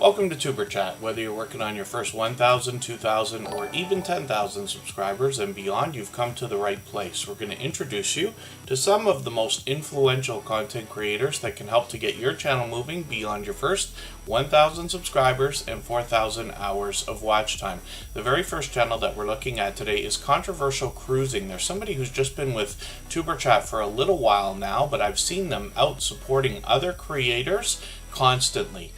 Welcome to Tuber Chat. Whether you're working on your first 1,000, 2,000, or even 10,000 subscribers and beyond, you've come to the right place. We're going to introduce you to some of the most influential content creators that can help to get your channel moving beyond your first 1,000 subscribers and 4,000 hours of watch time. The very first channel that we're looking at today is Controversial Cruising. There's somebody who's just been with Tuber Chat for a little while now, but I've seen them out supporting other creators constantly.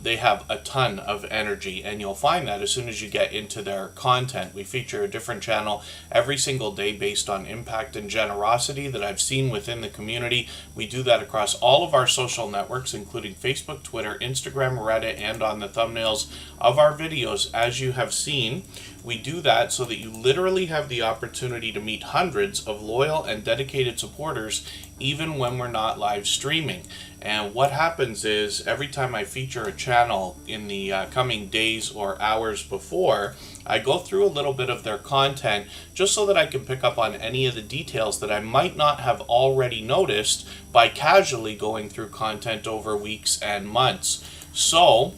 They have a ton of energy, and you'll find that as soon as you get into their content. We feature a different channel every single day based on impact and generosity that I've seen within the community. We do that across all of our social networks, including Facebook, Twitter, Instagram, Reddit, and on the thumbnails of our videos. As you have seen, we do that so that you literally have the opportunity to meet hundreds of loyal and dedicated supporters even when we're not live streaming. And what happens is every time I feature a channel in the coming days or hours before, I go through a little bit of their content just so that I can pick up on any of the details that I might not have already noticed by casually going through content over weeks and months. So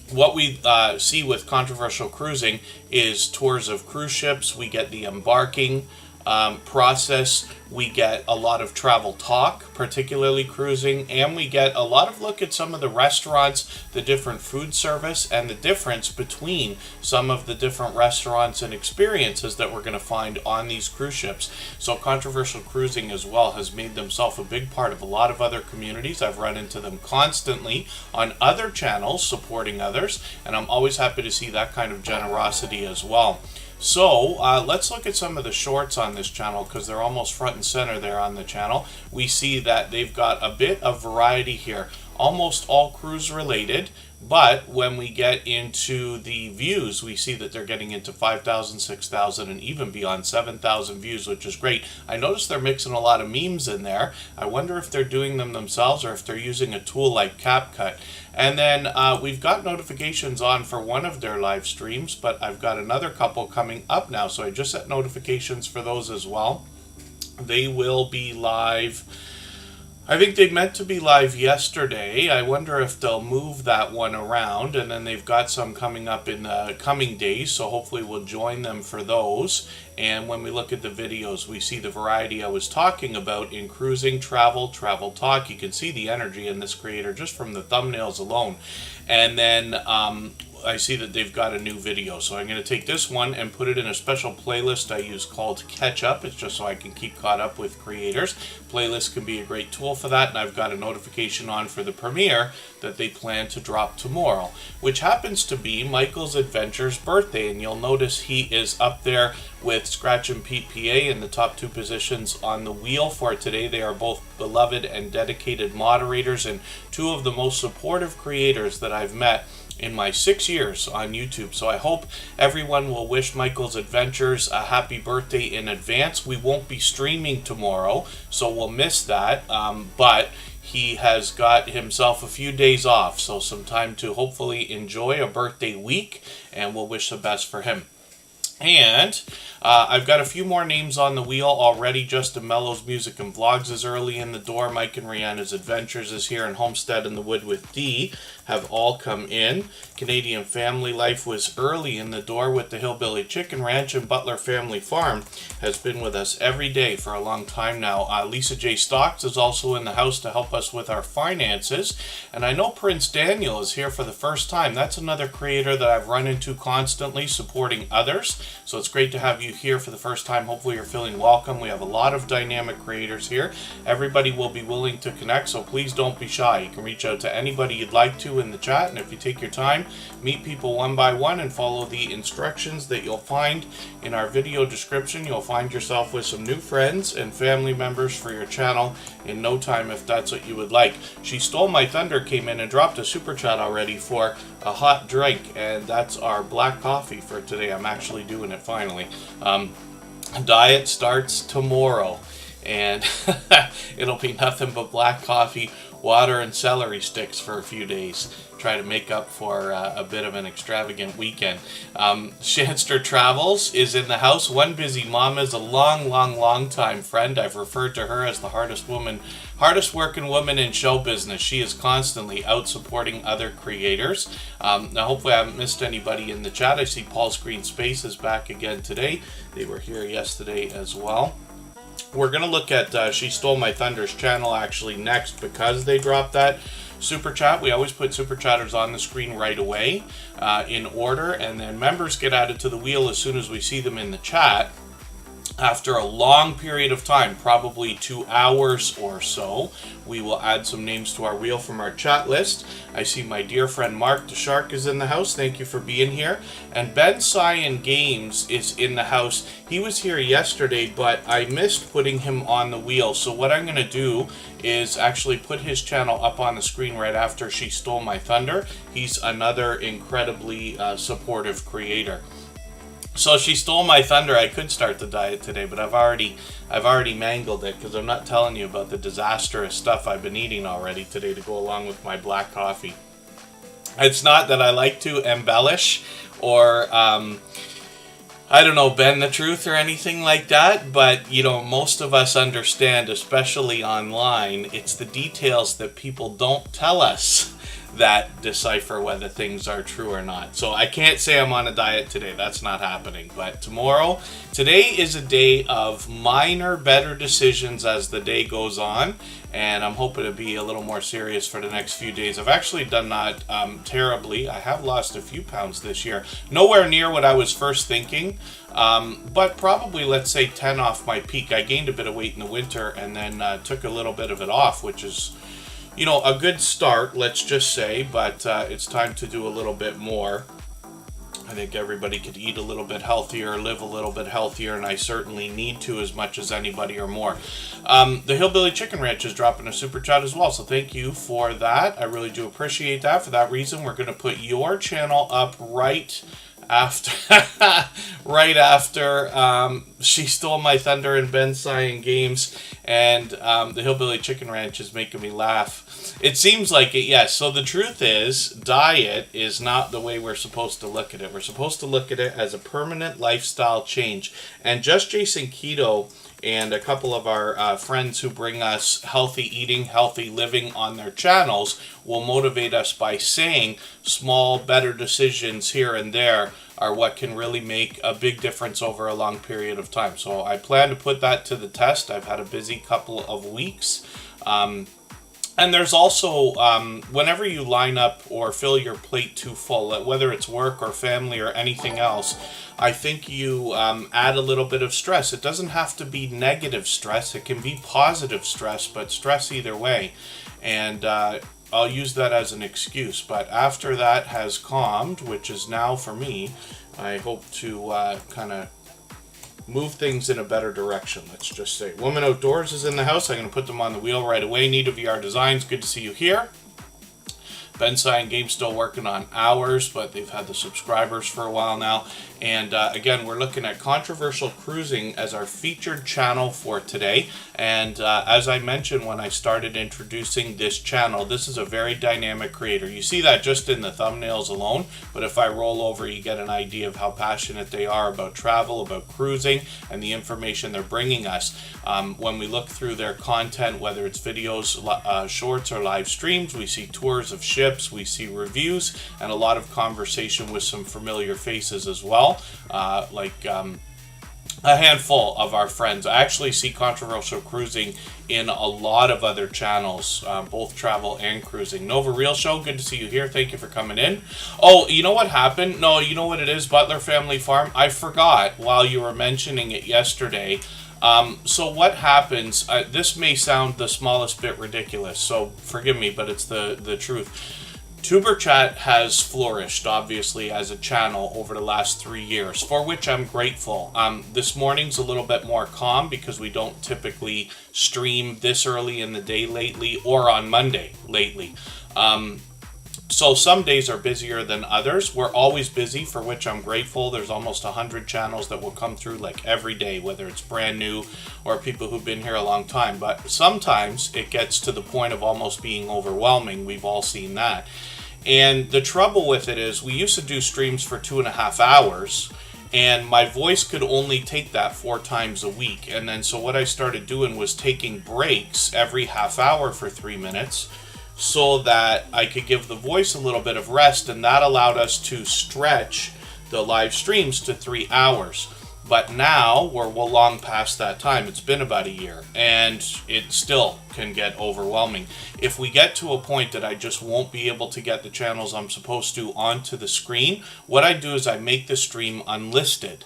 what we see with Controversial Cruising is tours of cruise ships. We get the embarking process. We get a lot of travel talk, particularly cruising, and we get a lot of look at some of the restaurants, the different food service, and the difference between some of the different restaurants and experiences that we're going to find on these cruise ships. So Controversial Cruising as well has made themselves a big part of a lot of other communities. I've run into them constantly on other channels supporting others, and I'm always happy to see that kind of generosity as well. So let's look at some of the shorts on this channel because they're almost front and center there on the channel. We see that they've got a bit of variety here, almost all cruise related, but when we get into the views, we see that they're getting into 5,000, 6,000, and even beyond 7,000 views, which is great. I noticed they're mixing a lot of memes in there. I wonder if they're doing them themselves or if they're using a tool like CapCut. And then we've got notifications on for one of their live streams, but I've got another couple coming up now, so I just set notifications for those as well. They will be live. I think they meant to be live yesterday. I wonder if they'll move that one around, and then they've got some coming up in the coming days, so hopefully we'll join them for those. And when we look at the videos, we see the variety I was talking about in cruising, travel talk. You can see the energy in this creator just from the thumbnails alone. And then I see that they've got a new video, so I'm going to take this one and put it in a special playlist I use called Catch Up. It's just so I can keep caught up with creators. Playlists can be a great tool for that, and I've got a notification on for the premiere that they plan to drop tomorrow, which happens to be Michael's Adventure's birthday, and you'll notice he is up there with Scratch and Pete PA in the top two positions on the wheel for today. They are both beloved and dedicated moderators and two of the most supportive creators that I've met in my 6 years on YouTube. So I hope everyone will wish Michael's Adventures a happy birthday in advance. We won't be streaming tomorrow, so we'll miss that, but he has got himself a few days off, so some time to hopefully enjoy a birthday week, and we'll wish the best for him. And I've got a few more names on the wheel already. Justin Mello's Music and Vlogs is early in the door. Mike and Rihanna's Adventures is here, and Homestead in the Wood with D have all come in. Canadian Family Life was early in the door with the Hillbilly Chicken Ranch, and Butler Family Farm has been with us every day for a long time now. Lisa J. Stocks is also in the house to help us with our finances. And I know Prince Daniel is here for the first time. That's another creator that I've run into constantly supporting others. So it's great to have you here for the first time. Hopefully you're feeling welcome. We have a lot of dynamic creators here. Everybody will be willing to connect, so please don't be shy. You can reach out to anybody you'd like to in the chat, and if you take your time, meet people one by one and follow the instructions that you'll find in our video description, you'll find yourself with some new friends and family members for your channel in no time if that's what you would like. She Stole My Thunder came in and dropped a super chat already for a hot drink, and that's our black coffee for today. I'm actually doing it finally. Diet starts tomorrow, and it'll be nothing but black coffee water and celery sticks for a few days. Try to make up for a bit of an extravagant weekend. Shanster Travels is in the house. One Busy Mama is a long time friend. I've referred to her as the hardest working woman in show business. She is constantly out supporting other creators. Now, hopefully I haven't missed anybody in the chat. I see Paul's Green Space is back again today. They were here yesterday as well. We're going to look at She Stole My Thunder's channel actually next because they dropped that super chat. We always put super chatters on the screen right away in order, and then members get added to the wheel as soon as we see them in the chat. After a long period of time, probably 2 hours or so, we will add some names to our wheel from our chat list. I see my dear friend Mark the Shark is in the house. Thank you for being here. And Ben Cyan Games is in the house. He was here yesterday, but I missed putting him on the wheel. So what I'm going to do is actually put his channel up on the screen right after She Stole My Thunder. He's another incredibly supportive creator. So She Stole My Thunder. I could start the diet today, but I've already mangled it because I'm not telling you about the disastrous stuff I've been eating already today to go along with my black coffee. It's not that I like to embellish or I don't know, bend the truth or anything like that, but you know, most of us understand, especially online, it's the details that people don't tell us that decipher whether things are true or not. So I can't say I'm on a diet today. That's not happening. But today is a day of minor better decisions as the day goes on, and I'm hoping to be a little more serious for the next few days. I've actually done not terribly. I have lost a few pounds this year. Nowhere near what I was first thinking, but probably, let's say, 10 off my peak. I gained a bit of weight in the winter and then took a little bit of it off, which is, you know, a good start, let's just say, but it's time to do a little bit more. I think everybody could eat a little bit healthier, live a little bit healthier, and I certainly need to as much as anybody or more. The Hillbilly Chicken Ranch is dropping a super chat as well, so thank you for that. I really do appreciate that. For that reason, we're going to put your channel up right after She Stole My Thunder and Ben Cyan Games, and the Hillbilly Chicken Ranch is making me laugh. It seems like it, yes. So the truth is, diet is not the way we're supposed to look at it. We're supposed to look at it as a permanent lifestyle change. And Just Jason Keto and a couple of our friends who bring us healthy eating, healthy living on their channels will motivate us by saying small, better decisions here and there are what can really make a big difference over a long period of time. So I plan to put that to the test. I've had a busy couple of weeks. And there's also, whenever you line up or fill your plate too full, whether it's work or family or anything else, I think you add a little bit of stress. It doesn't have to be negative stress. It can be positive stress, but stress either way. And I'll use that as an excuse. But after that has calmed, which is now for me, I hope to kind of move things in a better direction, let's just say. Woman Outdoors is in the house. I'm going to put them on the wheel right away. Nita VR Designs, good to see you here. Ben Cyan Games still working on ours, but they've had the subscribers for a while now. And again, we're looking at controversial cruising as our featured channel for today. And as I mentioned when I started introducing this channel, this is a very dynamic creator. You see that just in the thumbnails alone, but if I roll over, you get an idea of how passionate they are about travel, about cruising, and the information they're bringing us. When we look through their content, whether it's videos, shorts, or live streams, we see tours of ships, we see reviews, and a lot of conversation with some familiar faces as well. A handful of our friends. I actually see controversial cruising in a lot of other channels, both travel and cruising. Nova Real Show, good to see you here. Thank you for coming in. Oh, you know what happened? No, you know what it is? Butler Family Farm. I forgot while you were mentioning it yesterday. So what happens, this may sound the smallest bit ridiculous, so forgive me, but it's the truth. Superchat has flourished, obviously, as a channel over the last 3 years, for which I'm grateful. This morning's a little bit more calm because we don't typically stream this early in the day lately, or on Monday lately. So some days are busier than others. We're always busy, for which I'm grateful. There's almost 100 channels that will come through like every day, whether it's brand new or people who've been here a long time. But sometimes it gets to the point of almost being overwhelming. We've all seen that. And the trouble with it is we used to do streams for 2.5 hours, and my voice could only take that 4 times a week. And then so what I started doing was taking breaks every half hour for 3 minutes, so that I could give the voice a little bit of rest, and that allowed us to stretch the live streams to 3 hours. But now we're well long past that time. It's been about a year, and it still can get overwhelming. If we get to a point that I just won't be able to get the channels I'm supposed to onto the screen, what I do is I make the stream unlisted.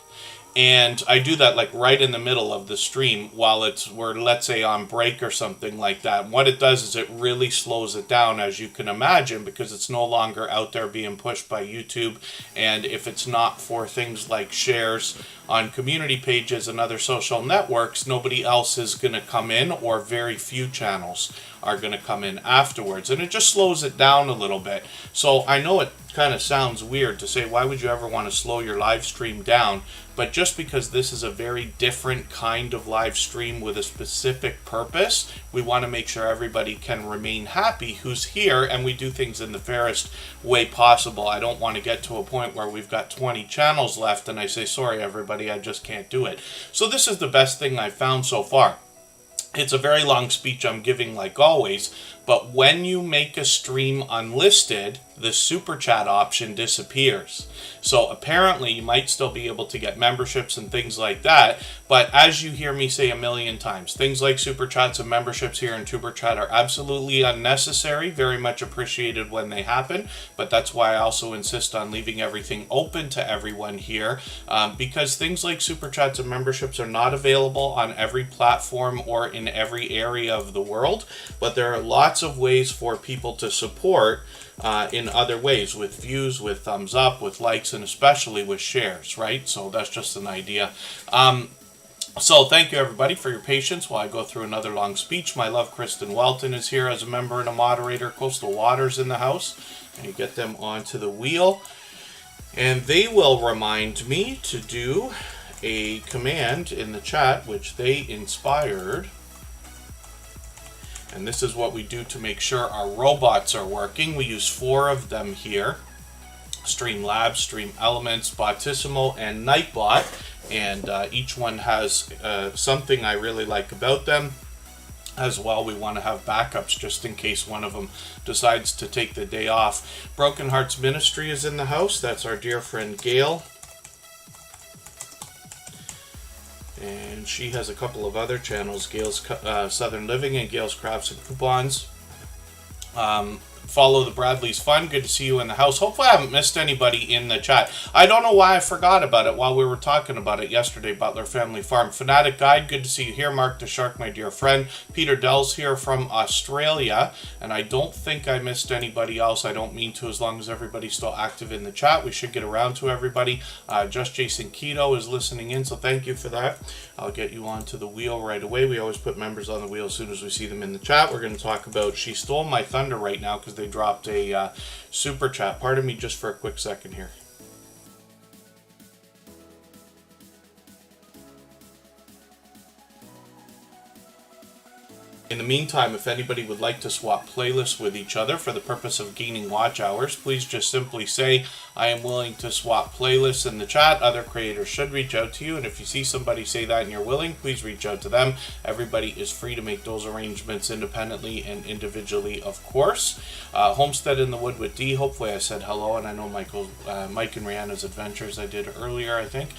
And I do that like right in the middle of the stream while we're, let's say, on break or something like that. And what it does is it really slows it down, as you can imagine, because it's no longer out there being pushed by YouTube. And if it's not for things like shares on community pages and other social networks, nobody else is going to come in, or very few channels are going to come in afterwards. And it just slows it down a little bit. So I know it kind of sounds weird to say, why would you ever want to slow your live stream down? But just because this is a very different kind of live stream with a specific purpose, we want to make sure everybody can remain happy who's here, and we do things in the fairest way possible. I don't want to get to a point where we've got 20 channels left and I say, sorry everybody, I just can't do it. So this is the best thing I've found so far. It's a very long speech I'm giving like always, but when you make a stream unlisted, the super chat option disappears. So apparently you might still be able to get memberships and things like that, but as you hear me say a million times, things like super chats and memberships here in Superchat are absolutely unnecessary, very much appreciated when they happen, but that's why I also insist on leaving everything open to everyone here, because things like super chats and memberships are not available on every platform or in every area of the world, but there are lots of ways for people to support in other ways, with views, with thumbs up, with likes, and especially with shares, right? So that's just an idea. So thank you everybody for your patience while I go through another long speech. My love Kristen Welton is here as a member and a moderator. Coastal Waters in the house, and you get them onto the wheel, and they will remind me to do a command in the chat which they inspired. And this is what we do to make sure our robots are working. We use 4 of them here: Streamlabs, Stream Elements, Botissimo, and Nightbot. And each one has something I really like about them. As well, we want to have backups just in case one of them decides to take the day off. Broken Hearts Ministry is in the house. That's our dear friend Gail. And she has a couple of other channels, Gail's Southern Living and Gail's Crafts and Coupons. Follow the Bradley's Fun. Good to see you in the house. Hopefully I haven't missed anybody in the chat. I don't know why I forgot about it while we were talking about it yesterday. Butler Family Farm. Fanatic Guide, good to see you here. Mark the Shark, my dear friend. Peter Dell's here from Australia. And I don't think I missed anybody else. I don't mean to, as long as everybody's still active in the chat. We should get around to everybody. Just Jason Keto is listening in, so thank you for that. I'll get you onto the wheel right away. We always put members on the wheel as soon as we see them in the chat. We're going to talk about She Stole My Thunder right now because they dropped a super chat. Pardon me just for a quick second here. In the meantime, if anybody would like to swap playlists with each other for the purpose of gaining watch hours, please just simply say, I am willing to swap playlists in the chat. Other creators should reach out to you, and if you see somebody say that and you're willing, please reach out to them. Everybody is free to make those arrangements independently and individually, of course. Homestead in the Wood with D, hopefully I said hello, and I know Mike and Rihanna's Adventures I did earlier, I think.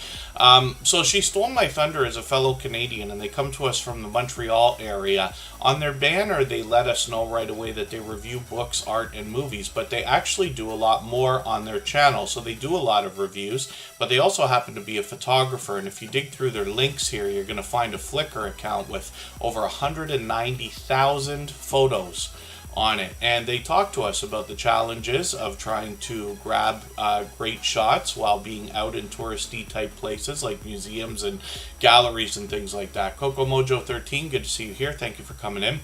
So She Stole My Thunder is a fellow Canadian, and they come to us from the Montreal area. On their banner, they let us know right away that they review books, art, and movies, but they actually do a lot more on their channel. So they do a lot of reviews, but they also happen to be a photographer, and if you dig through their links here, you're going to find a Flickr account with over 190,000 photos on it. And they talk to us about the challenges of trying to grab great shots while being out in touristy type places like museums and galleries and things like that. Coco Mojo 13, good to see you here. Thank you for coming in.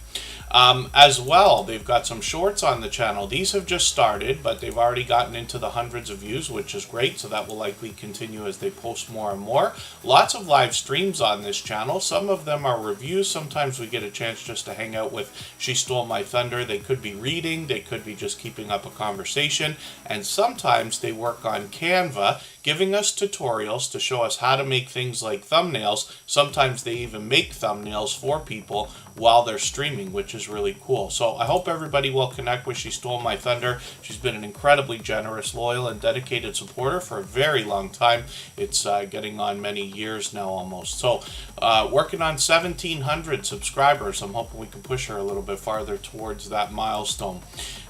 As well, they've got some shorts on the channel. These have just started, but they've already gotten into the hundreds of views, which is great, so that will likely continue as they post more and more. Lots of live streams on this channel. Some of them are reviews. Sometimes we get a chance just to hang out with She Stole My Thunder. They could be reading, they could be just keeping up a conversation, and sometimes they work on Canva, giving us tutorials to show us how to make things like thumbnails. Sometimes they even make thumbnails for people while they're streaming, which is really cool. So I hope everybody will connect with She Stole My Thunder. She's been an incredibly generous, loyal, and dedicated supporter for a very long time. It's getting on many years now almost. So working on 1,700 subscribers. I'm hoping we can push her a little bit farther towards that milestone.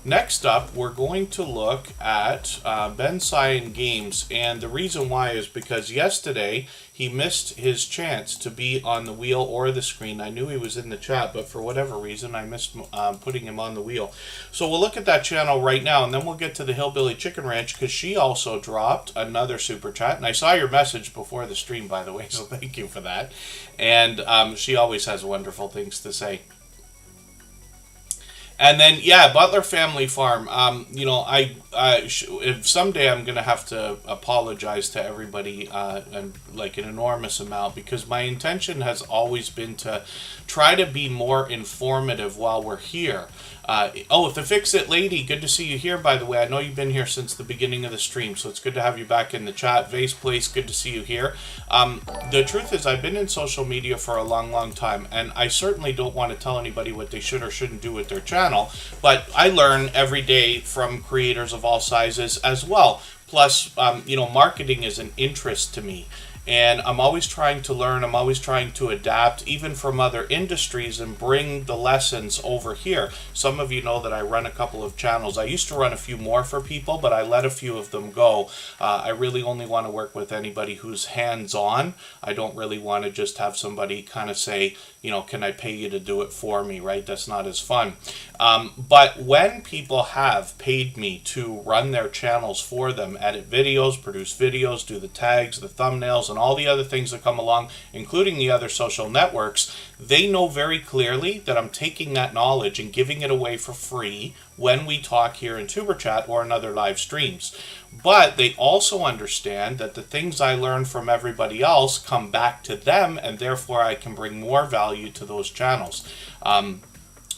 Next up, we're going to look at Ben Cyan Games, and the reason why is because yesterday he missed his chance to be on the wheel or the screen. I knew he was in the chat, but for whatever reason, I missed putting him on the wheel. So we'll look at that channel right now, and then we'll get to the Hillbilly Chicken Ranch, because she also dropped another super chat. And I saw your message before the stream, by the way, so thank you for that. And she always has wonderful things to say. And then, yeah, Butler Family Farm. If someday I'm going to have to apologize to everybody, and like an enormous amount, because my intention has always been to try to be more informative while we're here. The Fix-It Lady, good to see you here, by the way. I know you've been here since the beginning of the stream, so it's good to have you back in the chat. Vase Place, good to see you here. The truth is, I've been in social media for a long, long time, and I certainly don't want to tell anybody what they should or shouldn't do with their channel, but I learn every day from creators of all sizes as well. Plus, marketing is an interest to me. And I'm always trying to learn, I'm always trying to adapt, even from other industries, and bring the lessons over here. Some of you know that I run a couple of channels. I used to run a few more for people, but I let a few of them go. I really only want to work with anybody who's hands-on. I don't really want to just have somebody kind of say, can I pay you to do it for me, right? That's not as fun. But when people have paid me to run their channels for them, edit videos, produce videos, do the tags, the thumbnails, and all the other things that come along, including the other social networks, they know very clearly that I'm taking that knowledge and giving it away for free when we talk here in Tuber Chat or in other live streams. But they also understand that the things I learn from everybody else come back to them, and therefore I can bring more value to those channels.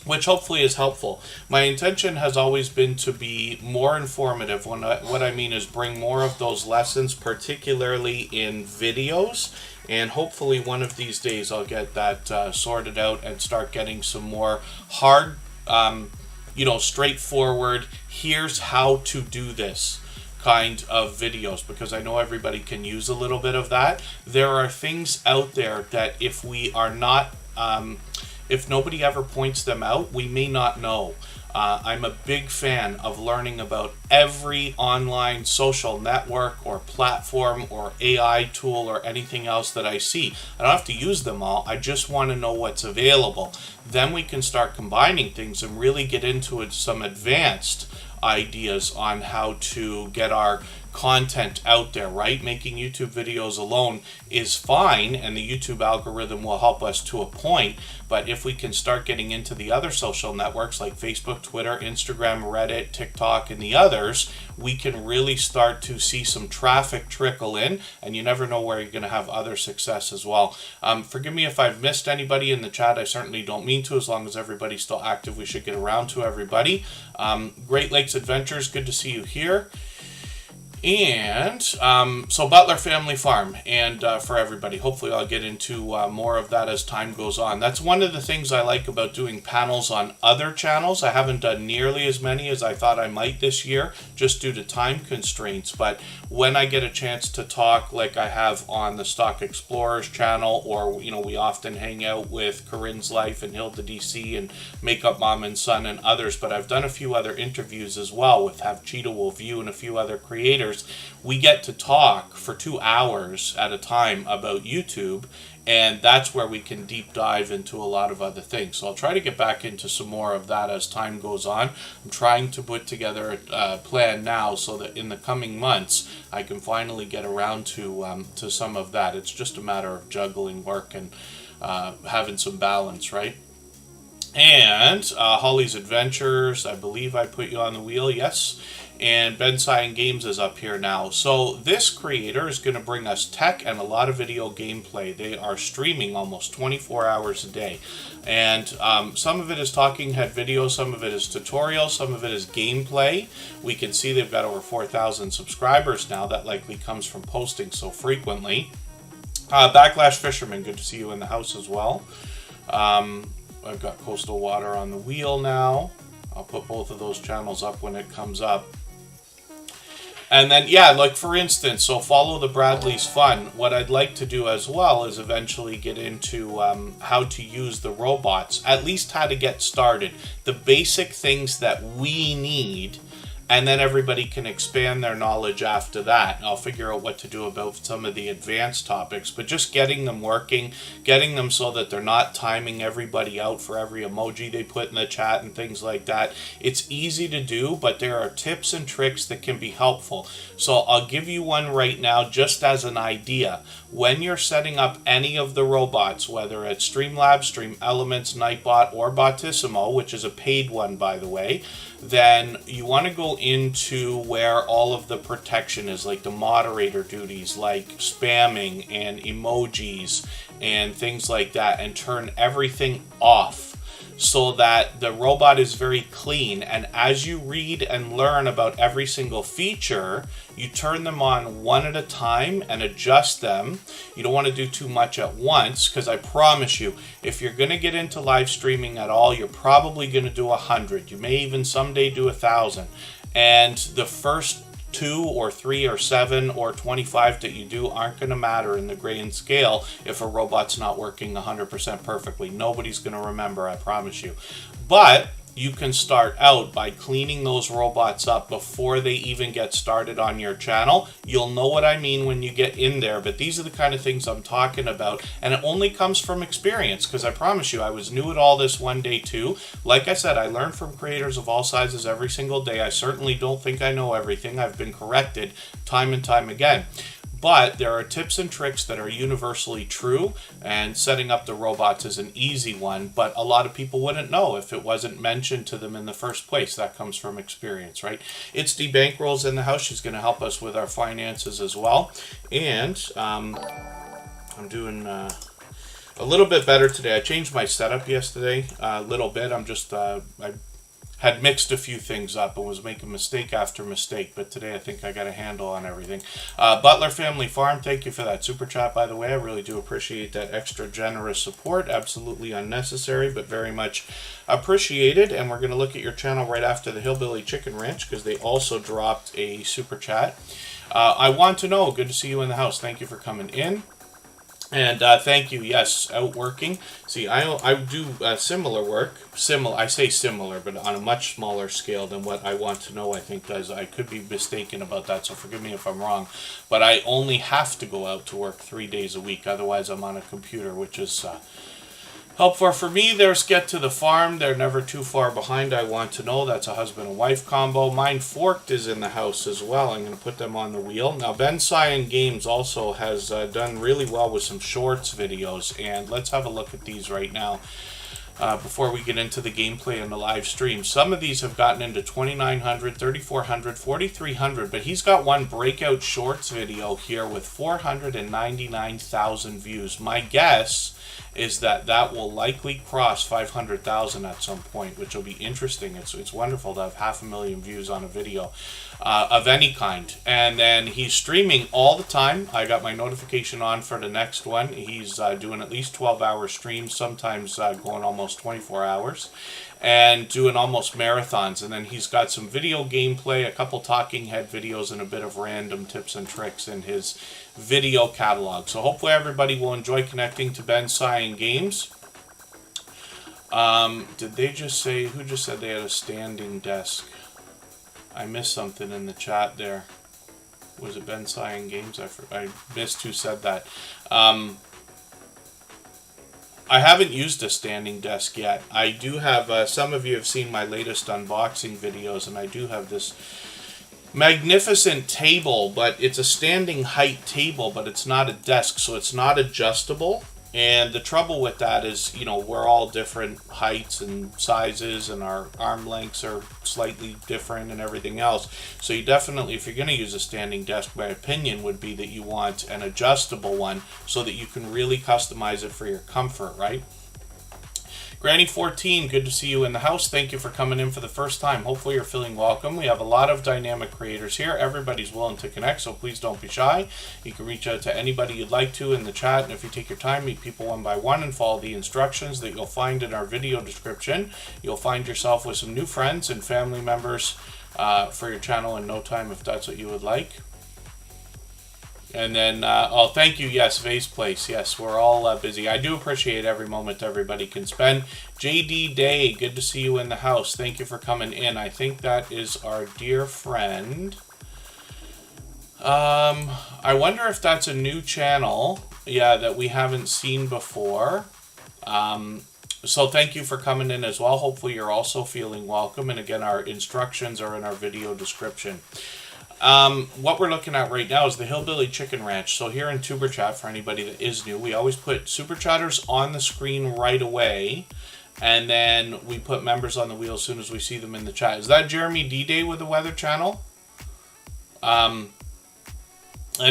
Which hopefully is helpful. My intention has always been to be more informative. What I mean is bring more of those lessons, particularly in videos, and hopefully one of these days I'll get that sorted out and start getting some more hard, straightforward, here's how to do this kind of videos, because I know everybody can use a little bit of that. There are things out there that if we are not if nobody ever points them out, we may not know. I'm a big fan of learning about every online social network or platform or AI tool or anything else that I see. I don't have to use them all. I just want to know what's available. Then we can start combining things and really get into some advanced ideas on how to get our content out there, right? Making YouTube videos alone is fine, and the YouTube algorithm will help us to a point, but if we can start getting into the other social networks like Facebook, Twitter, Instagram, Reddit, TikTok, and the others, we can really start to see some traffic trickle in, and you never know where you're going to have other success as well. Forgive me if I've missed anybody in the chat. I certainly don't mean to. As long as everybody's still active, we should get around to everybody. Great Lakes Adventures, good to see you here. And so Butler Family Farm, and for everybody, hopefully I'll get into more of that as time goes on. That's one of the things I like about doing panels on other channels. I haven't done nearly as many as I thought I might this year, just due to time constraints. But when I get a chance to talk, like I have on the Stock Explorers channel, or we often hang out with Corinne's Life and Hilda DC and Makeup Mom and Son and others. But I've done a few other interviews as well with Have Cheetah Will View and a few other creators creators, we get to talk for 2 hours at a time about YouTube, and that's where we can deep dive into a lot of other things. So I'll try to get back into some more of that as time goes on. I'm trying to put together a plan now so that in the coming months I can finally get around to some of that. It's just a matter of juggling work and having some balance, right? And Holly's Adventures, I believe I put you on the wheel, yes. And Ben Cyan Games is up here now. So this creator is going to bring us tech and a lot of video gameplay. They are streaming almost 24 hours a day. And some of it is talking head videos, some of it is tutorials, some of it is gameplay. We can see they've got over 4,000 subscribers now. That likely comes from posting so frequently. Backlash Fisherman, good to see you in the house as well. I've got Coastal Water on the wheel now. I'll put both of those channels up when it comes up. And then, yeah, like for instance, so Follow the Bradley's Fun. What I'd like to do as well is eventually get into how to use the robots, at least how to get started. The basic things that we need, and then everybody can expand their knowledge after that. And I'll figure out what to do about some of the advanced topics, but just getting them working, getting them so that they're not timing everybody out for every emoji they put in the chat and things like that. It's easy to do, but there are tips and tricks that can be helpful. So I'll give you one right now just as an idea. When you're setting up any of the robots, whether it's Streamlabs, Stream Elements, Nightbot, or Bottissimo, which is a paid one by the way, then you want to go into where all of the protection is, like the moderator duties, like spamming and emojis and things like that, and turn everything off so that the robot is very clean. And as you read and learn about every single feature, you turn them on one at a time and adjust them. You don't want to do too much at once, because I promise you, if you're going to get into live streaming at all, you're probably going to do 100. You may even someday do 1,000. And the first 2 or 3 or 7 or 25 that you do aren't going to matter in the grand scale if a robot's not working 100% perfectly. Nobody's going to remember, I promise you. But you can start out by cleaning those robots up before they even get started on your channel. You'll know what I mean when you get in there, but these are the kind of things I'm talking about, and it only comes from experience, because I promise you, I was new at all this one day too. Like I said, I learn from creators of all sizes every single day. I certainly don't think I know everything. I've been corrected time and time again. But there are tips and tricks that are universally true, and setting up the robots is an easy one, but a lot of people wouldn't know if it wasn't mentioned to them in the first place. That comes from experience, right? It's the Bankroll's in the house. She's going to help us with our finances as well. And I'm doing a little bit better today. I changed my setup yesterday a little bit. I had mixed a few things up and was making mistake after mistake, but today I think I got a handle on everything. Butler Family Farm, thank you for that super chat, by the way. I really do appreciate that extra generous support. Absolutely unnecessary, but very much appreciated. And we're going to look at your channel right after the Hillbilly Chicken Ranch, because they also dropped a super chat. I want to know, good to see you in the house. Thank you for coming in. And thank you. Yes, out working. See, I do similar work. I say similar, but on a much smaller scale than what I Want to Know, I think, does. I could be mistaken about that, so forgive me if I'm wrong. But I only have to go out to work 3 days a week. Otherwise, I'm on a computer, which is helpful for me. There's Get to the Farm. They're never too far behind. I Want to Know. That's a husband and wife combo. Mind Forked is in the house as well. I'm going to put them on the wheel. Now, Ben Cyan Games also has done really well with some shorts videos, and let's have a look at these right now. Before we get into the gameplay and the live stream. Some of these have gotten into 2,900, 3,400, 4,300, but he's got one breakout shorts video here with 499,000 views. My guess is that that will likely cross 500,000 at some point, which will be interesting. It's wonderful to have 500,000 views on a video of any kind. And then he's streaming all the time. I got my notification on for the next one. He's doing at least 12-hour streams, sometimes going almost 24 hours, and doing almost marathons. And then he's got some video gameplay, a couple talking head videos, and a bit of random tips and tricks in his video catalog. So hopefully everybody will enjoy connecting to Ben Cyan Games. Did they just say, who just said they had a standing desk? I missed something in the chat there. Was it Ben Cyan Games? I missed who said that. I haven't used a standing desk yet. I do have, some of you have seen my latest unboxing videos, and I do have this magnificent table, but it's a standing height table, but it's not a desk, so it's not adjustable. And the trouble with that is, you know, we're all different heights and sizes, and our arm lengths are slightly different and everything else. So you definitely, if you're going to use a standing desk, my opinion would be that you want an adjustable one so that you can really customize it for your comfort, right? Granny 14, good to see you in the house. Thank you for coming in for the first time. Hopefully you're feeling welcome. We have a lot of dynamic creators here. Everybody's willing to connect, so please don't be shy. You can reach out to anybody you'd like to in the chat, and if you take your time, meet people one by one and follow the instructions that you'll find in our video description. You'll find yourself with some new friends and family members for your channel in no time, if that's what you would like. And then, oh, thank you. Yes, Vase Place. Yes, we're all busy. I do appreciate every moment everybody can spend. JD Day, good to see you in the house. Thank you for coming in. I think that is our dear friend. I wonder if that's a new channel, yeah, that we haven't seen before. So thank you for coming in as well. Hopefully you're also feeling welcome. And again, our instructions are in our video description. What we're looking at right now is the Hillbilly Chicken Ranch. So here in Tuber Chat, for anybody that is new, we always put Super Chatters on the screen right away, and then we put members on the wheel as soon as we see them in the chat. Is that Jeremy D-Day with the Weather Channel? And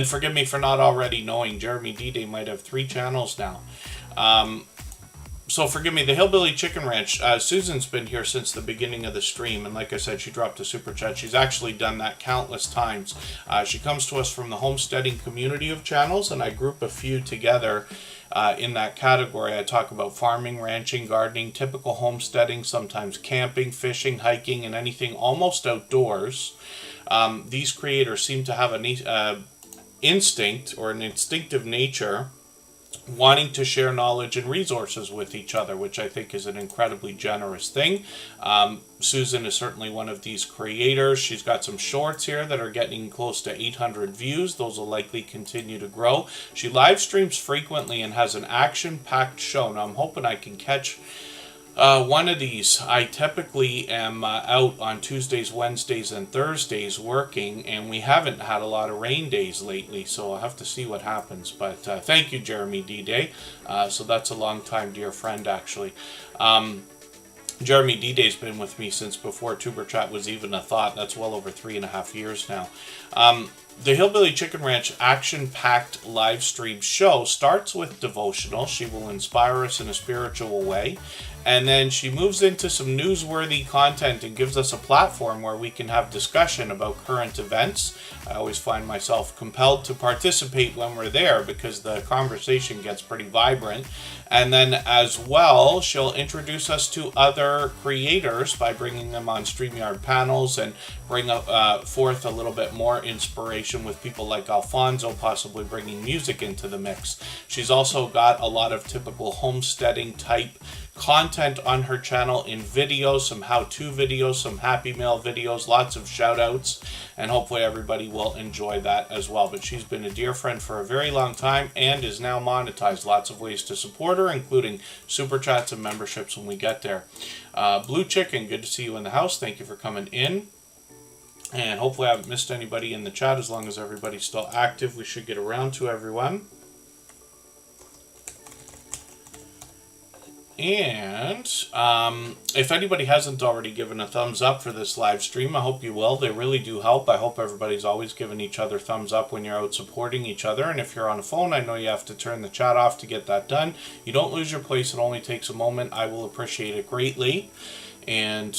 forgive me for not already knowing, Jeremy D-Day might have 3 channels now. So forgive me, the Hillbilly Chicken Ranch, Susan's been here since the beginning of the stream, and like I said, she dropped a super chat. She's actually done that countless times. She comes to us from the Homesteading community of channels, and I group a few together in that category. I talk about farming, ranching, gardening, typical homesteading, sometimes camping, fishing, hiking, and anything almost outdoors. These creators seem to have an instinct or an instinctive nature wanting to share knowledge and resources with each other, which I think is an incredibly generous thing. Susan is certainly one of these creators. She's got some shorts here that are getting close to 800 views. Those will likely continue to grow. She live streams frequently and has an action-packed show. Now I'm hoping I can catch one of these. I typically am out on Tuesdays, Wednesdays, and Thursdays working, and we haven't had a lot of rain days lately, so I'll have to see what happens. But thank you, Jeremy D-Day. So that's a long-time dear friend, actually. Jeremy D-Day's been with me since before Tuber Chat was even a thought. That's well over 3.5 years now. The Hillbilly Chicken Ranch action-packed live stream show starts with devotional. She will inspire us in a spiritual way. And then she moves into some newsworthy content and gives us a platform where we can have discussion about current events. I always find myself compelled to participate when we're there because the conversation gets pretty vibrant. And then as well, she'll introduce us to other creators by bringing them on StreamYard panels and bring forth a little bit more inspiration with people like Alfonso, possibly bringing music into the mix. She's also got a lot of typical homesteading type content on her channel in videos, some how-to videos, some Happy Mail videos, lots of shout-outs, and hopefully everybody will enjoy that as well. But she's been a dear friend for a very long time and is now monetized. Lots of ways to support her, including super chats and memberships when we get there. Blue Chicken, good to see you in the house. Thank you for coming in. And hopefully I haven't missed anybody in the chat. As long as everybody's still active, we should get around to everyone. And if anybody hasn't already given a thumbs up for this live stream, I hope you will. They really do help. I hope everybody's always giving each other thumbs up when you're out supporting each other. And if you're on a phone, I know you have to turn the chat off to get that done. You don't lose your place. It only takes a moment. I will appreciate it greatly. And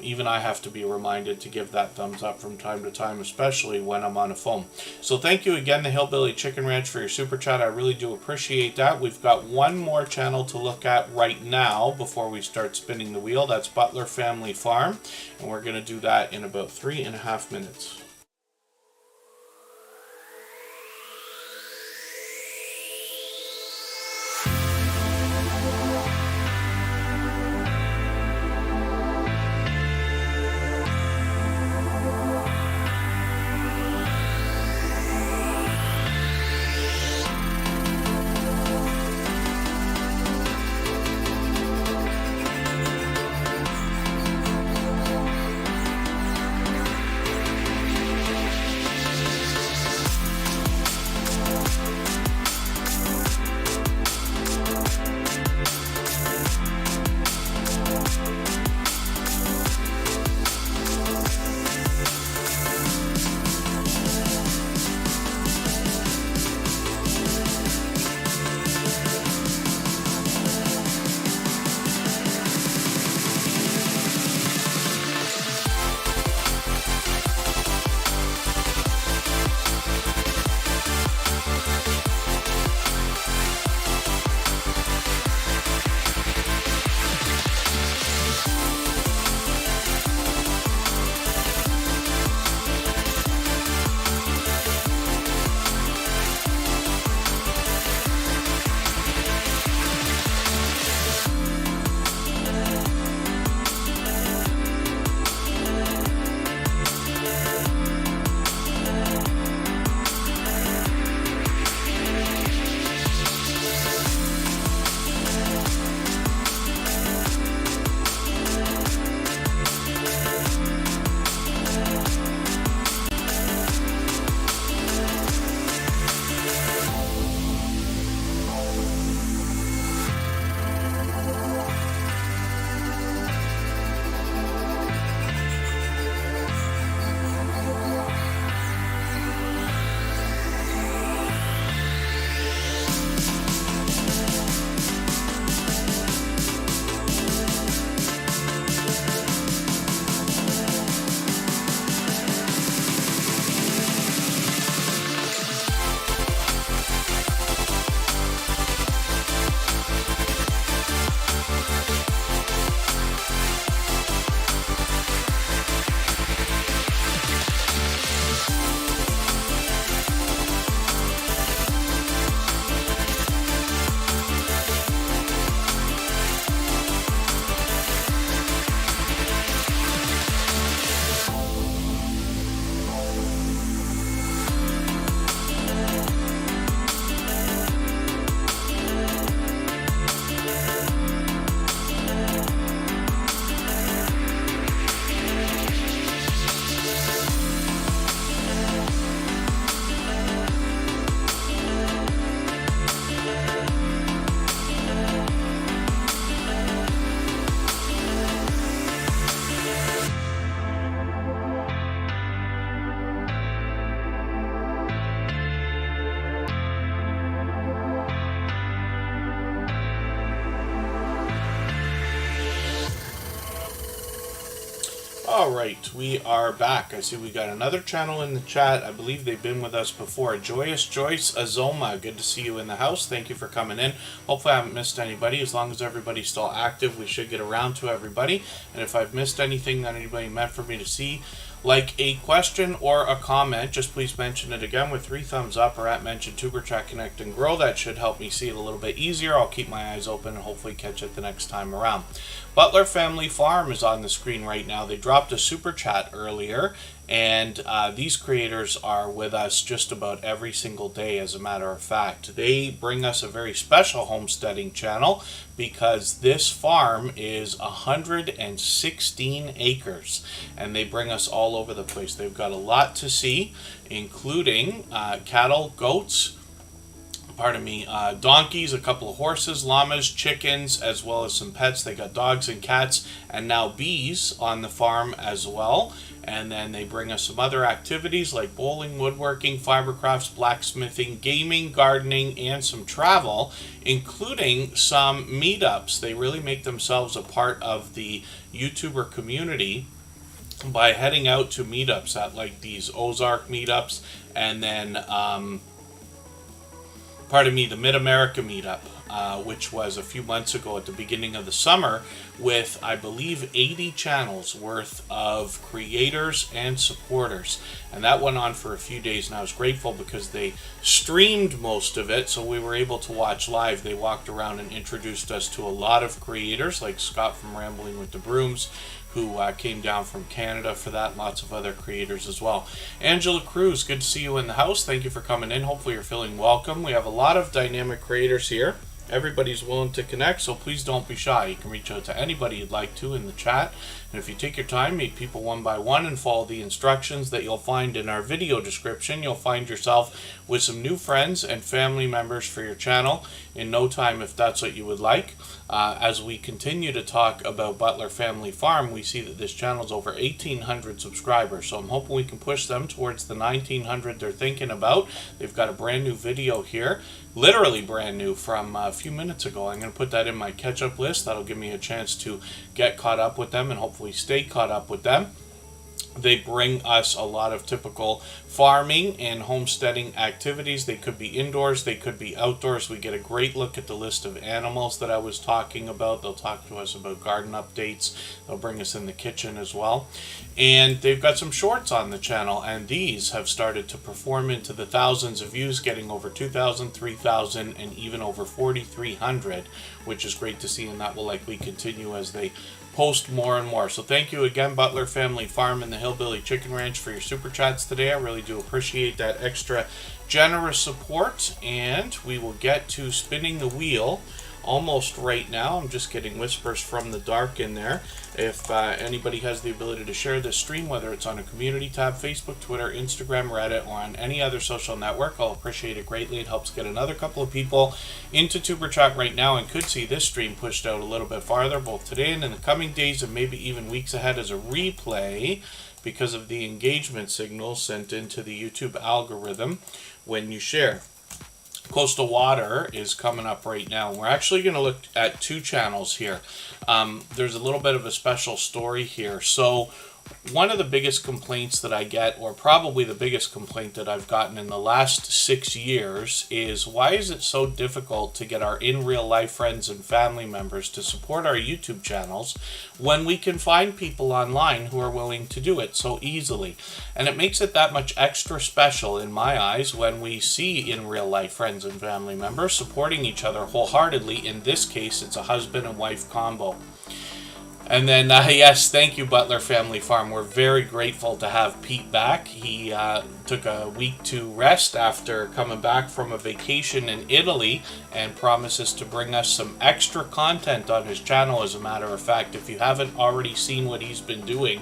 even I have to be reminded to give that thumbs up from time to time, especially when I'm on a phone. So thank you again, the Hillbilly Chicken Ranch, for your super chat. I really do appreciate that. We've got one more channel to look at right now before we start spinning the wheel. That's Butler Family Farm. And we're going to do that in about 3.5 minutes. All right, we are back. I see we got another channel in the chat. I believe they've been with us before. Joyous Joyce Azoma, good to see you in the house. Thank you for coming in. Hopefully I haven't missed anybody. As long as everybody's still active, we should get around to everybody. And if I've missed anything that anybody meant for me to see, like a question or a comment, just please mention it again with 3 thumbs up or at mention Tuber Chat Connect and Grow. That should help me see it a little bit easier. I'll keep my eyes open and hopefully catch it the next time around. Butler Family Farm is on the screen right now. They dropped a super chat earlier, and these creators are with us just about every single day, as a matter of fact. They bring us a very special homesteading channel because this farm is 116 acres, and they bring us all over the place. They've got a lot to see, including cattle, goats, donkeys, a couple of horses, llamas, chickens, as well as some pets. They got dogs and cats, and now bees on the farm as well. And then they bring us some other activities like bowling, woodworking, fiber crafts, blacksmithing, gaming, gardening, and some travel, including some meetups. They really make themselves a part of the YouTuber community by heading out to meetups at like these Ozark meetups, and then the Mid-America meetup, which was a few months ago at the beginning of the summer, with, I believe, 80 channels worth of creators and supporters. And that went on for a few days, and I was grateful because they streamed most of it, so we were able to watch live. They walked around and introduced us to a lot of creators, like Scott from Rambling with the Brooms, who came down from Canada for that, lots of other creators as well. Angela Cruz, good to see you in the house. Thank you for coming in. Hopefully you're feeling welcome. We have a lot of dynamic creators here. Everybody's willing to connect, so please don't be shy. You can reach out to anybody you'd like to in the chat. And if you take your time, meet people one by one and follow the instructions that you'll find in our video description, you'll find yourself with some new friends and family members for your channel in no time, if that's what you would like. As we continue to talk about Butler Family Farm, we see that this channel is over 1,800 subscribers, so I'm hoping we can push them towards the 1,900 they're thinking about. They've got a brand new video here, literally brand new, from a few minutes ago. I'm going to put that in my catch-up list. That'll give me a chance to get caught up with them and hopefully stay caught up with them. They bring us a lot of typical farming and homesteading activities. They could be indoors, they could be outdoors. We get a great look at the list of animals that I was talking about. They'll talk to us about garden updates. They'll bring us in the kitchen as well. And they've got some shorts on the channel, and these have started to perform into the thousands of views, getting over 2,000, 3,000, and even over 4,300, which is great to see, and that will likely continue as they post more and more. So thank you again, Butler Family Farm and the Hillbilly Chicken Ranch, for your super chats today. I really do appreciate that extra generous support, and we will get to spinning the wheel almost right now. I'm just getting whispers from the dark in there. If anybody has the ability to share this stream, whether it's on a community tab, Facebook, Twitter, Instagram, Reddit, or on any other social network, I'll appreciate it greatly. It helps get another couple of people into Tuber Chat right now and could see this stream pushed out a little bit farther, both today and in the coming days, and maybe even weeks ahead as a replay, because of the engagement signals sent into the YouTube algorithm when you share. Coastal Water is coming up right now. We're actually going to look at 2 channels here. There's a little bit of a special story here. So one of the biggest complaints that I get, or probably the biggest complaint that I've gotten in the last 6 years, is why is it so difficult to get our in real life friends and family members to support our YouTube channels when we can find people online who are willing to do it so easily? And it makes it that much extra special in my eyes when we see in real life friends and family members supporting each other wholeheartedly. In this case, it's a husband and wife combo. And then, yes, thank you, Butler Family Farm. We're very grateful to have Pete back. He took a week to rest after coming back from a vacation in Italy and promises to bring us some extra content on his channel, as a matter of fact. If you haven't already seen what he's been doing,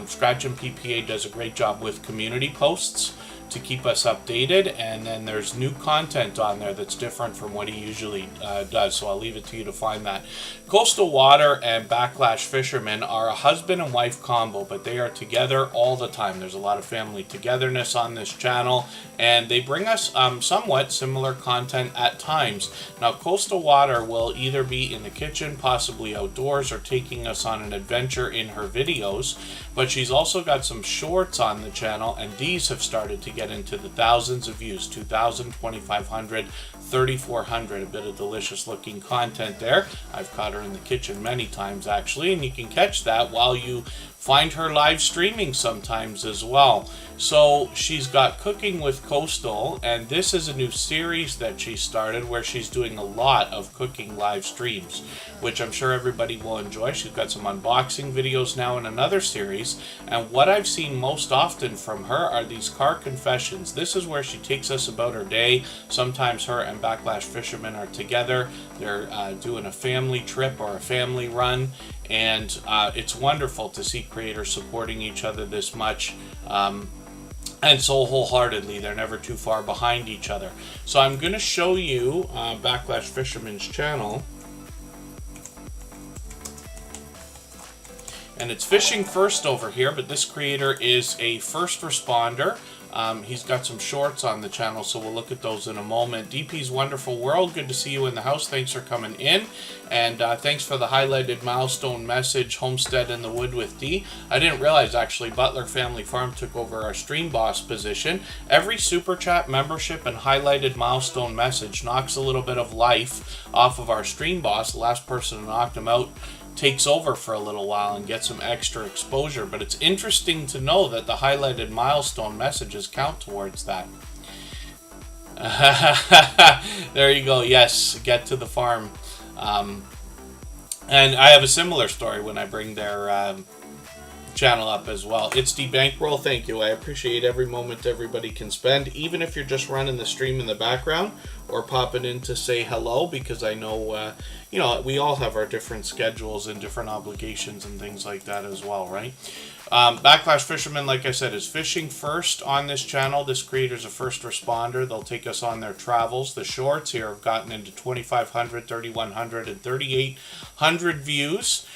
Scratch and PPA does a great job with community posts, to keep us updated, and then there's new content on there that's different from what he usually does, so I'll leave it to you to find that. Coastal Water and Backlash Fisherman are a husband and wife combo, but they are together all the time. There's a lot of family togetherness on this channel, and they bring us somewhat similar content at times. Now, Coastal Water will either be in the kitchen, possibly outdoors, or taking us on an adventure in her videos, but she's also got some shorts on the channel, and these have started to get into the thousands of views, 2,000, 2,500, 3,400, a bit of delicious looking content there. I've caught her in the kitchen many times actually, and you can catch that while you find her live streaming sometimes as well. So she's got Cooking with Coastal, and this is a new series that she started where she's doing a lot of cooking live streams, which I'm sure everybody will enjoy. She's got some unboxing videos now in another series, and what I've seen most often from her are these car confessions. This is where she takes us about her day. Sometimes her and Backlash Fisherman are together. They're doing a family trip or a family run, and it's wonderful to see creators supporting each other this much. And so wholeheartedly, they're never too far behind each other. So I'm going to show you Backlash Fisherman's channel. And it's Fishing First over here, but this creator is a first responder. He's got some shorts on the channel, so we'll look at those in a moment. DP's Wonderful World, good to see you in the house. Thanks for coming in. And thanks for the highlighted milestone message, Homestead in the Wood with D. I didn't realize, actually, Butler Family Farm took over our stream boss position. Every Super Chat membership and highlighted milestone message knocks a little bit of life off of our stream boss. The last person to knock him out takes over for a little while and gets some extra exposure, but it's interesting to know that the highlighted milestone messages count towards that. There you go. Yes, get to the farm. And I have a similar story when I bring their channel up as well. It's the Bankroll. Thank you. I appreciate every moment everybody can spend, even if you're just running the stream in the background or popping in to say hello, because I know you know, we all have our different schedules and different obligations and things like that as well, right? Backlash Fisherman, like I said, is fishing first on this channel. This creator's a first responder. They'll take us on their travels. The shorts here have gotten into 2,500, 3,100, and 3,800 views.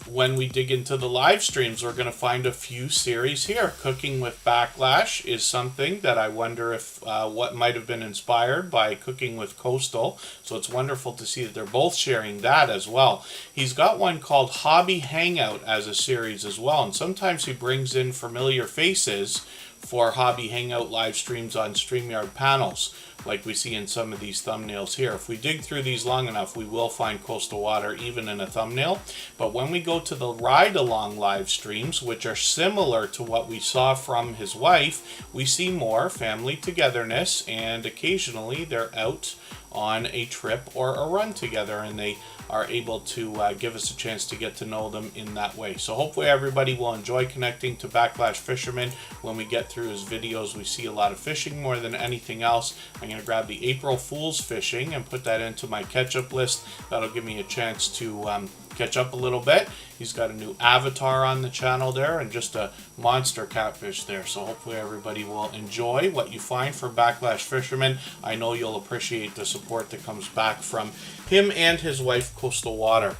When we dig into the live streams, we're going to find a few series here. Cooking with Backlash is something that I wonder if what might have been inspired by Cooking with Coastal. So it's wonderful to see that they're both sharing that as well. He's got one called Hobby Hangout as a series as well, and sometimes he brings in familiar faces for Hobby Hangout live streams on StreamYard panels, like we see in some of these thumbnails here. If we dig through these long enough, we will find Coastal Water even in a thumbnail. But when we go to the ride-along live streams, which are similar to what we saw from his wife, we see more family togetherness, and occasionally they're out on a trip or a run together, and they are able to give us a chance to get to know them in that way. So hopefully everybody will enjoy connecting to Backlash Fisherman. When we get through his videos, we see a lot of fishing more than anything else. I'm going to grab the April Fool's fishing and put that into my catch-up list. That'll give me a chance to catch up a little bit. He's got a new avatar on the channel there and just a monster catfish there. So hopefully everybody will enjoy what you find for Backlash Fisherman. I know you'll appreciate the support that comes back from him and his wife, Coastal Water.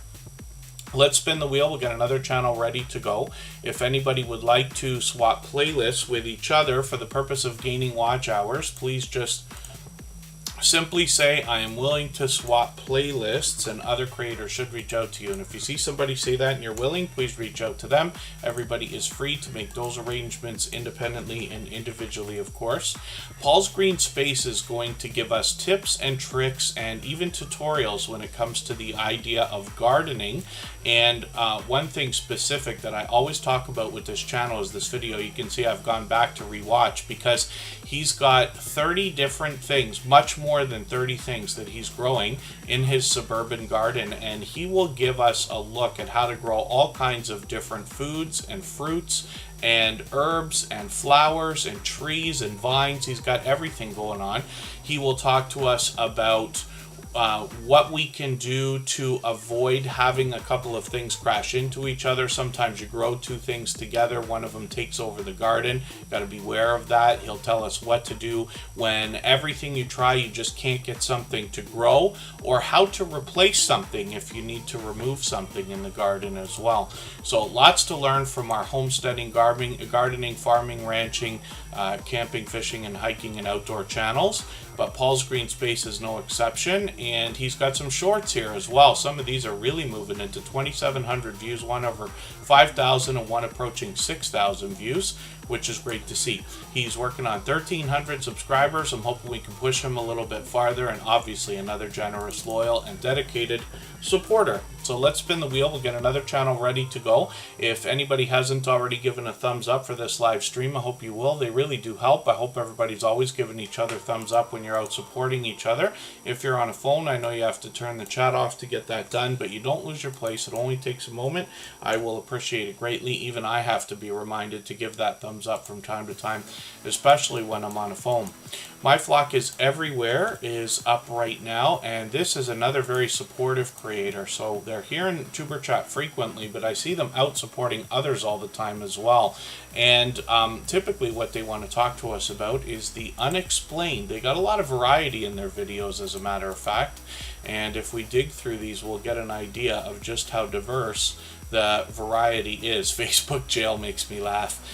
Let's spin the wheel. We'll get another channel ready to go. If anybody would like to swap playlists with each other for the purpose of gaining watch hours, please just simply say, I am willing to swap playlists, and other creators should reach out to you. And if you see somebody say that and you're willing, please reach out to them. Everybody is free to make those arrangements independently and individually, of course. Paul's Green Space is going to give us tips and tricks and even tutorials when it comes to the idea of gardening. And one thing specific that I always talk about with this channel is this video. You can see I've gone back to rewatch because he's got 30 different things, much more than 30 things that he's growing in his suburban garden, and he will give us a look at how to grow all kinds of different foods and fruits and herbs and flowers and trees and vines. He's got everything going on. He will talk to us about what we can do to avoid having a couple of things crash into each other. Sometimes you grow two things together, one of them takes over the garden. Got to be aware of that. He'll tell us what to do when everything you try, you just can't get something to grow, or how to replace something if you need to remove something in the garden as well. So lots to learn from our homesteading, gardening, farming, ranching, camping, fishing, and hiking and outdoor channels. But Paul's Green Space is no exception, and he's got some shorts here as well. Some of these are really moving into 2,700 views, one over 5,000 and one approaching 6,000 views, which is great to see. He's working on 1,300 subscribers. I'm hoping we can push him a little bit farther, and obviously another generous, loyal, and dedicated supporter. So let's spin the wheel. We'll get another channel ready to go. If anybody hasn't already given a thumbs up for this live stream, I hope you will. They really do help. I hope everybody's always giving each other thumbs up when you're out supporting each other. If you're on a phone, I know you have to turn the chat off to get that done, but you don't lose your place. It only takes a moment. I will appreciate it greatly. Even I have to be reminded to give that thumbs up from time to time, especially when I'm on a phone. My Flock is Everywhere is up right now, and this is another very supportive creator. So they're here in Tuber Chat frequently, but I see them out supporting others all the time as well. And typically what they want to talk to us about is the Unexplained. They got a lot of variety in their videos, as a matter of fact. And if we dig through these, we'll get an idea of just how diverse the variety is. Facebook jail makes me laugh.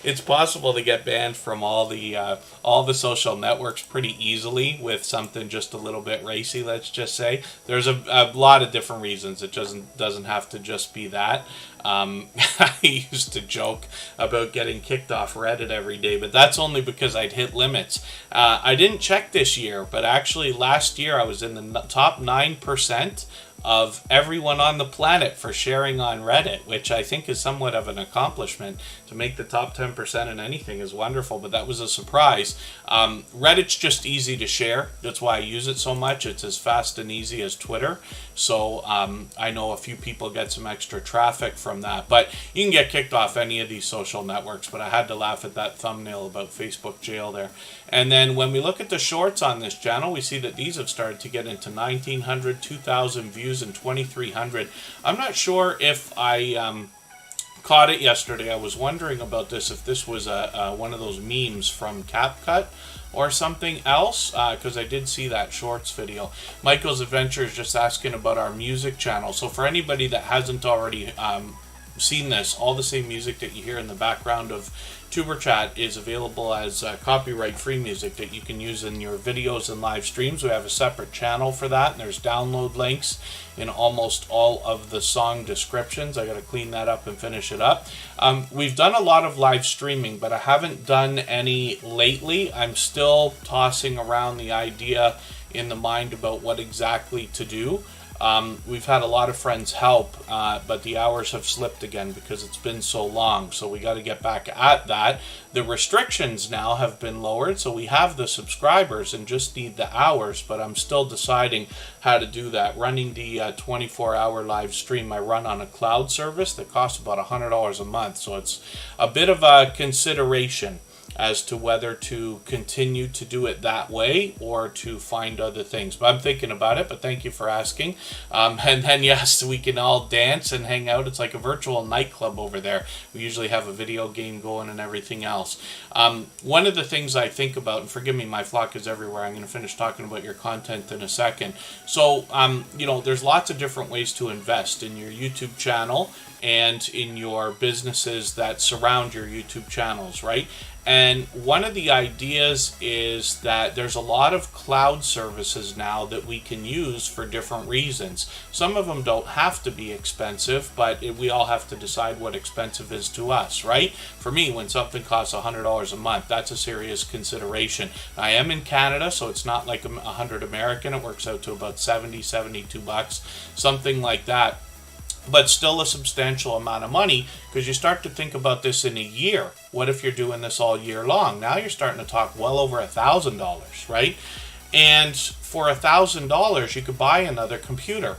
It's possible to get banned from all the social networks pretty easily with something just a little bit racy, let's just say. There's a lot of different reasons. It doesn't have to just be that. I used to joke about getting kicked off Reddit every day, but that's only because I'd hit limits. I didn't check this year, but actually last year I was in the top 9% of everyone on the planet for sharing on Reddit, which I think is somewhat of an accomplishment. To make the top 10% in anything is wonderful, but that was a surprise. Reddit's just easy to share. That's why I use it so much. It's as fast and easy as Twitter. So I know a few people get some extra traffic from that, but you can get kicked off any of these social networks. But I had to laugh at that thumbnail about Facebook jail there. And then when we look at the shorts on this channel, we see that these have started to get into 1,900, 2,000 views, and 2,300. I'm not sure if I caught it yesterday. I was wondering about this, if this was one of those memes from CapCut or something else, because I did see that shorts video. Michael's Adventure is just asking about our music channel. So for anybody that hasn't already seen this, all the same music that you hear in the background of Tuber Chat is available as copyright-free music that you can use in your videos and live streams. We have a separate channel for that, and there's download links in almost all of the song descriptions. I got to clean that up and finish it up. We've done a lot of live streaming, but I haven't done any lately. I'm still tossing around the idea in the mind about what exactly to do. We've had a lot of friends help, but the hours have slipped again because it's been so long. So we got to get back at that. The restrictions now have been lowered, so we have the subscribers and just need the hours, but I'm still deciding how to do that. Running the 24-hour live stream, I run on a cloud service that costs about $100 a month, so it's a bit of a consideration as to whether to continue to do it that way or to find other things. But I'm thinking about it, but thank you for asking. And then, yes, we can all dance and hang out. It's like a virtual nightclub over there. We usually have a video game going and everything else. One of the things I think about, and forgive me, my flock is everywhere. I'm going to finish talking about your content in a second. So, there's lots of different ways to invest in your YouTube channel and in your businesses that surround your YouTube channels, right? And one of the ideas is that there's a lot of cloud services now that we can use for different reasons. Some of them don't have to be expensive, but we all have to decide what expensive is to us, right? For me, when something costs $100 a month, that's a serious consideration. I am in Canada, so it's not like 100 American. It works out to about 70, 72 bucks, something like that. But still a substantial amount of money, because you start to think about this in a year. What if you're doing this all year long? Now you're starting to talk well over $1,000, right? And for $1,000, you could buy another computer.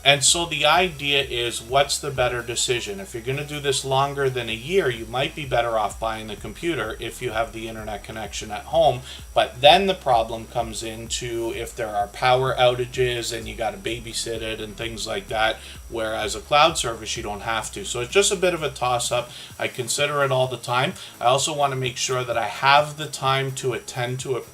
And so the idea is, what's the better decision? If you're going to do this longer than a year, you might be better off buying the computer if you have the internet connection at home. But then the problem comes into if there are power outages and you got to babysit it and things like that, whereas a cloud service you don't have to. So it's just a bit of a toss-up. I consider it all the time. I also want to make sure that I have the time to attend to it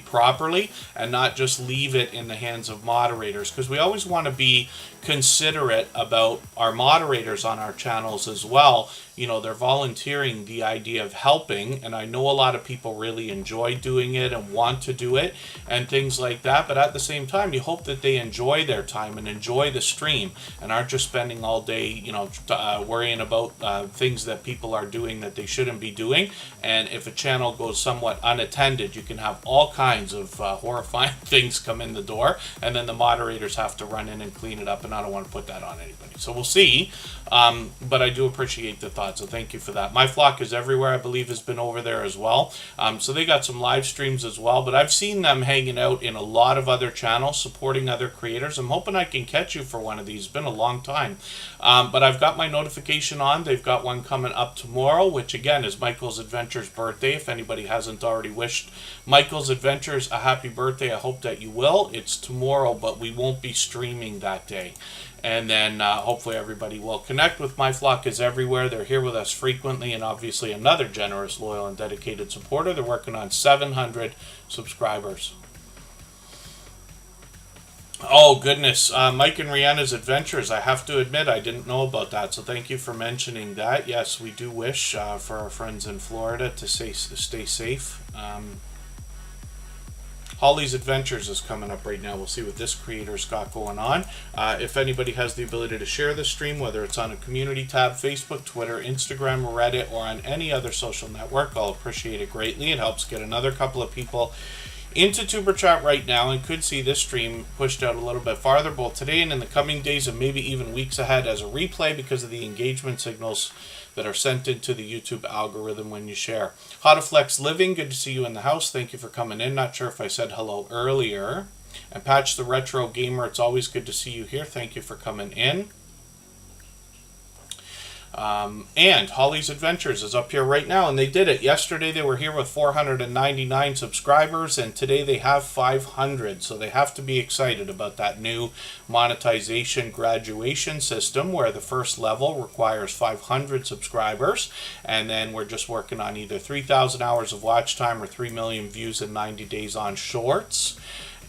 properly, and not just leave it in the hands of moderators, because we always want to be considerate about our moderators on our channels as well. You know, they're volunteering the idea of helping, and I know a lot of people really enjoy doing it and want to do it and things like that, but at the same time you hope that they enjoy their time and enjoy the stream and aren't just spending all day, you know, worrying about things that people are doing that they shouldn't be doing. And if a channel goes somewhat unattended, you can have all kinds of horrifying things come in the door, and then the moderators have to run in and clean it up, and I don't want to put that on anybody. So we'll see, but I do appreciate the thought, so thank you for that. My Flock is Everywhere, I believe, has been over there as well. So they got some live streams as well, but I've seen them hanging out in a lot of other channels, supporting other creators. I'm hoping I can catch you for one of these. It's been a long time. But I've got my notification on. They've got one coming up tomorrow, which again is Michael's Adventures' birthday. If anybody hasn't already wished Michael's Adventures a happy birthday, I hope that you will. It's tomorrow, but we won't be streaming that day. And then hopefully everybody will connect with My Flock is Everywhere. They're here with us frequently, and obviously another generous, loyal, and dedicated supporter. They're working on 700 subscribers. Oh, goodness. Mike and Rihanna's Adventures. I have to admit, I didn't know about that, so thank you for mentioning that. Yes, we do wish for our friends in Florida to stay safe. Holly's Adventures is coming up right now. We'll see what this creator's got going on. If anybody has the ability to share the stream, whether it's on a community tab, Facebook, Twitter, Instagram, Reddit, or on any other social network, I'll appreciate it greatly. It helps get another couple of people into Tuber Chat right now, and could see this stream pushed out a little bit farther, both today and in the coming days, and maybe even weeks ahead as a replay, because of the engagement signals that are sent into the YouTube algorithm when you share. How to Flex Living, good to see you in the house. Thank you for coming in. Not sure if I said hello earlier. And Patch the Retro Gamer, it's always good to see you here. Thank you for coming in. And Holly's Adventures is up here right now, and they did it. Yesterday they were here with 499 subscribers, and today they have 500. So they have to be excited about that new monetization graduation system, where the first level requires 500 subscribers, and then we're just working on either 3,000 hours of watch time or 3 million views in 90 days on shorts.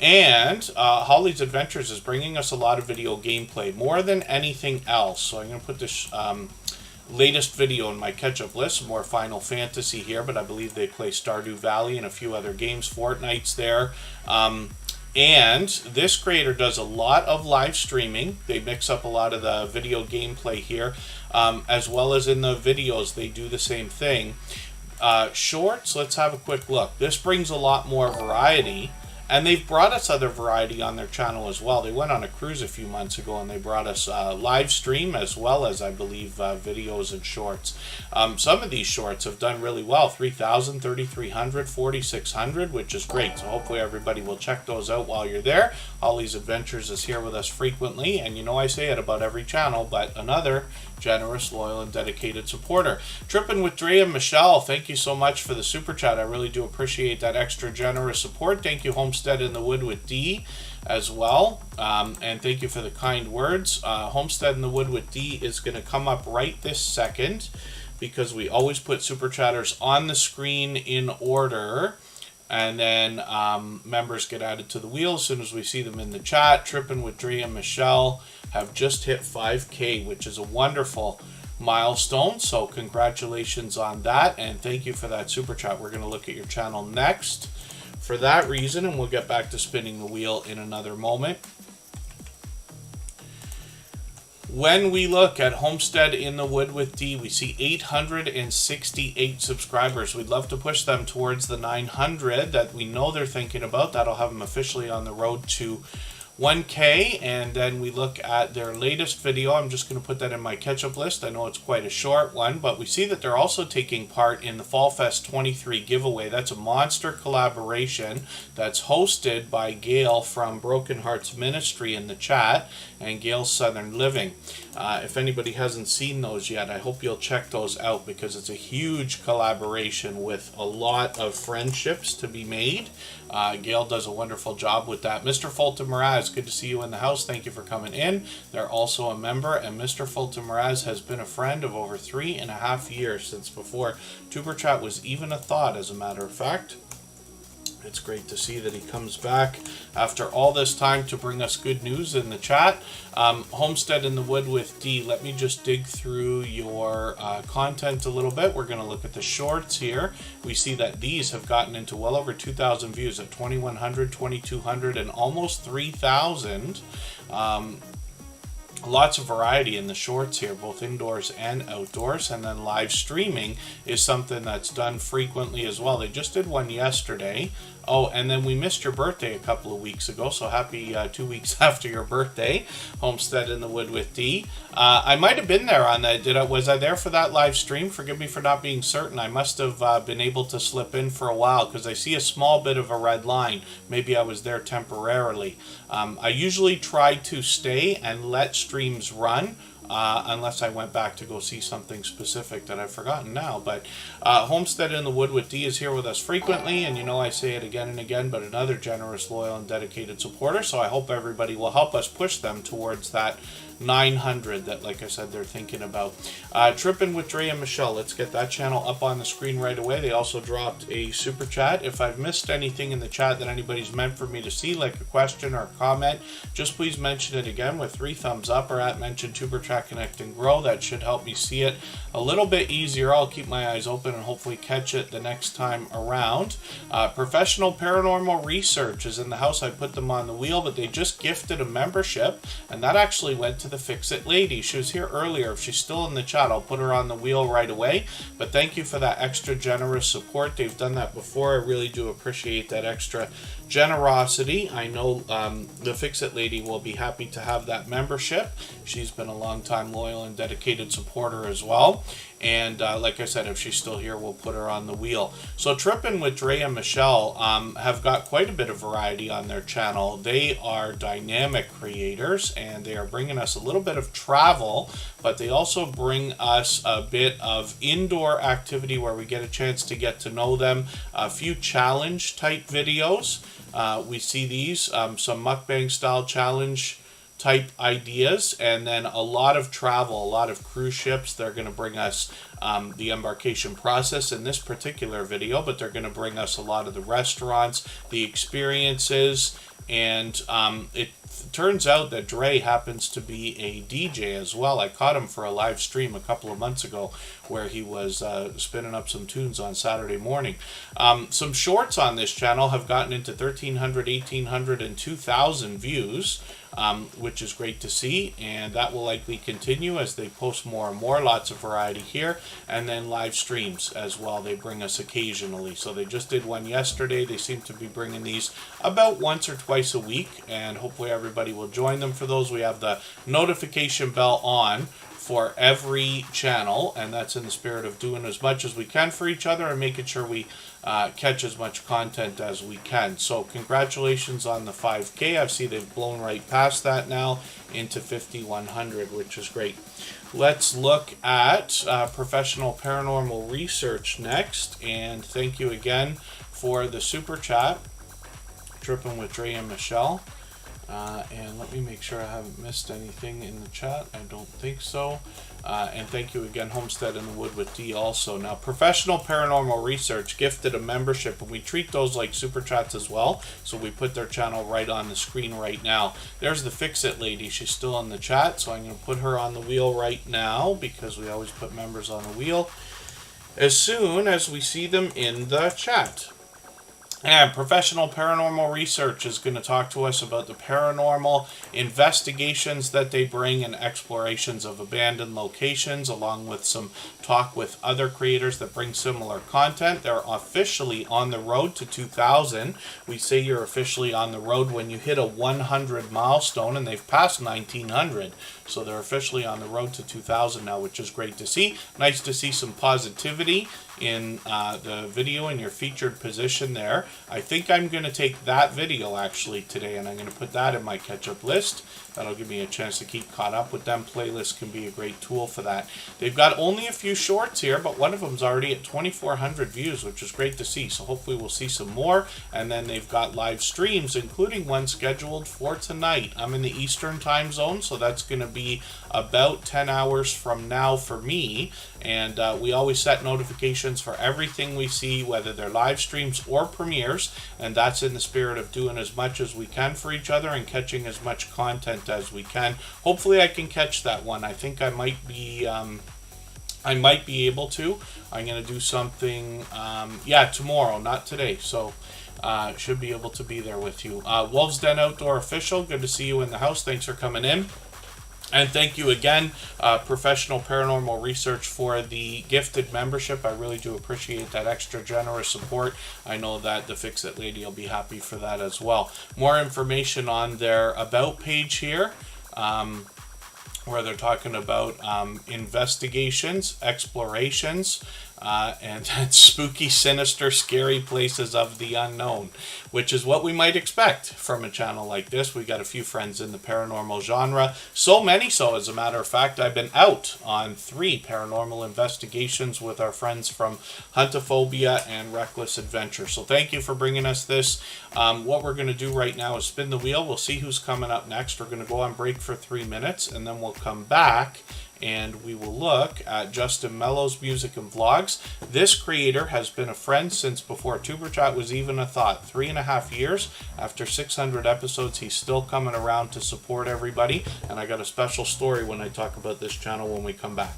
And Holly's Adventures is bringing us a lot of video gameplay, more than anything else. So I'm going to put this latest video in my catch-up list, more Final Fantasy here, but I believe they play Stardew Valley and a few other games. Fortnite's there. And this creator does a lot of live streaming. They mix up a lot of the video gameplay here, as well as in the videos they do the same thing. Shorts, let's have a quick look. This brings a lot more variety. And they've brought us other variety on their channel as well. They went on a cruise a few months ago, and they brought us live stream as well as, I believe, videos and shorts. Some of these shorts have done really well. 3,000, 3,300, 4,600, which is great. So hopefully everybody will check those out while you're there. Holly's Adventures is here with us frequently, and you know I say it about every channel, but another generous, loyal, and dedicated supporter. Trippin' with Dre and Michelle, thank you so much for the super chat. I really do appreciate that extra generous support. Thank you, Homestead in the Wood with D, as well. And thank you for the kind words. Homestead in the Wood with D is going to come up right this second, because we always put super chatters on the screen in order, and then members get added to the wheel as soon as we see them in the chat. Trippin' with Dre and Michelle have just hit 5K, which is a wonderful milestone. So congratulations on that, and thank you for that super chat. We're going to look at your channel next for that reason, and we'll get back to spinning the wheel in another moment. When we look at Homestead in the Wood with D, we see 868 subscribers. We'd love to push them towards the 900 that we know they're thinking about. That'll have them officially on the road to 1K, and then we look at their latest video. I'm just going to put that in my catch-up list. I know it's quite a short one, but we see that they're also taking part in the Fall Fest 23 giveaway. That's a monster collaboration that's hosted by Gail from Broken Hearts Ministry in the chat and Gail's Southern Living. If anybody hasn't seen those yet, I hope you'll check those out, because it's a huge collaboration with a lot of friendships to be made. Gail does a wonderful job with that. Mr. Fulton Mraz, good to see you in the house. Thank you for coming in. They're also a member, and Mr. Fulton Mraz has been a friend of over 3.5 years, since before Tuber Chat was even a thought, as a matter of fact. It's great to see that he comes back after all this time to bring us good news in the chat. Homestead in the Wood with D, let me just dig through your content a little bit. We're going to look at the shorts here. We see that these have gotten into well over 2,000 views at 2,100, 2,200, and almost 3,000. Lots of variety in the shorts here, both indoors and outdoors, and then live streaming is something that's done frequently as well. They just did one yesterday. Oh, and then we missed your birthday a couple of weeks ago, so happy 2 weeks after your birthday, Homestead in the Wood with D. I might have been there on that. Was I there for that live stream? Forgive me for not being certain. I must have been able to slip in for a while, because I see a small bit of a red line. Maybe I was there temporarily. I usually try to stay and let streams run, unless I went back to go see something specific that I've forgotten now. But Homestead in the Wood with D is here with us frequently, and you know I say it again and again, but another generous, loyal, and dedicated supporter, so I hope everybody will help us push them towards that 900 that, like I said, they're thinking about. Trippin' with Dre and Michelle, let's get that channel up on the screen right away. They also dropped a super chat. If I've missed anything in the chat that anybody's meant for me to see, like a question or a comment, just please mention it again with 3 thumbs up, or at mention Tuber Chat Connect and Grow. That should help me see it a little bit easier. I'll keep my eyes open and hopefully catch it the next time around. Professional Paranormal Research is in the house. I put them on the wheel, but they just gifted a membership, and that actually went to the Fix It lady. She was here earlier. If she's still in the chat, I'll put her on the wheel right away. But thank you for that extra generous support. They've done that before. I really do appreciate that extra generosity. I know the Fix It lady will be happy to have that membership. She's been a long time loyal and dedicated supporter as well. And like I said, if she's still here, we'll put her on the wheel. So Trippin' with Dre and Michelle have got quite a bit of variety on their channel. They are dynamic creators, and they are bringing us a little bit of travel, but they also bring us a bit of indoor activity where we get a chance to get to know them. A few challenge type videos. We see these, some mukbang style challenge type ideas, and then a lot of travel, a lot of cruise ships. They're going to bring us the embarkation process in this particular video, but they're going to bring us a lot of the restaurants, the experiences, and it turns out that Dre happens to be a DJ as well. I caught him for a live stream a couple of months ago where he was spinning up some tunes on Saturday morning. Some shorts on this channel have gotten into 1,300, 1,800, and 2,000 views, which is great to see, and that will likely continue as they post more and more. Lots of variety here, and then live streams as well. They bring us occasionally. So they just did one yesterday. They seem to be bringing these about once or twice a week, and hopefully everybody will join them for those. We have the notification bell on for every channel, and that's in the spirit of doing as much as we can for each other and making sure we catch as much content as we can. So congratulations on the 5K. I see they've blown right past that now into 5,100, which is great. Let's look at Professional Paranormal Research next, and thank you again for the super chat. Trippin' with Dre and Michelle. And let me make sure I haven't missed anything in the chat. I don't think so. And thank you again, Homestead in the Wood with D also. Now, Professional Paranormal Research gifted a membership, and we treat those like super chats as well. So we put their channel right on the screen right now. There's the Fix It lady. She's still in the chat, so I'm going to put her on the wheel right now, because we always put members on the wheel as soon as we see them in the chat. And professional paranormal research is going to talk to us about the paranormal investigations that they bring and explorations of abandoned locations, along with some talk with other creators that bring similar content. They're officially on the road to 2,000. We say you're officially on the road when you hit a 100 milestone, and they've passed 1,900. So they're officially on the road to 2,000 now, which is great to see. Nice to see some positivity in the video in your featured position there. I think I'm going to take that video actually today, and I'm going to put that in my catch-up list. That'll give me a chance to keep caught up with them. Playlists can be a great tool for that. They've got only a few shorts here, but one of them's already at 2,400 views, which is great to see. So hopefully we'll see some more. And then they've got live streams, including one scheduled for tonight. I'm in the Eastern time zone, so that's going to be about 10 hours from now for me. And we always set notifications for everything we see, whether they're live streams or premieres, and that's in the spirit of doing as much as we can for each other and catching as much content as we can. Hopefully I can catch that one. I think I might be able to. I'm going to do something tomorrow, not today, so should be able to be there with you. Wolves Den Outdoor Official, good to see you in the house. Thanks for coming in. And thank you again, Professional Paranormal Research, for the gifted membership. I really do appreciate that extra generous support. I know that the Fix-It lady will be happy for that as well. More information on their About page here, where they're talking about investigations, explorations, and spooky, sinister, scary places of the unknown, which is what we might expect from a channel like this. We got a few friends in the paranormal genre, so many so, as a matter of fact, I've been out on 3 paranormal investigations with our friends from Huntophobia and Reckless Adventure. So thank you for bringing us this. What we're going to do right now is spin the wheel. We'll see who's coming up next. We're going to go on break for 3 minutes, and then we'll come back and we will look at Justin Mello's music and vlogs. This creator has been a friend since before Superchat was even a thought. 3.5 years. After 600 episodes, he's still coming around to support everybody, and I got a special story when I talk about this channel when we come back.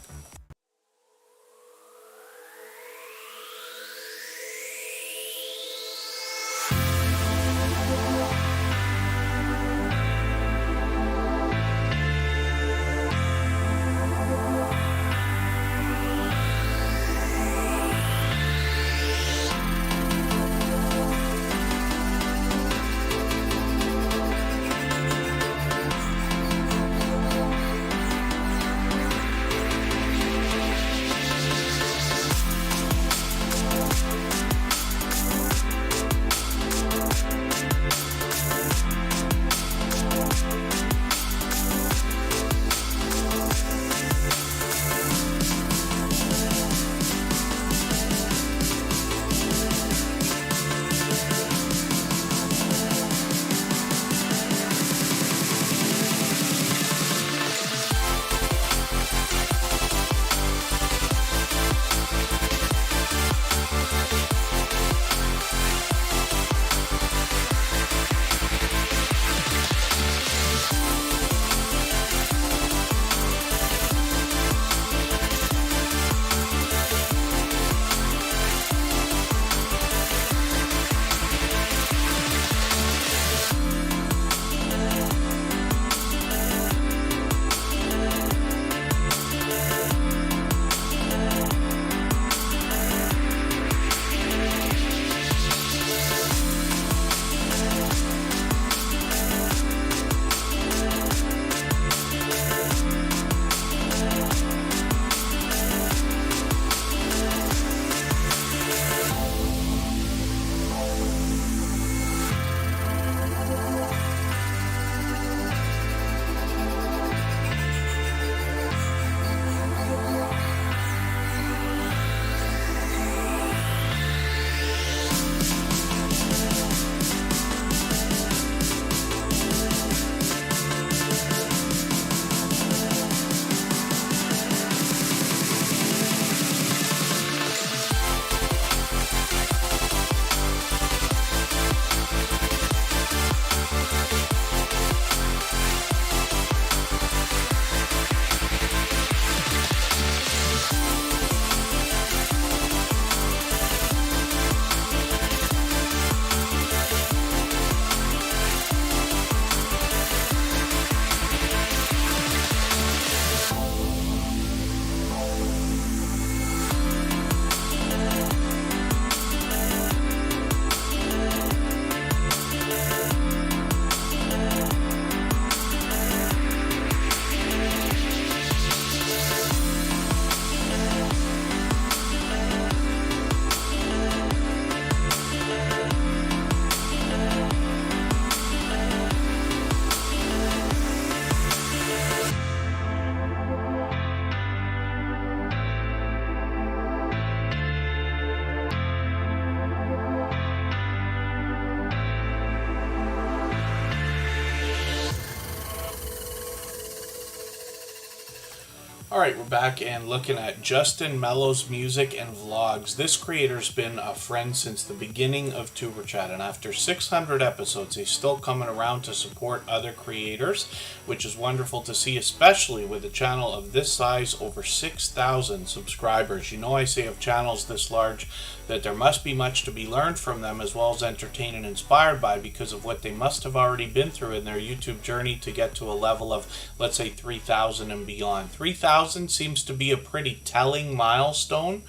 Alright, we're back and looking at Justin Mellow's music and vlogs. This creator's been a friend since the beginning of Superchat, and after 600 episodes, he's still coming around to support other creators, which is wonderful to see, especially with a channel of this size, over 6,000 subscribers. You know, I say of channels this large that there must be much to be learned from them, as well as entertained and inspired by, because of what they must have already been through in their YouTube journey to get to a level of, let's say, 3,000 and beyond. 3,000 seems to be a pretty telling milestone.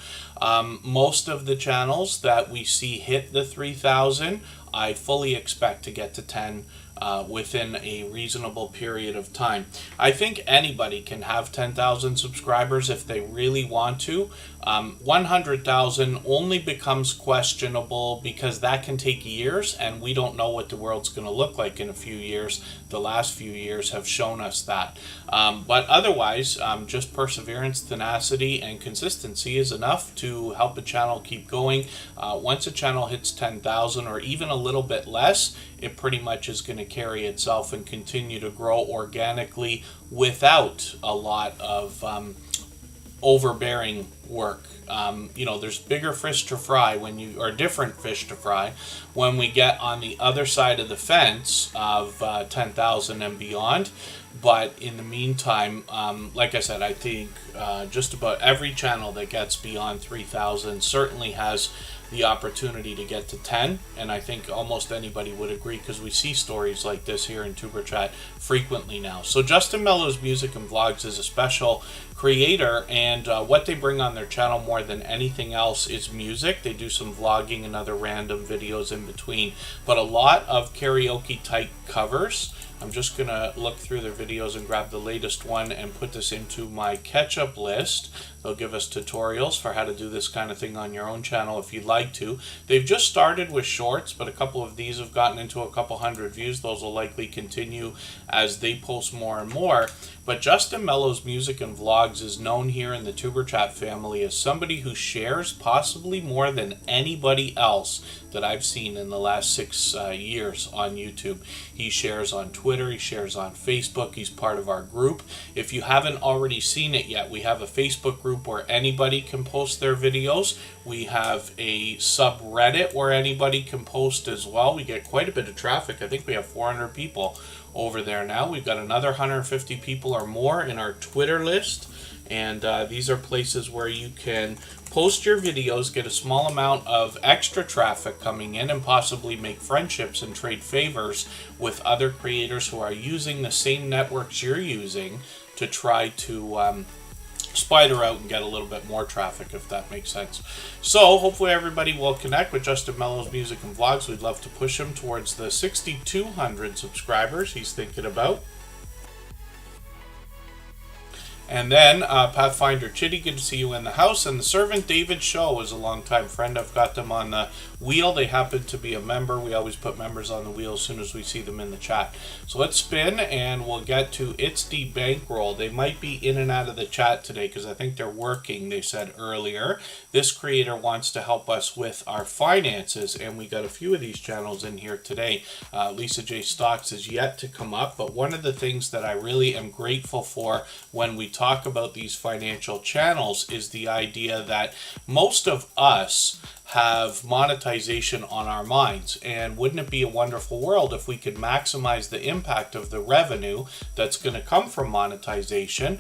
Most of the channels that we see hit the 3,000, I fully expect to get to 10 within a reasonable period of time. I think anybody can have 10,000 subscribers if they really want to. 100,000 only becomes questionable because that can take years, and we don't know what the world's going to look like in a few years. The last few years have shown us that. But otherwise, just perseverance, tenacity, and consistency is enough to help a channel keep going. Once a channel hits 10,000 or even a little bit less, it pretty much is going to carry itself and continue to grow organically without a lot of overbearing work. You know, there's bigger fish to fry or different fish to fry when we get on the other side of the fence of 10,000 and beyond. But in the meantime, like I said, I think just about every channel that gets beyond 3,000 certainly has the opportunity to get to 10, and I think almost anybody would agree, because we see stories like this here in Superchat frequently now. So Justin Mellow's music and vlogs is a special creator, and what they bring on their channel more than anything else is music. They do some vlogging and other random videos in between, but a lot of karaoke type covers. I'm just going to look through their videos and grab the latest one and put this into my catch-up list. They'll give us tutorials for how to do this kind of thing on your own channel if you'd like to. They've just started with shorts, but a couple of these have gotten into a couple hundred views. Those will likely continue as they post more and more. But Justin Mellow's music and vlogs is known here in the Superchat family as somebody who shares possibly more than anybody else that I've seen in the last 6 years on YouTube. He shares on Twitter, he shares on Facebook, he's part of our group. If you haven't already seen it yet, we have a Facebook group where anybody can post their videos. We have a subreddit where anybody can post as well. We get quite a bit of traffic. I think we have 400 people over there now. We've got another 150 people or more in our Twitter list, and these are places where you can post your videos, get a small amount of extra traffic coming in, and possibly make friendships and trade favors with other creators who are using the same networks you're using to try to spider out and get a little bit more traffic, if that makes sense. So hopefully everybody will connect with Justin Mellow's music and vlogs. We'd love to push him towards the 6,200 subscribers he's thinking about. And then Pathfinder Chitty, good to see you in the house. And the Servant David Show is a longtime friend. I've got them on the wheel. They happen to be a member. We always put members on the wheel as soon as we see them in the chat. So let's spin and we'll get to It's the Bankroll. They might be in and out of the chat today because I think they're working, they said earlier. This creator wants to help us with our finances, and we got a few of these channels in here today. Lisa J. Stocks is yet to come up, but one of the things that I really am grateful for when we talk about these financial channels is the idea that most of us have monetization on our minds, and wouldn't it be a wonderful world if we could maximize the impact of the revenue that's going to come from monetization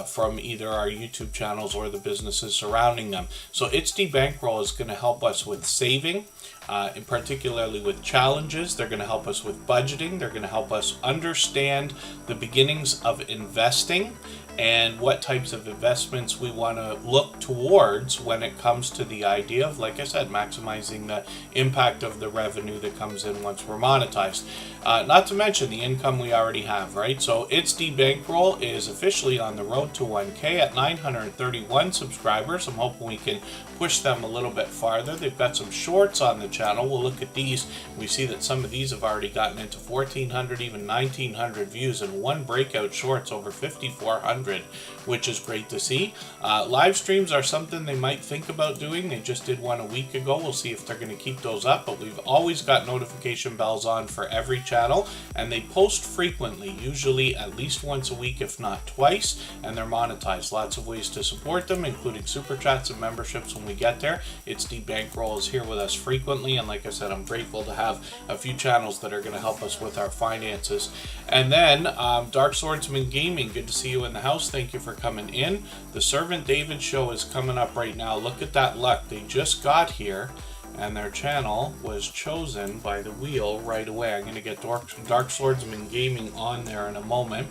from either our YouTube channels or the businesses surrounding them. So It's the Bankroll is going to help us with saving, and particularly with challenges. They're going to help us with budgeting. They're going to help us understand the beginnings of investing and what types of investments we want to look towards when it comes to the idea of, like I said, maximizing the impact of the revenue that comes in once we're monetized. Not to mention the income we already have, right? So It's the Bankroll is officially on the road to 1K at 931 subscribers. I'm hoping we can push them a little bit farther. They've got some shorts on the channel. We'll look at these. We see that some of these have already gotten into 1,400, even 1,900 views, and one breakout shorts over 5,400, which is great to see. Live streams are something they might think about doing. They just did one a week ago. We'll see if they're going to keep those up, but we've always got notification bells on for every channel, and they post frequently, usually at least once a week, if not twice, and they're monetized. Lots of ways to support them, including super chats and memberships when we get there. It's the Bankroll is here with us frequently, and like I said, I'm grateful to have a few channels that are going to help us with our finances. And then Dark Swordsman Gaming, good to see you in the house. Thank you for coming in. The Servant David show is coming up right now. Look at that luck. They just got here and their channel was chosen by the wheel right away. I'm going to get Dark Swordsman Gaming on there in a moment.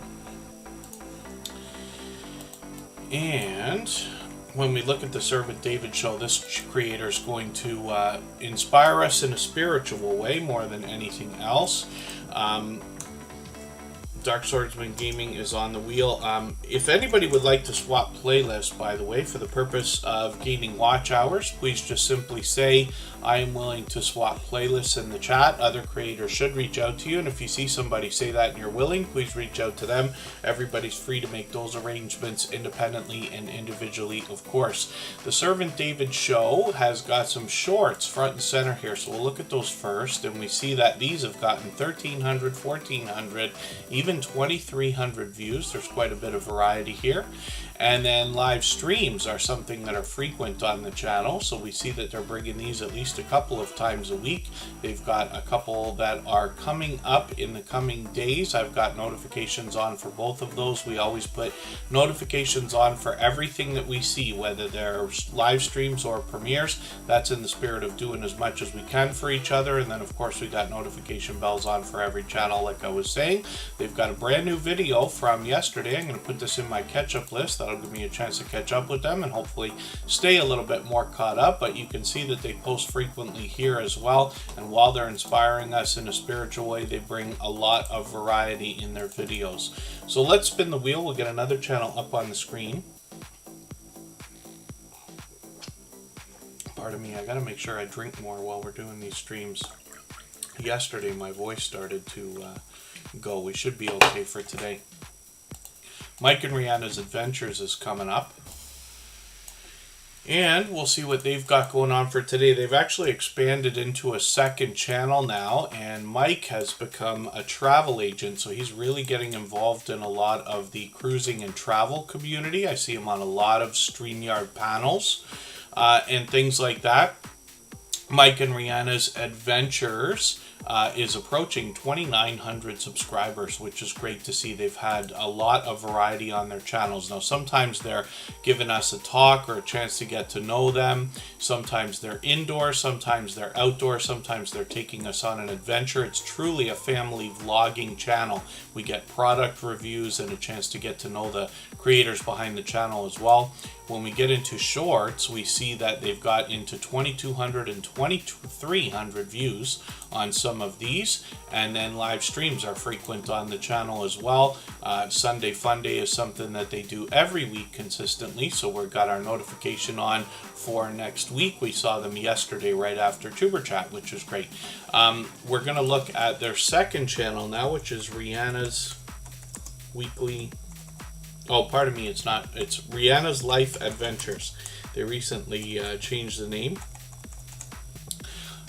And when we look at the Servant David show, this creator is going to inspire us in a spiritual way more than anything else. Dark Swordsman Gaming is on the wheel. If anybody would like to swap playlists, by the way, for the purpose of gaining watch hours, please just simply say, I am willing to swap playlists in the chat. Other creators should reach out to you, and if you see somebody say that and you're willing, please reach out to them. Everybody's free to make those arrangements independently and individually, of course. The Servant David show has got some shorts front and center here, so we'll look at those first, and we see that these have gotten 1,300, 1,400, even 2,300 views. There's quite a bit of variety here. And then live streams are something that are frequent on the channel, so we see that they're bringing these at least a couple of times a week. They've got a couple that are coming up in the coming days. I've got notifications on for both of those. We always put notifications on for everything that we see, whether they're live streams or premieres. That's in the spirit of doing as much as we can for each other. And then of course we got notification bells on for every channel, like I was saying. They've got a brand new video from yesterday. I'm going to put this in my catch-up list. That'll give me a chance to catch up with them and hopefully stay a little bit more caught up. But you can see that they post frequently here as well, and while they're inspiring us in a spiritual way, they bring a lot of variety in their videos. So let's spin the wheel. We'll get another channel up on the screen. Pardon me, I gotta make sure I drink more while we're doing these streams. Yesterday my voice started to go. We should be okay for today. Mike and Rihanna's Adventures is coming up, and we'll see what they've got going on for today. They've actually expanded into a second channel now, and Mike has become a travel agent, so he's really getting involved in a lot of the cruising and travel community. I see him on a lot of StreamYard panels and things like that. Mike and Rihanna's Adventures is approaching 2,900 subscribers, which is great to see. They've had a lot of variety on their channels. Now, sometimes they're giving us a talk or a chance to get to know them. Sometimes they're indoor, sometimes they're outdoor, sometimes they're taking us on an adventure. It's truly a family vlogging channel. We get product reviews and a chance to get to know the creators behind the channel as well. When we get into shorts, we see that they've got into 2,200 and 2,300 views on some of these, and then live streams are frequent on the channel as well. Sunday Fun Day is something that they do every week consistently, so we've got our notification on for next week. We saw them yesterday right after Tuber Chat, which is great. We're going to look at their second channel now, which is Rihanna's Weekly... Oh, pardon me, it's not. It's Rihanna's Life Adventures. They recently changed the name.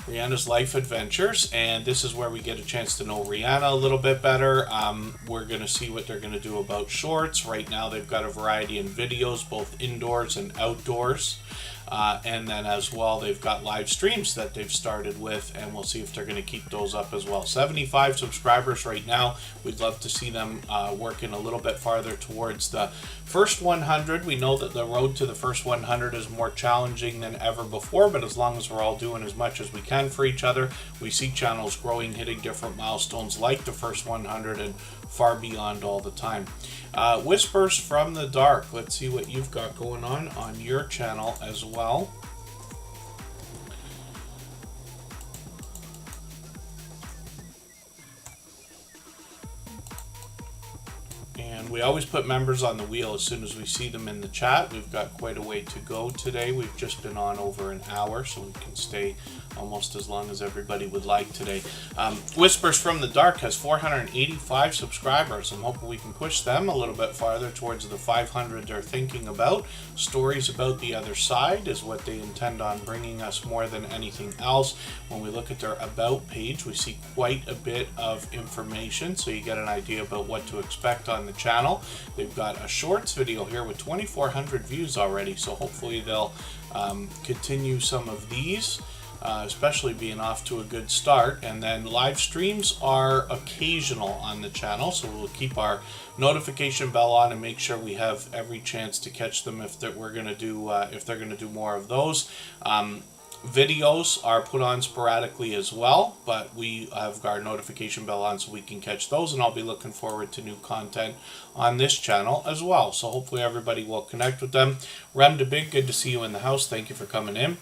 Rihanna's Life Adventures, and this is where we get a chance to know Rihanna a little bit better. We're going to see what they're going to do about shorts. Right now they've got a variety in videos, both indoors and outdoors. And then as well, they've got live streams that they've started with, and we'll see if they're going to keep those up as well. 75 subscribers right now. We'd love to see them working a little bit farther towards the first 100. We know that the road to the first 100 is more challenging than ever before, but as long as we're all doing as much as we can for each other, we see channels growing, hitting different milestones like the first 100 and far beyond all the time. Whispers from the Dark. Let's see what you've got going on your channel as well. And we always put members on the wheel as soon as we see them in the chat. We've got quite a way to go today. We've just been on over an hour, so we can stay almost as long as everybody would like today. Whispers from the Dark has 485 subscribers. I'm hoping we can push them a little bit farther towards the 500 they're thinking about. Stories about the other side is what they intend on bringing us more than anything else. When we look at their About page, we see quite a bit of information, so you get an idea about what to expect on the channel. They've got a shorts video here with 2,400 views already, so hopefully they'll continue some of these, especially being off to a good start. And then live streams are occasional on the channel, so we'll keep our notification bell on and make sure we have every chance to catch them if we're going to do if they're going to do more of those. Videos are put on sporadically as well, but we have our notification bell on so we can catch those, and I'll be looking forward to new content on this channel as well. So hopefully everybody will connect with them. Rem DeBig, good to see you in the house. Thank you for coming in.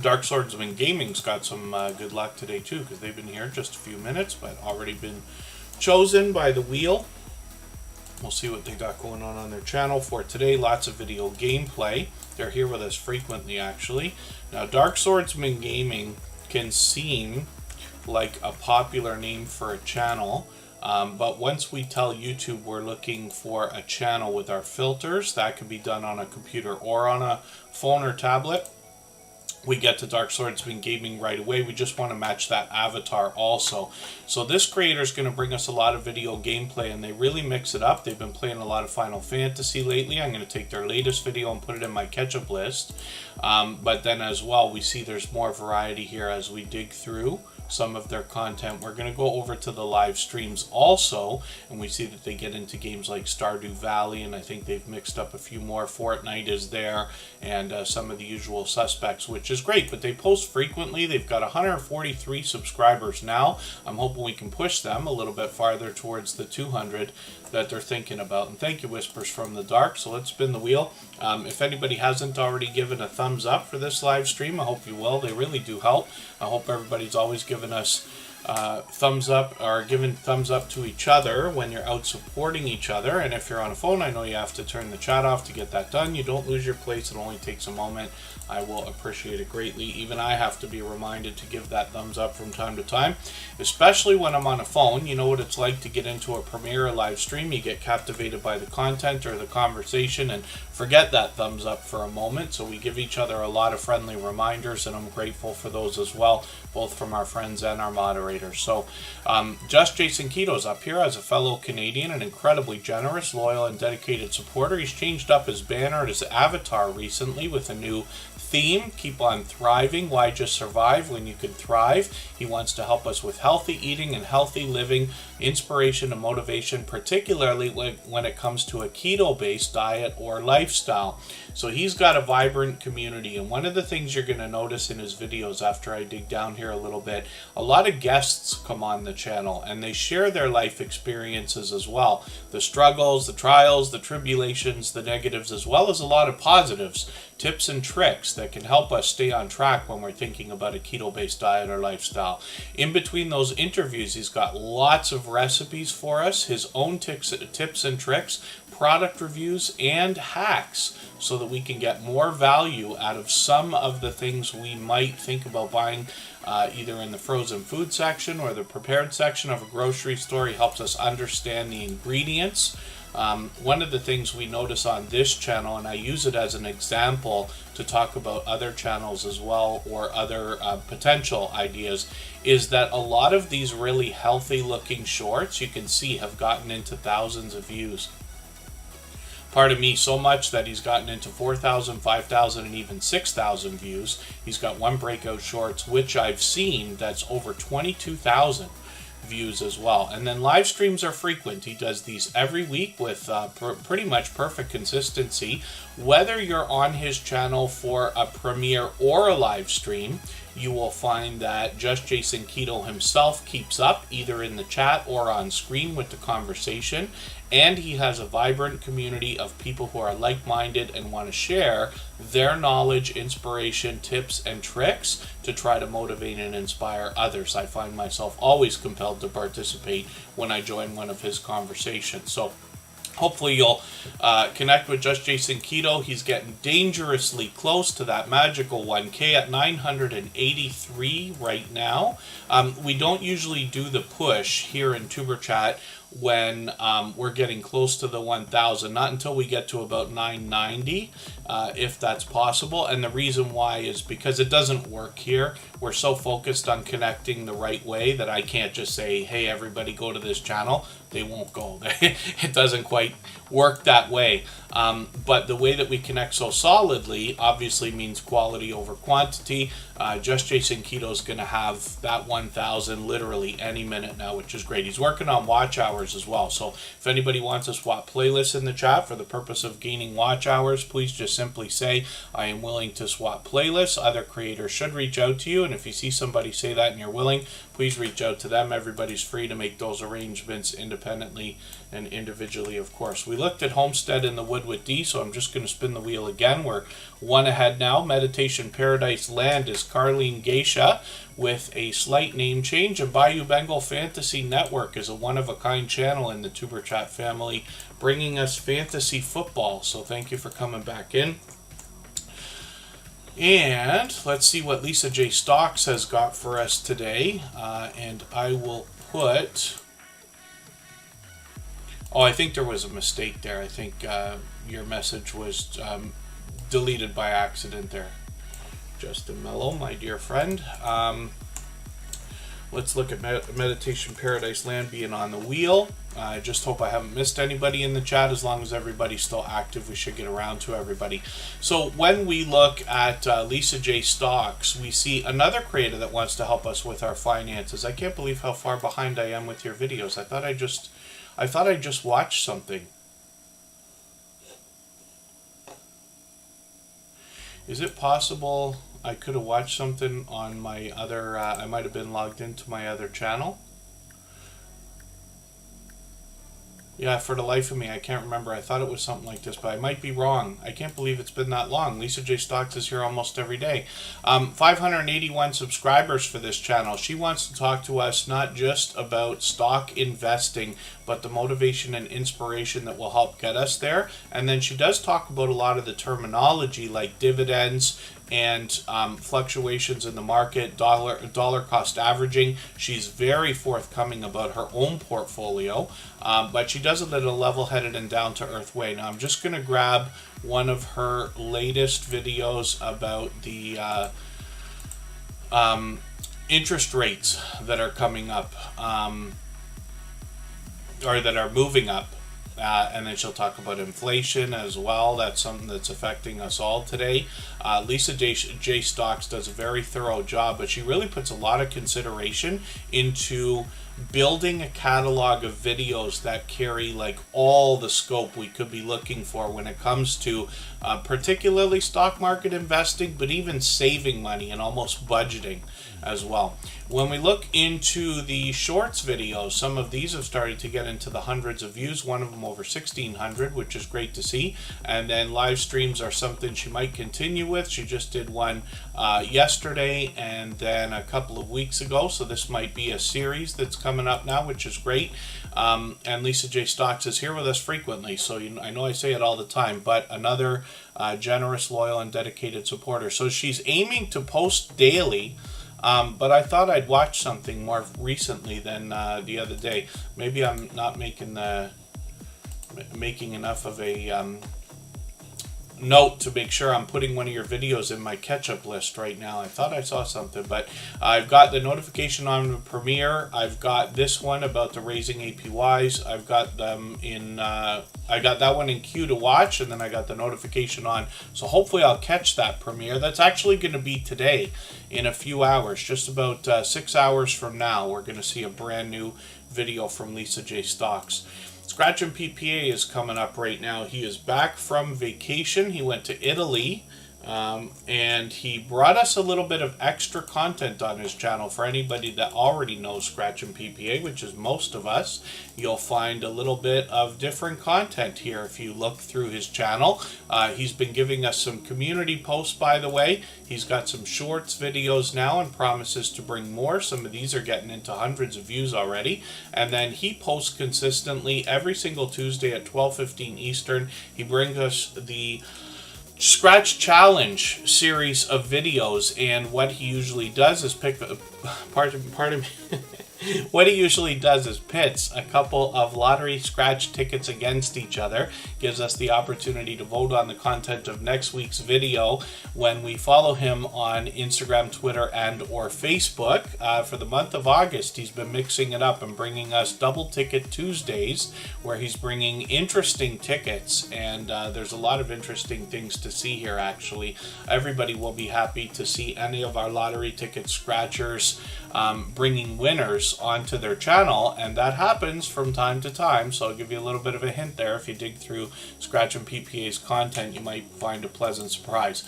Dark Swordsman Gaming's got some good luck today too, because they've been here just a few minutes, but already been chosen by the wheel. We'll see what they got going on their channel for today. Lots of video gameplay. They're here with us frequently, actually. Now, Dark Swordsman Gaming can seem like a popular name for a channel, but once we tell YouTube we're looking for a channel with our filters, that can be done on a computer or on a phone or tablet. We get to Dark Swordsman Gaming right away. We just want to match that avatar also. So this creator is going to bring us a lot of video gameplay, and they really mix it up. They've been playing a lot of Final Fantasy lately. I'm going to take their latest video and put it in my catch-up list. But then as well, we see there's more variety here as we dig through some of their content. We're going to go over to the live streams also, and we see that they get into games like Stardew Valley, and I think they've mixed up a few more. Fortnite is there, and some of the usual suspects, which is great. But they post frequently. They've got 143 subscribers now. I'm hoping we can push them a little bit farther towards the 200 that they're thinking about. And thank you, Whispers from the Dark. So let's spin the wheel. If anybody hasn't already given a thumbs up for this live stream, I hope you will. They really do help. I hope everybody's always given us thumbs up, or giving thumbs up to each other when you're out supporting each other. And if you're on a phone, I know you have to turn the chat off to get that done. You don't lose your place. It only takes a moment. I will appreciate it greatly. Even I have to be reminded to give that thumbs up from time to time, especially when I'm on a phone. You know what it's like to get into a premiere, a live stream. You get captivated by the content or the conversation and forget that thumbs up for a moment. So we give each other a lot of friendly reminders, and I'm grateful for those as well, both from our friends and our moderators. So Just Jason Keto's up here as a fellow Canadian, an incredibly generous, loyal, and dedicated supporter. He's changed up his banner and his avatar recently with a new theme: keep on thriving. Why just survive when you can thrive? He wants to help us with healthy eating and healthy living, inspiration and motivation, particularly when it comes to a keto-based diet or lifestyle. So he's got a vibrant community, and one of the things you're going to notice in his videos after I dig down here a little bit, a lot of guests come on the channel and they share their life experiences as well. The struggles, the trials, the tribulations, the negatives, as well as a lot of positives, tips and tricks that can help us stay on track when we're thinking about a keto-based diet or lifestyle. In between those interviews, he's got lots of recipes for us, his own tips and tricks, product reviews, and hacks, so that we can get more value out of some of the things we might think about buying either in the frozen food section or the prepared section of a grocery store. He helps us understand the ingredients. One of the things we notice on this channel, and I use it as an example to talk about other channels as well, or other potential ideas, is that a lot of these really healthy looking shorts, you can see, have gotten into thousands of views. Pardon me, so much that he's gotten into 4,000, 5,000, and even 6,000 views. He's got one breakout shorts, which I've seen, that's over 22,000 views as well. And then live streams are frequent. He does these every week with pretty much perfect consistency. Whether you're on his channel for a premiere or a live stream, you will find that Just Jason Keto himself keeps up either in the chat or on screen with the conversation. and he has a vibrant community of people who are like-minded and want to share their knowledge, inspiration, tips, and tricks to try to motivate and inspire others. I find myself always compelled to participate when I join one of his conversations. So hopefully you'll connect with Just Jason Keto. He's getting dangerously close to that magical 1K at 983 right now. We don't usually do the push here in Tuber Chat when we're getting close to the 1,000, not until we get to about 990, if that's possible. And the reason why is because it doesn't work here. We're so focused on connecting the right way that I can't just say, hey, everybody go to this channel. They won't go. It doesn't quite work that way. But the way that we connect so solidly obviously means quality over quantity. Just Jason Keto is going to have that 1,000 literally any minute now, which is great. He's working on watch hours as well. So if anybody wants to swap playlists in the chat for the purpose of gaining watch hours, please just simply say, I am willing to swap playlists. Other creators should reach out to you. And if you see somebody say that and you're willing, please reach out to them. Everybody's free to make those arrangements independently and individually, of course. We looked at Homestead in the Wood with D, so I'm just going to spin the wheel again. We're one ahead now. Meditation Paradise Land is Carlene Geisha with a slight name change. And Bayou Bengal Fantasy Network is a one-of-a-kind channel in the Tuber Chat family, bringing us fantasy football. So thank you for coming back in. And let's see what Lisa J. Stocks has got for us today. And I will put... Oh, I think there was a mistake there. I think your message was deleted by accident there. Justin Mello, my dear friend. Let's look at Meditation Paradise Land being on the wheel. I just hope I haven't missed anybody in the chat. As long as everybody's still active, we should get around to everybody. So when we look at Lisa J. Stocks, we see another creator that wants to help us with our finances. I can't believe how far behind I am with your videos. I thought I just watched something. Is it possible I could have watched something on my other, I might have been logged into my other channel? Yeah, for the life of me, I can't remember. I thought it was something like this, but I might be wrong. I can't believe it's been that long. Lisa J. Stocks is here almost every day. 581 subscribers for this channel. She wants to talk to us not just about stock investing, but the motivation and inspiration that will help get us there. And then she does talk about a lot of the terminology like dividends and fluctuations in the market, dollar cost averaging. She's very forthcoming about her own portfolio, but she does it in a level-headed and down-to-earth way. Now I'm just going to grab one of her latest videos about the interest rates that are coming up, or that are moving up. And then she'll talk about inflation as well. That's something that's affecting us all today. Lisa J. Stocks does a very thorough job, but she really puts a lot of consideration into building a catalog of videos that carry like all the scope we could be looking for when it comes to particularly stock market investing, but even saving money and almost budgeting as well. When we look into the shorts videos, some of these have started to get into the hundreds of views, one of them over 1,600, which is great to see. And then live streams are something she might continue with. She just did one yesterday and then a couple of weeks ago, so this might be a series that's coming up now, which is great. And Lisa J. Stocks is here with us frequently, so I know I say it all the time, but another generous, loyal, and dedicated supporter. So she's aiming to post daily, but I thought I'd watch something more recently than the other day. Maybe I'm not making enough of a note to make sure I'm putting one of your videos in my catch-up list right now. I thought I saw something, but I've got the notification on the premiere. I've got this one about the raising APYs. I've got them in, I got that one in queue to watch, and then I got the notification on. So hopefully I'll catch that premiere. That's actually going to be today in a few hours, just about 6 hours from now. We're going to see a brand new video from Lisa J. Stocks. Scratch and PPA is coming up right now. He is back from vacation. He went to Italy And he brought us a little bit of extra content on his channel. For anybody that already knows Scratch and PPA, which is most of us, you'll find a little bit of different content here if you look through his channel. He's been giving us some community posts, by the way. He's got some shorts videos now and promises to bring more. Some of these are getting into hundreds of views already. And then he posts consistently every single Tuesday at 12:15 Eastern. He brings us the Scratch Challenge series of videos, and what he usually does is pardon me. What he usually does is pits a couple of lottery scratch tickets against each other, gives us the opportunity to vote on the content of next week's video when we follow him on Instagram, Twitter, and or Facebook. For the month of August, he's been mixing it up and bringing us Double Ticket Tuesdays, where he's bringing interesting tickets, and there's a lot of interesting things to see here, actually. Everybody will be happy to see any of our lottery ticket scratchers bringing winners onto their channel, and that happens from time to time, so I'll give you a little bit of a hint there. If you dig through Scratch and PPA's content, you might find a pleasant surprise.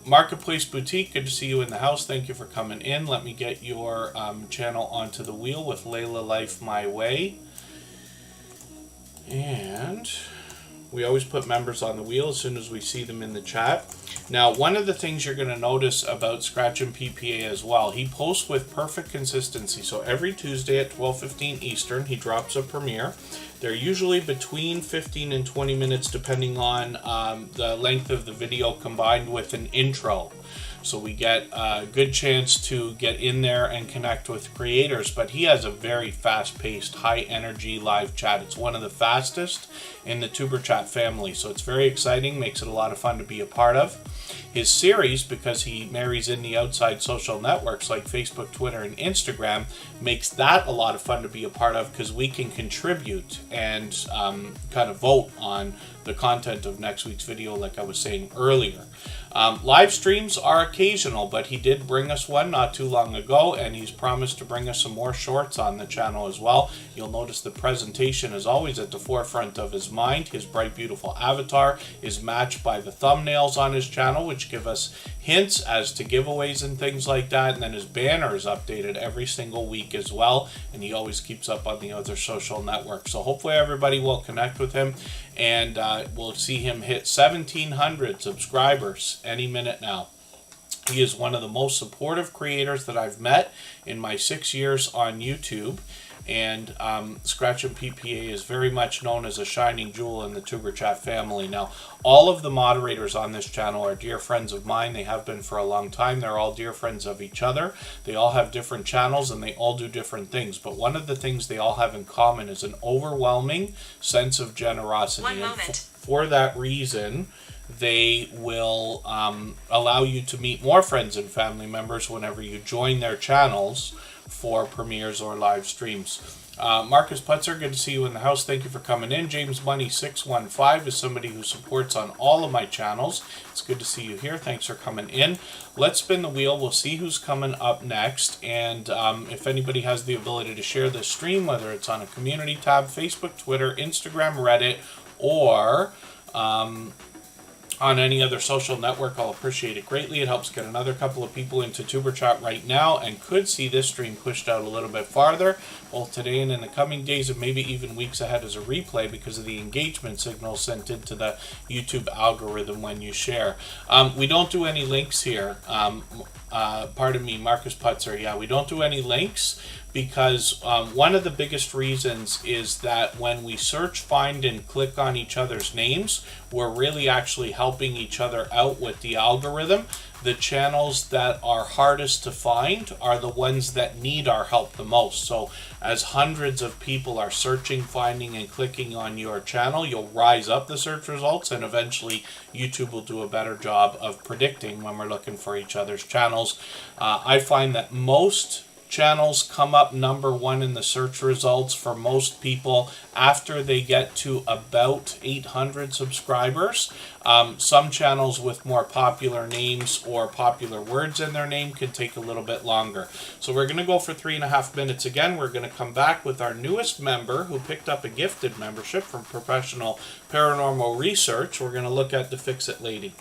Marketplace Boutique, good to see you in the house. Thank you for coming in. Let me get your channel onto the wheel with Layla Life My Way. And we always put members on the wheel as soon as we see them in the chat. Now, one of the things you're going to notice about Scratch and PPA as well, he posts with perfect consistency. So every Tuesday at 12:15 Eastern, he drops a premiere. They're usually between 15 and 20 minutes, depending on the length of the video, combined with an intro. So we get a good chance to get in there and connect with creators. But he has a very fast-paced, high-energy live chat. It's one of the fastest in the Superchat family. So it's very exciting, makes it a lot of fun to be a part of. His series, because he marries in the outside social networks like Facebook, Twitter, and Instagram, makes that a lot of fun to be a part of, because we can contribute and kind of vote on the content of next week's video, like I was saying earlier. Live streams are occasional, but he did bring us one not too long ago, and he's promised to bring us some more shorts on the channel as well. You'll notice the presentation is always at the forefront of his mind. His bright, beautiful avatar is matched by the thumbnails on his channel, which give us hints as to giveaways and things like that. And then his banner is updated every single week as well, and he always keeps up on the other social networks. So hopefully everybody will connect with him, and we'll see him hit 1,700 subscribers any minute now. He is one of the most supportive creators that I've met in my 6 years on YouTube. And Scratch and PPA is very much known as a shining jewel in the Superchat family. Now, all of the moderators on this channel are dear friends of mine. They have been for a long time. They're all dear friends of each other. They all have different channels and they all do different things. But one of the things they all have in common is an overwhelming sense of generosity. One moment. And for that reason, they will allow you to meet more friends and family members whenever you join their channels for premieres or live streams. Marcus Putzer, good to see you in the house. Thank you for coming in. James Money 615 is somebody who supports on all of my channels. It's good to see you here. Thanks for coming in. Let's spin the wheel. We'll see who's coming up next. And if anybody has the ability to share this stream, whether it's on a community tab, Facebook, Twitter, Instagram, Reddit, or on any other social network, I'll appreciate it greatly. It helps get another couple of people into TuberChat right now and could see this stream pushed out a little bit farther, both today and in the coming days, and maybe even weeks ahead as a replay because of the engagement signal sent into the YouTube algorithm when you share. We don't do any links here. Pardon me, Marcus Putzer. Yeah, we don't do any links because one of the biggest reasons is that when we search, find, and click on each other's names, we're really actually helping each other out with the algorithm. The channels that are hardest to find are the ones that need our help the most. So as hundreds of people are searching, finding, and clicking on your channel, you'll rise up the search results, and eventually YouTube will do a better job of predicting when we're looking for each other's channels. I find that most channels come up number one in the search results for most people after they get to about 800 subscribers. Some channels with more popular names or popular words in their name can take a little bit longer. So we're going to go for 3.5 minutes again. We're going to come back with our newest member who picked up a gifted membership from Professional Paranormal Research. We're going to look at the Fix-It Lady.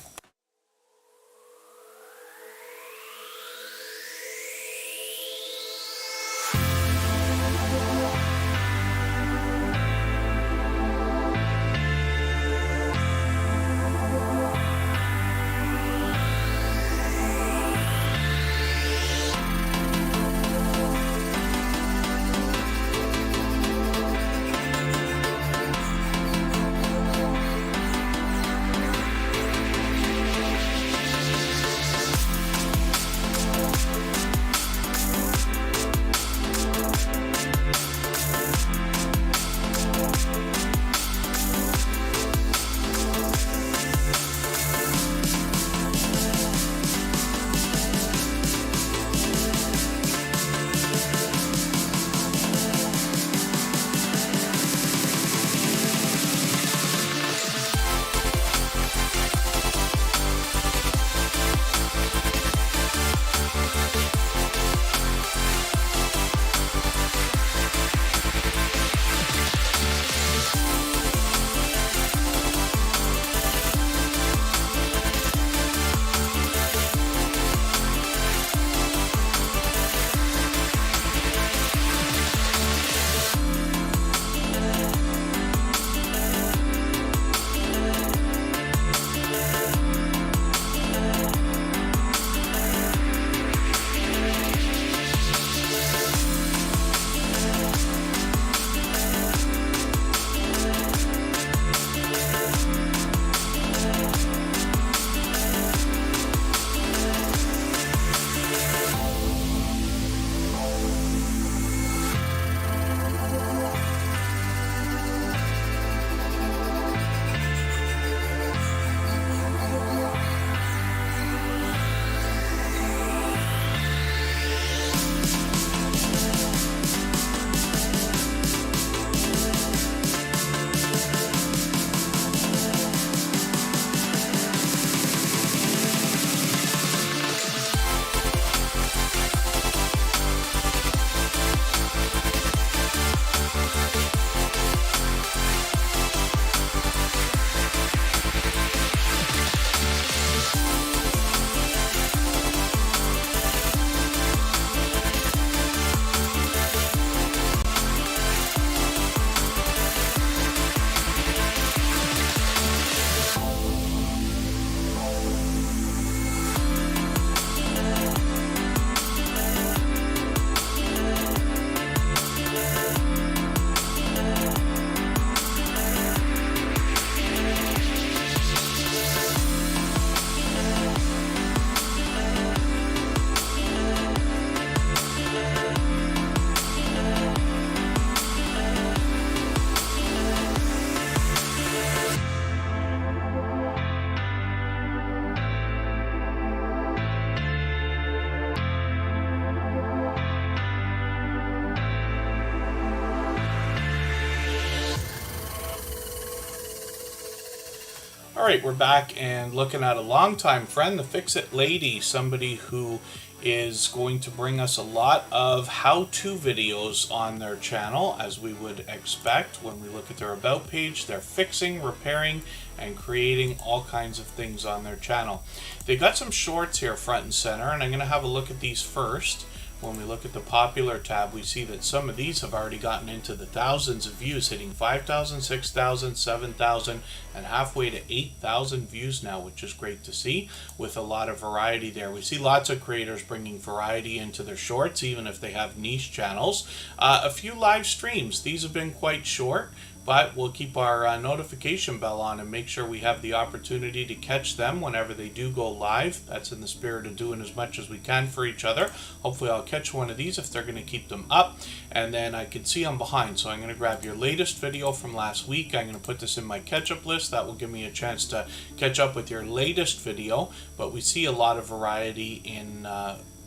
All right, we're back and looking at a longtime friend, the Fix-It Lady, somebody who is going to bring us a lot of how-to videos on their channel, as we would expect when we look at their about page. They're fixing, repairing, and creating all kinds of things on their channel. They got some shorts here front and center, and I'm going to have a look at these first. When we look at the popular tab, we see that some of these have already gotten into the thousands of views, hitting 5,000, 6,000, 7,000, and halfway to 8,000 views now, which is great to see, with a lot of variety there. We see lots of creators bringing variety into their shorts, even if they have niche channels. A few live streams. These have been quite short, but we'll keep our notification bell on and make sure we have the opportunity to catch them whenever they do go live. That's in the spirit of doing as much as we can for each other. Hopefully I'll catch one of these if they're going to keep them up, and then I can see I'm behind. So I'm going to grab your latest video from last week. I'm going to put this in my catch-up list. That will give me a chance to catch up with your latest video, but we see a lot of variety in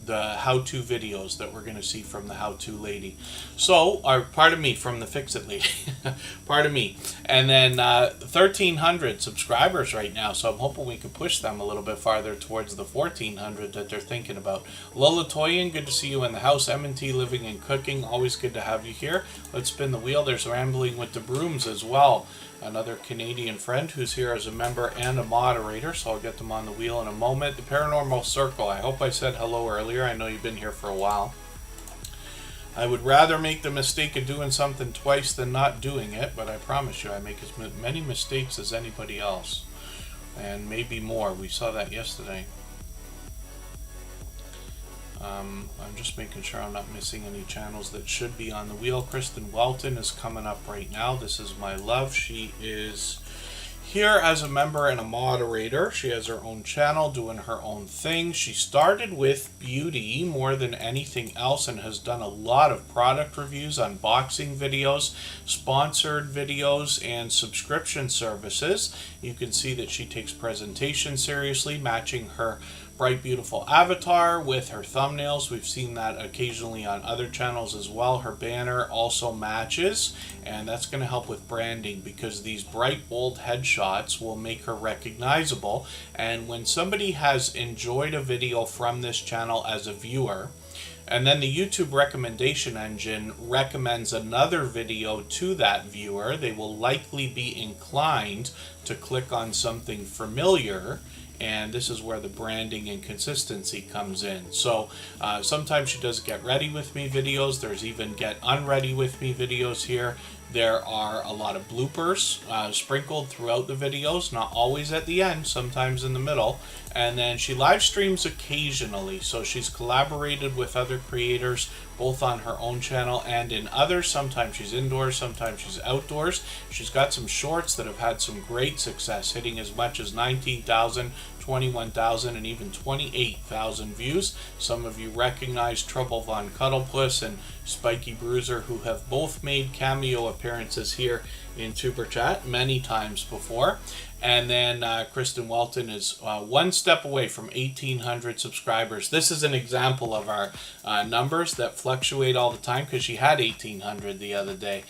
the how-to videos that we're going to see from the how-to lady. So, pardon me, from the Fix-It Lady. Pardon me. And then 1,300 subscribers right now, so I'm hoping we can push them a little bit farther towards the 1,400 that they're thinking about. Lola Toyin, good to see you in the house. M&T Living and Cooking, always good to have you here. Let's spin the wheel. There's Rambling with the Brooms as well. Another Canadian friend who's here as a member and a moderator, so I'll get them on the wheel in a moment. The Paranormal Circle, I hope I said hello earlier. I know you've been here for a while. I would rather make the mistake of doing something twice than not doing it, but I promise you I make as many mistakes as anybody else, and maybe more. We saw that yesterday. I'm just making sure I'm not missing any channels that should be on the wheel. Kristen Welton is coming up right now. This is my love. She is here as a member and a moderator. She has her own channel doing her own thing. She started with beauty more than anything else and has done a lot of product reviews, unboxing videos, sponsored videos, and subscription services. You can see that she takes presentation seriously, matching her bright, beautiful avatar with her thumbnails. We've seen that occasionally on other channels as well. Her banner also matches, and that's going to help with branding because these bright, bold headshots will make her recognizable. And when somebody has enjoyed a video from this channel as a viewer, and then the YouTube recommendation engine recommends another video to that viewer, they will likely be inclined to click on something familiar. And this is where the branding and consistency comes in. So sometimes she does get ready with me videos. There's even get unready with me videos here. There are a lot of bloopers sprinkled throughout the videos, not always at the end, sometimes in the middle. And then she live streams occasionally, so she's collaborated with other creators, both on her own channel and in others. Sometimes she's indoors, sometimes she's outdoors. She's got some shorts that have had some great success, hitting as much as 19,000, 21,000, and even 28,000 views. Some of you recognize Trouble Von Cuddlepuss and Spiky Bruiser, who have both made cameo appearances here in Super Chat many times before. And then Kristen Welton is one step away from 1,800 subscribers. This is an example of our numbers that fluctuate all the time because she had 1,800 the other day.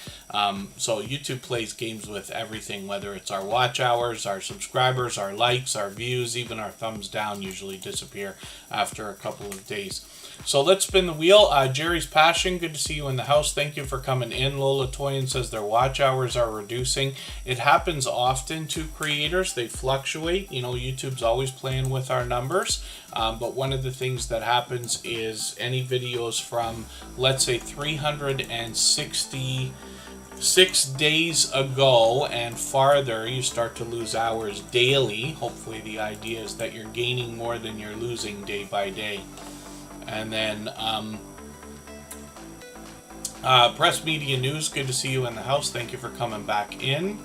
So YouTube plays games with everything, whether it's our watch hours, our subscribers, our likes, our views, even our thumbs down usually disappear after a couple of days. So let's spin the wheel. Jerry's Passion, good to see you in the house. Thank you for coming in. Lola Toyin says their watch hours are reducing. It happens often to creators. They fluctuate. You know, YouTube's always playing with our numbers. But one of the things that happens is any videos from, let's say, 366 days ago and farther, you start to lose hours daily. Hopefully the idea is that you're gaining more than you're losing day by day. And then Press Media News, good to see you in the house. Thank you for coming back in.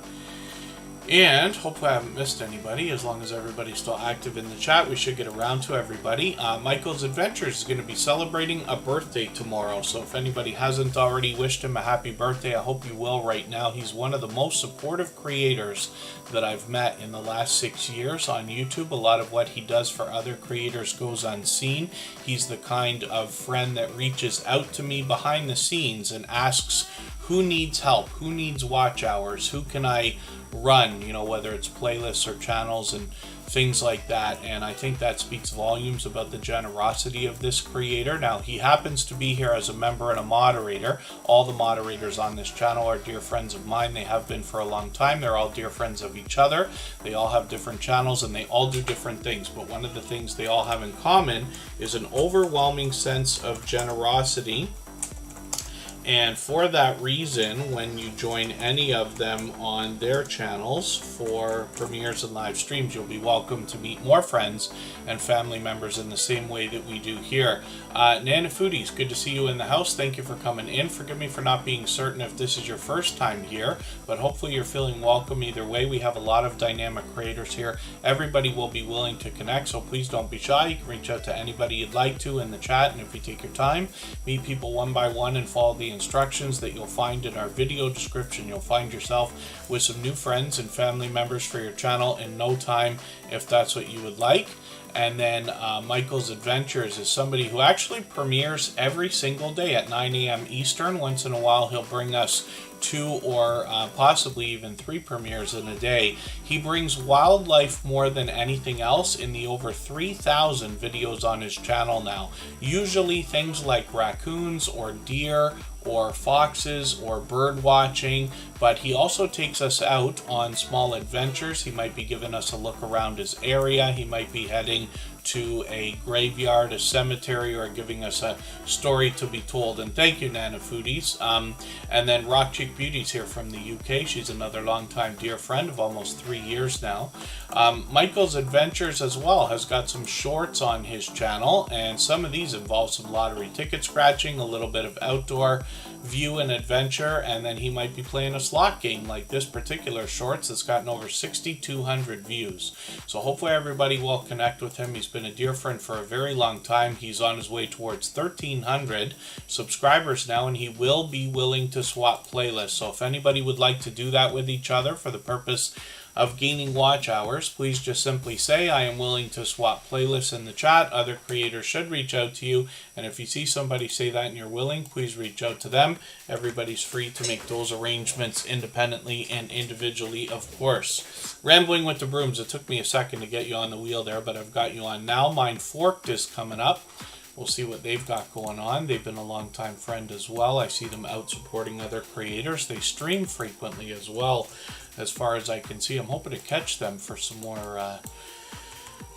And hopefully I haven't missed anybody. As long as everybody's still active in the chat, we should get around to everybody. Michael's Adventures is going to be celebrating a birthday tomorrow. So if anybody hasn't already wished him a happy birthday, I hope you will right now. He's one of the most supportive creators that I've met in the last 6 years on YouTube. A lot of what he does for other creators goes unseen. He's the kind of friend that reaches out to me behind the scenes and asks who needs help, who needs watch hours, who can I run, you know, whether it's playlists or channels and things like that. And I think that speaks volumes about the generosity of this creator. Now, he happens to be here as a member and a moderator. All the moderators on this channel are dear friends of mine. They have been for a long time. They're all dear friends of each other. They all have different channels and they all do different things. But one of the things they all have in common is an overwhelming sense of generosity. And for that reason, when you join any of them on their channels for premieres and live streams, you'll be welcome to meet more friends and family members in the same way that we do here. Nana Foodies, good to see you in the house. Thank you for coming in. Forgive me for not being certain if this is your first time here, but hopefully you're feeling welcome either way. We have a lot of dynamic creators here. Everybody will be willing to connect, so please don't be shy. You can reach out to anybody you'd like to in the chat, and if you take your time, meet people one by one and follow the instructions that you'll find in our video description. You'll find yourself with some new friends and family members for your channel in no time, if that's what you would like. And then Michael's Adventures is somebody who actually premieres every single day at 9 a.m. Eastern. Once in a while, he'll bring us 2 or possibly even 3 premieres in a day. He brings wildlife more than anything else in the over 3,000 videos on his channel now. Usually things like raccoons or deer or foxes or bird watching, but he also takes us out on small adventures. He might be giving us a look around his area. He might be heading to a graveyard, a cemetery, or giving us a story to be told. And thank you, Nana Foodies. And then Rock Cheek Beauty's here from the UK. She's another longtime dear friend of almost 3 years now. Michael's Adventures as well has got some shorts on his channel, and some of these involve some lottery ticket scratching, a little bit of outdoor view and adventure, and then he might be playing a slot game like this particular shorts that's gotten over 6,200 views. So hopefully everybody will connect with him. He's been a dear friend for a very long time. He's on his way towards 1,300 subscribers now, and he will be willing to swap playlists. So if anybody would like to do that with each other for the purpose of gaining watch hours, please just simply say, I am willing to swap playlists in the chat. Other creators should reach out to you, and if you see somebody say that and you're willing, please reach out to them. Everybody's free to make those arrangements independently and individually, of course. Rambling with the brooms, it took me a second to get you on the wheel there, but I've got you on now. Mind Forked is coming up. We'll see what they've got going on. They've been a longtime friend as well. I see them out supporting other creators. They stream frequently as well, as far as I can see. I'm hoping to catch them for some more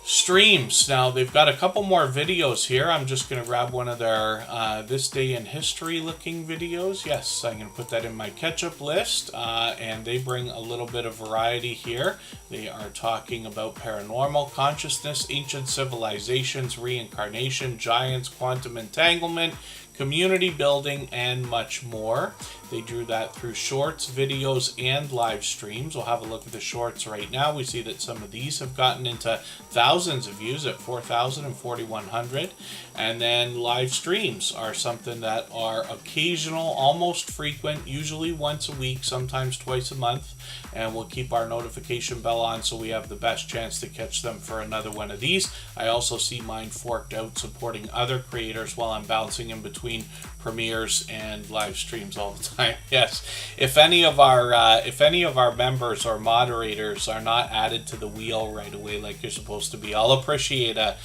streams. Now, they've got a couple more videos here. I'm just going to grab one of their This Day in History looking videos. Yes, I'm going to put that in my catch-up list. And they bring a little bit of variety here. They are talking about paranormal consciousness, ancient civilizations, reincarnation, giants, quantum entanglement, community building, and much more. They drew that through shorts, videos, and live streams. We'll have a look at the shorts right now. We see that some of these have gotten into thousands of views at 4,000 and 4,100. And then live streams are something that are occasional, almost frequent, usually once a week, sometimes twice a month. And we'll keep our notification bell on so we have the best chance to catch them for another one of these. I also see Mind Forked out supporting other creators while I'm bouncing in between premieres and live streams all the time. Yes, if any of our members or moderators are not added to the wheel right away like you're supposed to be, I'll appreciate a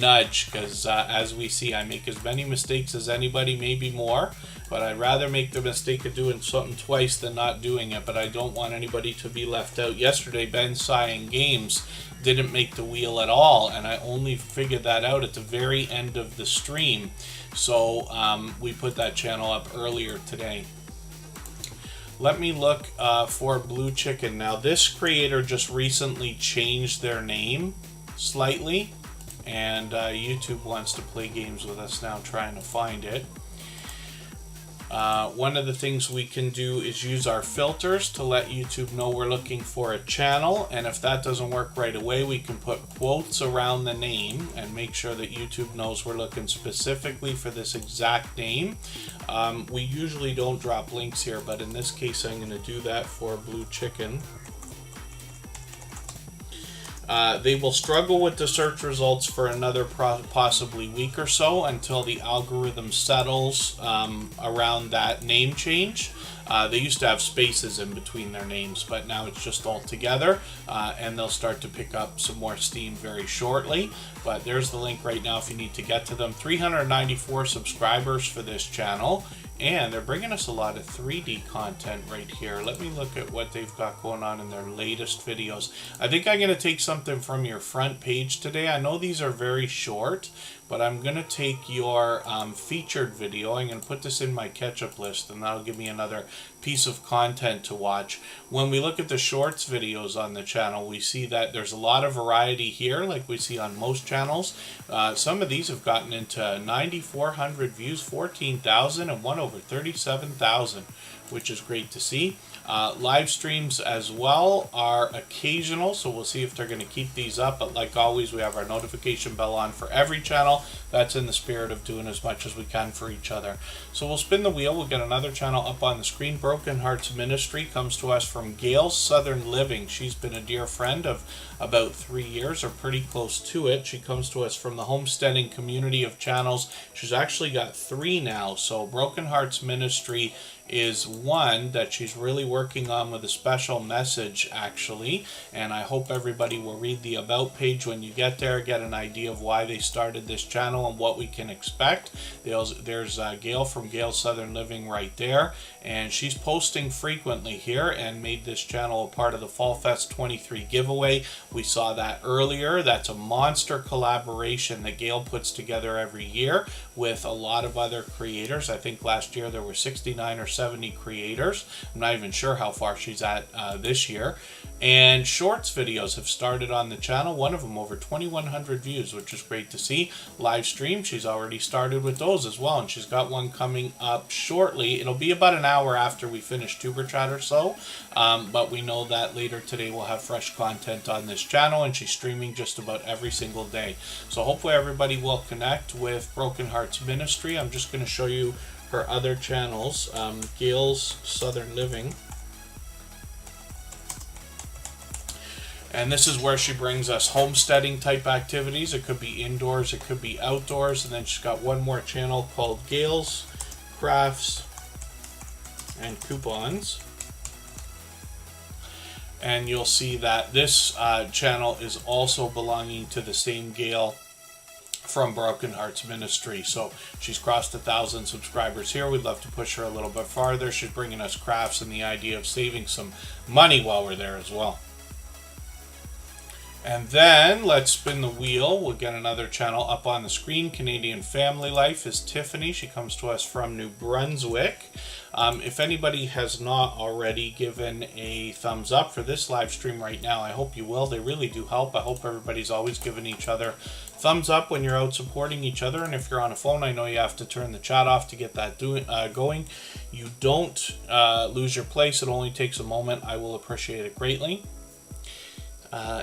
nudge, because as we see, I make as many mistakes as anybody, maybe more, but I'd rather make the mistake of doing something twice than not doing it. But I don't want anybody to be left out. Yesterday, Ben Cyan Games didn't make the wheel at all, and I only figured that out at the very end of the stream. So we put that channel up earlier today. Let me look for Blue Chicken. Now, this creator just recently changed their name slightly, and YouTube wants to play games with us now trying to find it. One of the things we can do is use our filters to let YouTube know we're looking for a channel, and if that doesn't work right away, we can put quotes around the name and make sure that YouTube knows we're looking specifically for this exact name. We usually don't drop links here, but in this case I'm going to do that for Blue Chicken. They will struggle with the search results for another possibly week or so until the algorithm settles around that name change. They used to have spaces in between their names, but now it's just all together, and they'll start to pick up some more steam very shortly. But there's the link right now if you need to get to them. 394 subscribers for this channel, and they're bringing us a lot of 3D content right here. Let me look at what they've got going on in their latest videos. I think I'm going to take something from your front page today. I know these are very short, but I'm going to take your featured video. I'm going to put this in my catch-up list, and that'll give me another piece of content to watch. When we look at the shorts videos on the channel, we see that there's a lot of variety here, like we see on most channels. Some of these have gotten into 9,400 views, 14,000, and one over 37,000, which is great to see. Live streams as well are occasional, so we'll see if they're going to keep these up. But like always, we have our notification bell on for every channel. That's in the spirit of doing as much as we can for each other. So we'll spin the wheel. We'll get another channel up on the screen. Broken Hearts Ministry comes to us from Gail Southern Living. She's been a dear friend of about 3 years, or pretty close to it. She comes to us from the Homesteading community of channels. She's actually got 3 now. So Broken Hearts Ministry is one that she's really working on with a special message, actually, and I hope everybody will read the about page when you get there, get an idea of why they started this channel and what we can expect. There's Gail from Gail Southern Living right there, and she's posting frequently here and made this channel a part of the Fall Fest 23 giveaway. We saw that earlier. That's a monster collaboration that Gail puts together every year with a lot of other creators. I think last year there were 69 or 70 creators. I'm not even sure how far she's at this year. And shorts videos have started on the channel. One of them over 2,100 views, which is great to see. Live stream, she's already started with those as well, and she's got one coming up shortly. It'll be about an hour after we finish Superchatters, but we know that later today we'll have fresh content on this channel, and she's streaming just about every single day. So hopefully everybody will connect with Broken Hearts Ministry. I'm just going to show you her other channels. Gail's Southern Living. And this is where she brings us homesteading type activities. It could be indoors, it could be outdoors. And then she's got one more channel called Gail's Crafts and Coupons. And you'll see that this channel is also belonging to the same Gail from Broken Hearts Ministry. So she's crossed 1,000 subscribers here. We'd love to push her a little bit farther. She's bringing us crafts and the idea of saving some money while we're there as well. And then let's spin the wheel. We'll get another channel up on the screen. Canadian Family Life is Tiffany. She comes to us from New Brunswick. If anybody has not already given a thumbs up for this live stream right now, I hope you will. They really do help. I hope everybody's always giving each other thumbs up when you're out supporting each other. And if you're on a phone, I know you have to turn the chat off to get that going. You don't lose your place. It only takes a moment. I will appreciate it greatly.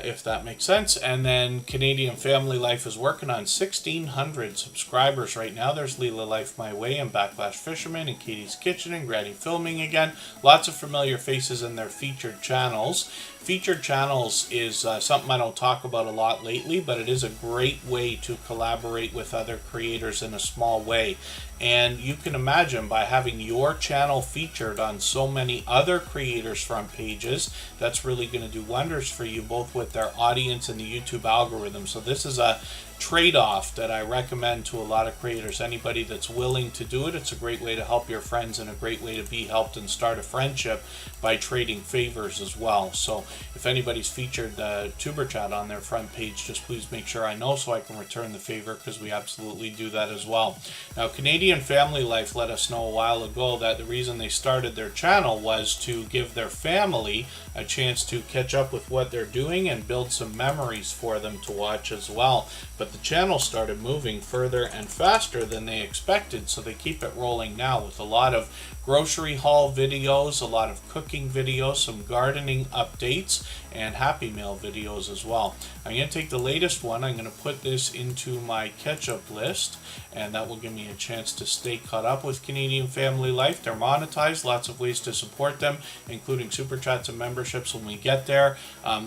If that makes sense. And then Canadian Family Life is working on 1,600 subscribers right now. There's Leela Life My Way and Backlash Fisherman and Katie's Kitchen and Granny Filming again. Lots of familiar faces in their featured channels. Featured channels is something I don't talk about a lot lately, but it is a great way to collaborate with other creators in a small way. And you can imagine by having your channel featured on so many other creators' front pages, that's really going to do wonders for you, both with their audience and the YouTube algorithm. So this is a trade-off that I recommend to a lot of creators. Anybody that's willing to do it, it's a great way to help your friends and a great way to be helped and start a friendship by trading favors as well. So if anybody's featured the Tuber Chat on their front page, just please make sure I know so I can return the favor, because we absolutely do that as well. Now, Canadian Family Life let us know a while ago that the reason they started their channel was to give their family a chance to catch up with what they're doing and build some memories for them to watch as well. But the channel started moving further and faster than they expected, so they keep it rolling now with a lot of grocery haul videos, a lot of cooking videos, some gardening updates, and Happy Meal videos as well. I'm going to take the latest one, I'm going to put this into my catch-up list, and that will give me a chance to stay caught up with Canadian family life. They're monetized, lots of ways to support them, including super chats and memberships when we get there.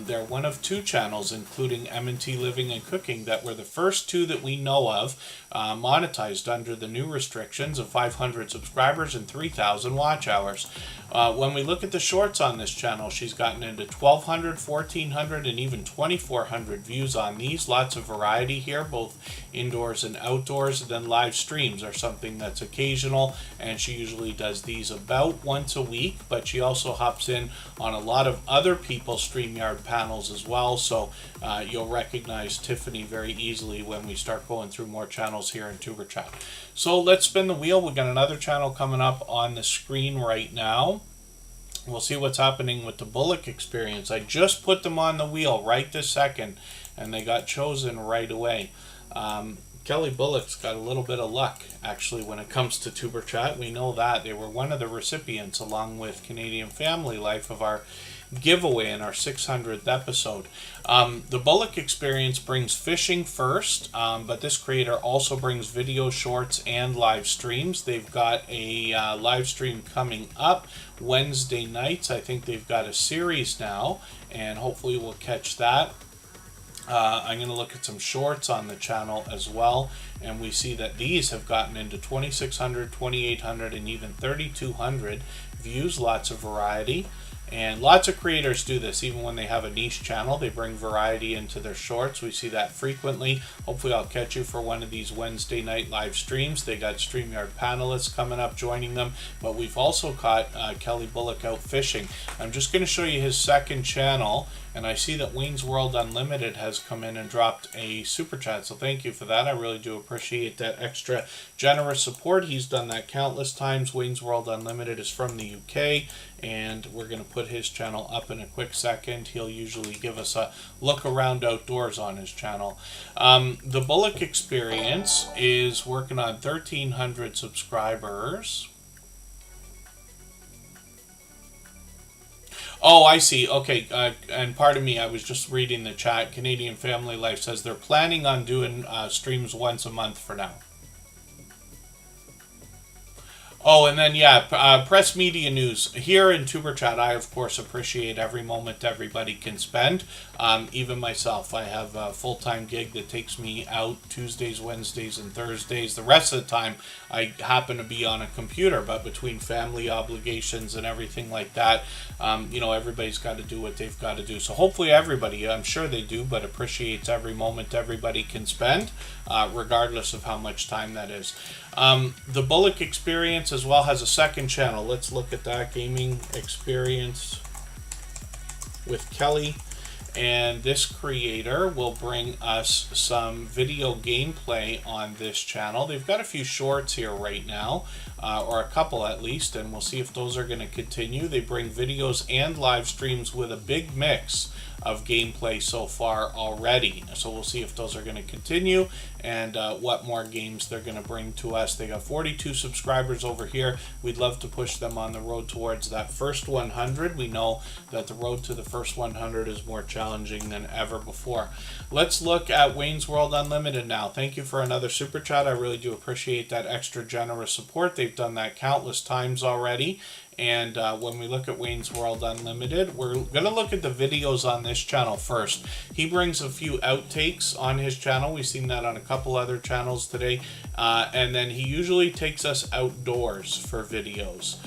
They're one of 2 channels, including M&T Living and Cooking, that were the first 2 that we know of monetized under the new restrictions of 500 subscribers and 3,000 watch hours. When we look at the shorts on this channel, she's gotten into 1,200, 1,400, and even 2,400 views on these. Lots of variety here, both indoors and outdoors. And then live streams are something that's occasional, and she usually does these about once a week, but she also hops in on a lot of other people's StreamYard panels as well, so you'll recognize Tiffany very easily when we start going through more channels here in Tuber Chat. So let's spin the wheel. We've got another channel coming up on the screen right now. We'll see what's happening with the Bullock experience. I just put them on the wheel right this second, and they got chosen right away. Kelly Bullock's got a little bit of luck, actually, when it comes to Tuber Chat. We know that. They were one of the recipients, along with Canadian Family Life, of our giveaway in our 600th episode. The Bullock experience brings fishing first, but this creator also brings video shorts and live streams. They've got a live stream coming up Wednesday nights. I think they've got a series now, and hopefully we'll catch that. I'm going to look at some shorts on the channel as well, and we see that these have gotten into 2,600, 2,800, and even 3,200 views. Lots of variety. And lots of creators do this, even when they have a niche channel. They bring variety into their shorts. We see that frequently. Hopefully I'll catch you for one of these Wednesday night live streams. They got StreamYard panelists coming up joining them, but we've also caught Kelly Bullock out fishing. I'm just going to show you his second channel, and I see that Wayne's World Unlimited has come in and dropped a super chat, so thank you for that. I really do appreciate that extra generous support. He's done that countless times. Wayne's World Unlimited is from the UK, and we're going to put his channel up in a quick second. He'll usually give us a look around outdoors on his channel. The Bullock experience is working on 1,300 subscribers. Oh, I see. Okay, and pardon me, I was just reading the chat. Canadian Family Life says they're planning on doing streams once a month for now. Oh, and then, yeah, press media news. Here in Tuber Chat, I, of course, appreciate every moment everybody can spend. Even myself, I have a full-time gig that takes me out Tuesdays, Wednesdays, and Thursdays. The rest of the time, I happen to be on a computer, but between family obligations and everything like that, you know, everybody's got to do what they've got to do. So hopefully everybody, I'm sure they do, but appreciates every moment everybody can spend, regardless of how much time that is. The Bullock experience as well has a second channel. Let's look at that. Gaming experience with Kelly. And this creator will bring us some video gameplay on this channel. They've got a few shorts here right now, or a couple at least, and we'll see if those are going to continue. They bring videos and live streams with a big mix of gameplay so far already. So we'll see if those are going to continue and what more games they're going to bring to us. They got 42 subscribers over here. We'd love to push them on the road towards that first 100. We know that the road to the first 100 is more challenging than ever before. Let's look at Wayne's World Unlimited now. Thank you for another super chat. I really do appreciate that extra generous support. They've done that countless times already. And when we look at Wayne's World Unlimited, we're going to look at the videos on this channel first. He brings a few outtakes on his channel. We've seen that on a couple other channels today. And then he usually takes us outdoors for videos.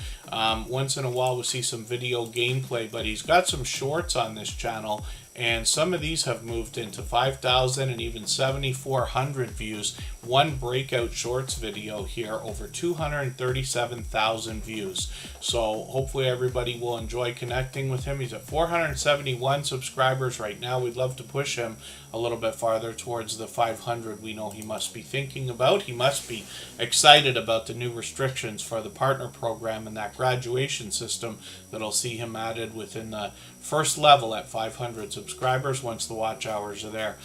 Once in a while we'll see some video gameplay, but he's got some shorts on this channel, and some of these have moved into 5,000 and even 7,400 views. one breakout shorts video here, over 237,000 views. So hopefully everybody will enjoy connecting with him. He's at 471 subscribers right now. We'd love to push him a little bit farther towards the 500 we know he must be thinking about. He must be excited about the new restrictions for the partner program and that graduation system that'll see him added within the first level at 500 subscribers once the watch hours are there.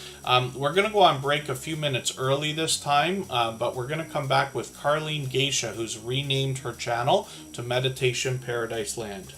We're going to go on break a few minutes early this time, but we're going to come back with Carlene Geisha, who's renamed her channel to Meditation Paradise Land.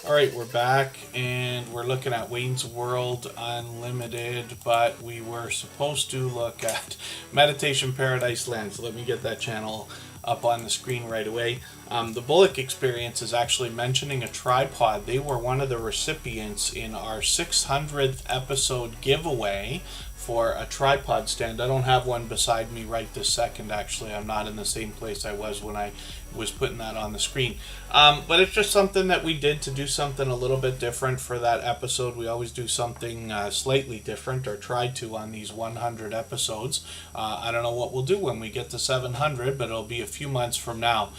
Alright, we're back and we're looking at Wayne's World Unlimited, but we were supposed to look at Meditation Paradise Land, so let me get that channel up on the screen right away. The Bullock Experience is actually mentioning a tripod. They were one of the recipients in our 600th episode giveaway for a tripod stand. I don't have one beside me right this second, actually. I'm not in the same place I was when I was putting that on the screen. But it's just something that we did to do something a little bit different for that episode. We always do something slightly different, or try to, on these 100 episodes. I don't know what we'll do when we get to 700, but it'll be a few months from now.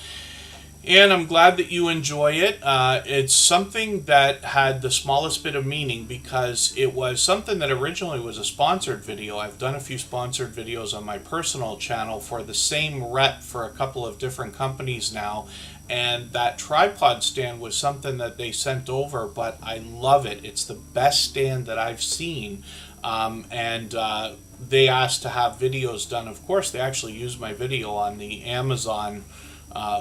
And I'm glad that you enjoy it. It's something that had the smallest bit of meaning because it was something that originally was a sponsored video. I've done a few sponsored videos on my personal channel for the same rep for a couple of different companies now. And that tripod stand was something that they sent over, but I love it. It's the best stand that I've seen. They asked to have videos done. Of course, they actually used my video on the Amazon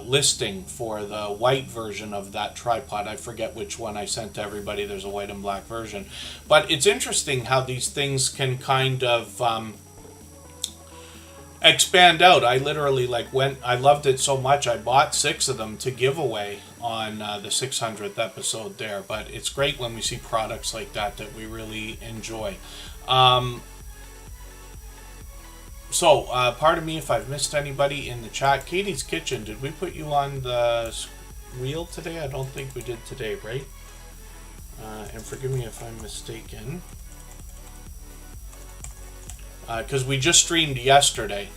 listing for the white version of that tripod. I forget which one I sent to everybody. There's a white and black version. But it's interesting how these things can kind of expand out. I literally I loved it so much I bought 6 of them to give away on the 600th episode there. But it's great when we see products like that we really enjoy. So, pardon me if I've missed anybody in the chat. Katie's Kitchen, did we put you on the wheel today? I don't think we did today, right? And forgive me if I'm mistaken. Because we just streamed yesterday.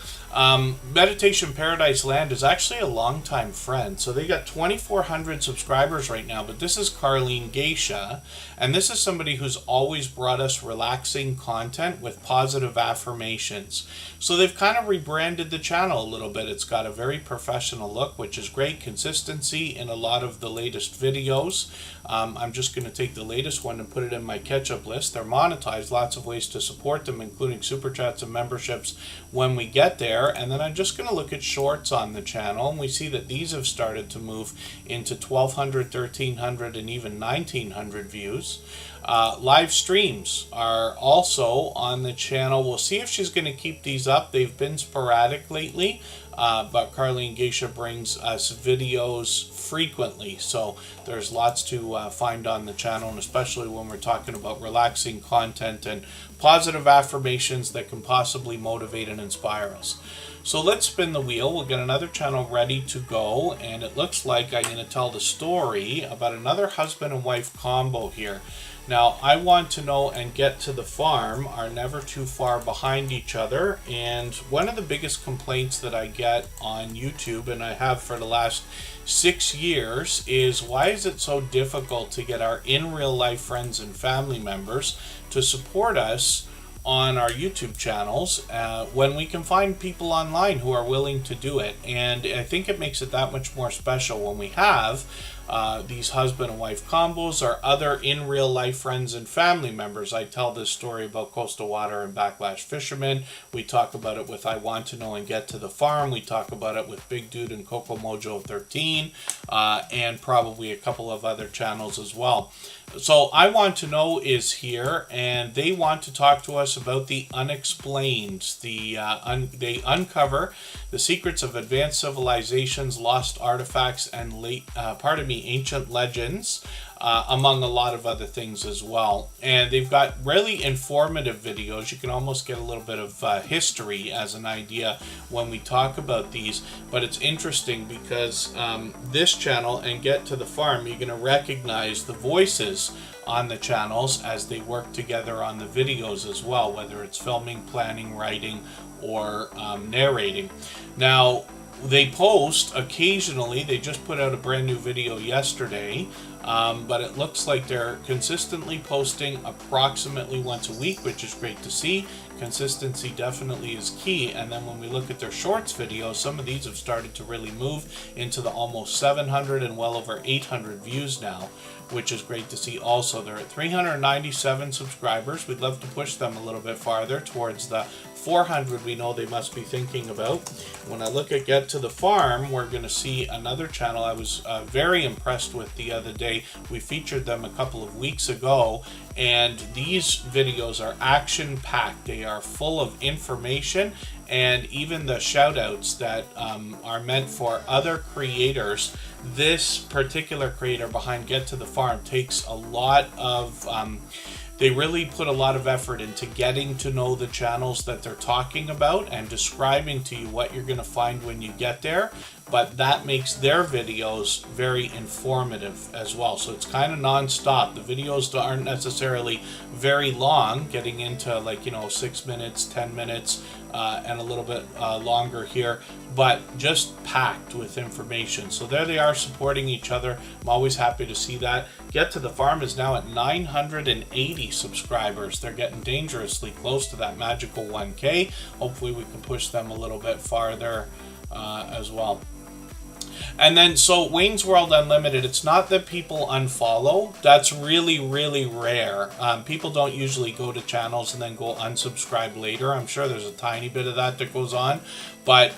Meditation Paradise Land is actually a longtime friend. So they got 2,400 subscribers right now. But this is Carlene Geisha. And this is somebody who's always brought us relaxing content with positive affirmations. So they've kind of rebranded the channel a little bit. It's got a very professional look, which is great. Consistency in a lot of the latest videos. I'm just going to take the latest one and put it in my catch-up list. They're monetized. Lots of ways to support them, including super chats and memberships when we get there. And then I'm just going to look at shorts on the channel, and we see that these have started to move into 1,200, 1,300, and even 1,900 views. Live streams are also on the channel. We'll see if she's going to keep these up. They've been sporadic lately, but Carlene Geisha brings us videos frequently, so there's lots to find on the channel, and especially when we're talking about relaxing content and positive affirmations that can possibly motivate and inspire us. So let's spin the wheel. We'll get another channel ready to go, and it looks like I'm going to tell the story about another husband and wife combo here. Now, I Want to Know and Get to the Farm are never too far behind each other, and one of the biggest complaints that I get on YouTube, and I have for the last 6 years, is why is it so difficult to get our in real life friends and family members to support us on our YouTube channels when we can find people online who are willing to do it. And I think it makes it that much more special when we have these husband and wife combos or other in real life friends and family members. I tell this story about Coastal Water and Backlash Fishermen. We talk about it with I Want to Know and Get to the Farm. We talk about it with Big Dude and Coco Mojo 13 and probably a couple of other channels as well. So I Want to Know is here, and they want to talk to us about the Unexplained. They uncover the secrets of advanced civilizations, lost artifacts, and ancient legends, among a lot of other things as well. And they've got really informative videos. You can almost get a little bit of history as an idea when we talk about these. But it's interesting because this channel and Get to the Farm, you're going to recognize the voices on the channels as they work together on the videos as well, whether it's filming, planning, writing, or narrating. Now, they post occasionally. They just put out a brand new video yesterday, but it looks like they're consistently posting approximately once a week, which is great to see. Consistency definitely is key. And then when we look at their shorts videos, some of these have started to really move into the almost 700 and well over 800 views now, which is great to see also. They're at 397 subscribers. We'd love to push them a little bit farther towards the 400 we know they must be thinking about. When I look at Get to the Farm, we're going to see another channel I was very impressed with the other day. We featured them a couple of weeks ago, and these videos are action-packed. They are full of information, and even the shout-outs that are meant for other creators. This particular creator behind Get to the Farm takes a lot of... They really put a lot of effort into getting to know the channels that they're talking about and describing to you what you're going to find when you get there. but that makes their videos very informative as well. So it's kind of non-stop. The videos aren't necessarily very long, getting into like, 6 minutes, 10 minutes, and a little bit longer here, but just packed with information. So there they are, supporting each other. I'm always happy to see that. Get to the Farm is now at 980 subscribers. They're getting dangerously close to that magical 1K. Hopefully we can push them a little bit farther as well. And then, so Wayne's World Unlimited, it's not that people unfollow. That's really, really rare. People don't usually go to channels and then go unsubscribe later. I'm sure there's a tiny bit of that goes on. But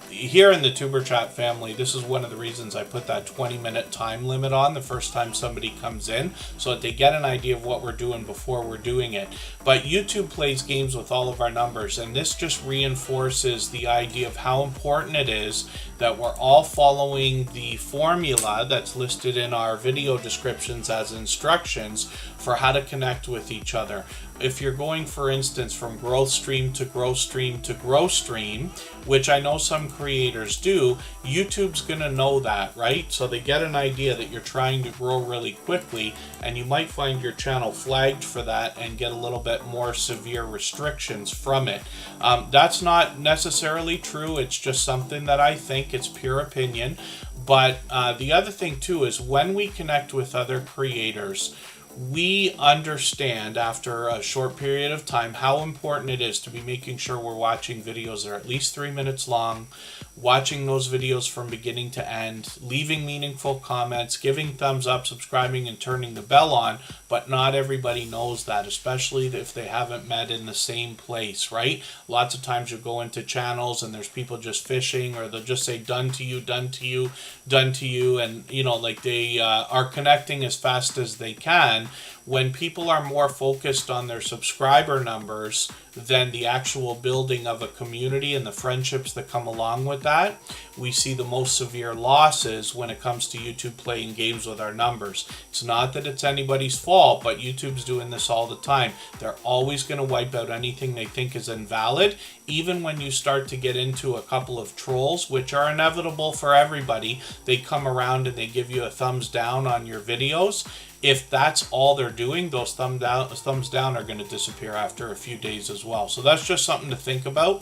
here in the Tuber Chat family, this is one of the reasons I put that 20-minute time limit on the first time somebody comes in, so that they get an idea of what we're doing before we're doing it. But YouTube plays games with all of our numbers, and this just reinforces the idea of how important it is that we're all following the formula that's listed in our video descriptions as instructions for how to connect with each other. If you're going, for instance, from growth stream to growth stream to growth stream, which I know some creators do, YouTube's going to know that, right? So they get an idea that you're trying to grow really quickly, and you might find your channel flagged for that and get a little bit more severe restrictions from it. That's not necessarily true. It's just something that I think. It's pure opinion. But the other thing too is when we connect with other creators, we understand after a short period of time how important it is to be making sure we're watching videos that are at least 3 minutes long, watching those videos from beginning to end, leaving meaningful comments, giving thumbs up, subscribing, and turning the bell on. But not everybody knows that, especially if they haven't met in the same place, right? Lots of times you go into channels and there's people just fishing, or they'll just say done to you, done to you, done to you, and like they are connecting as fast as they can. When people are more focused on their subscriber numbers than the actual building of a community and the friendships that come along with that, we see the most severe losses when it comes to YouTube playing games with our numbers. It's not that it's anybody's fault, but YouTube's doing this all the time. They're always going to wipe out anything they think is invalid, even when you start to get into a couple of trolls, which are inevitable for everybody. They come around and they give you a thumbs down on your videos. If that's all they're doing, those thumbs down are going to disappear after a few days as well. So that's just something to think about.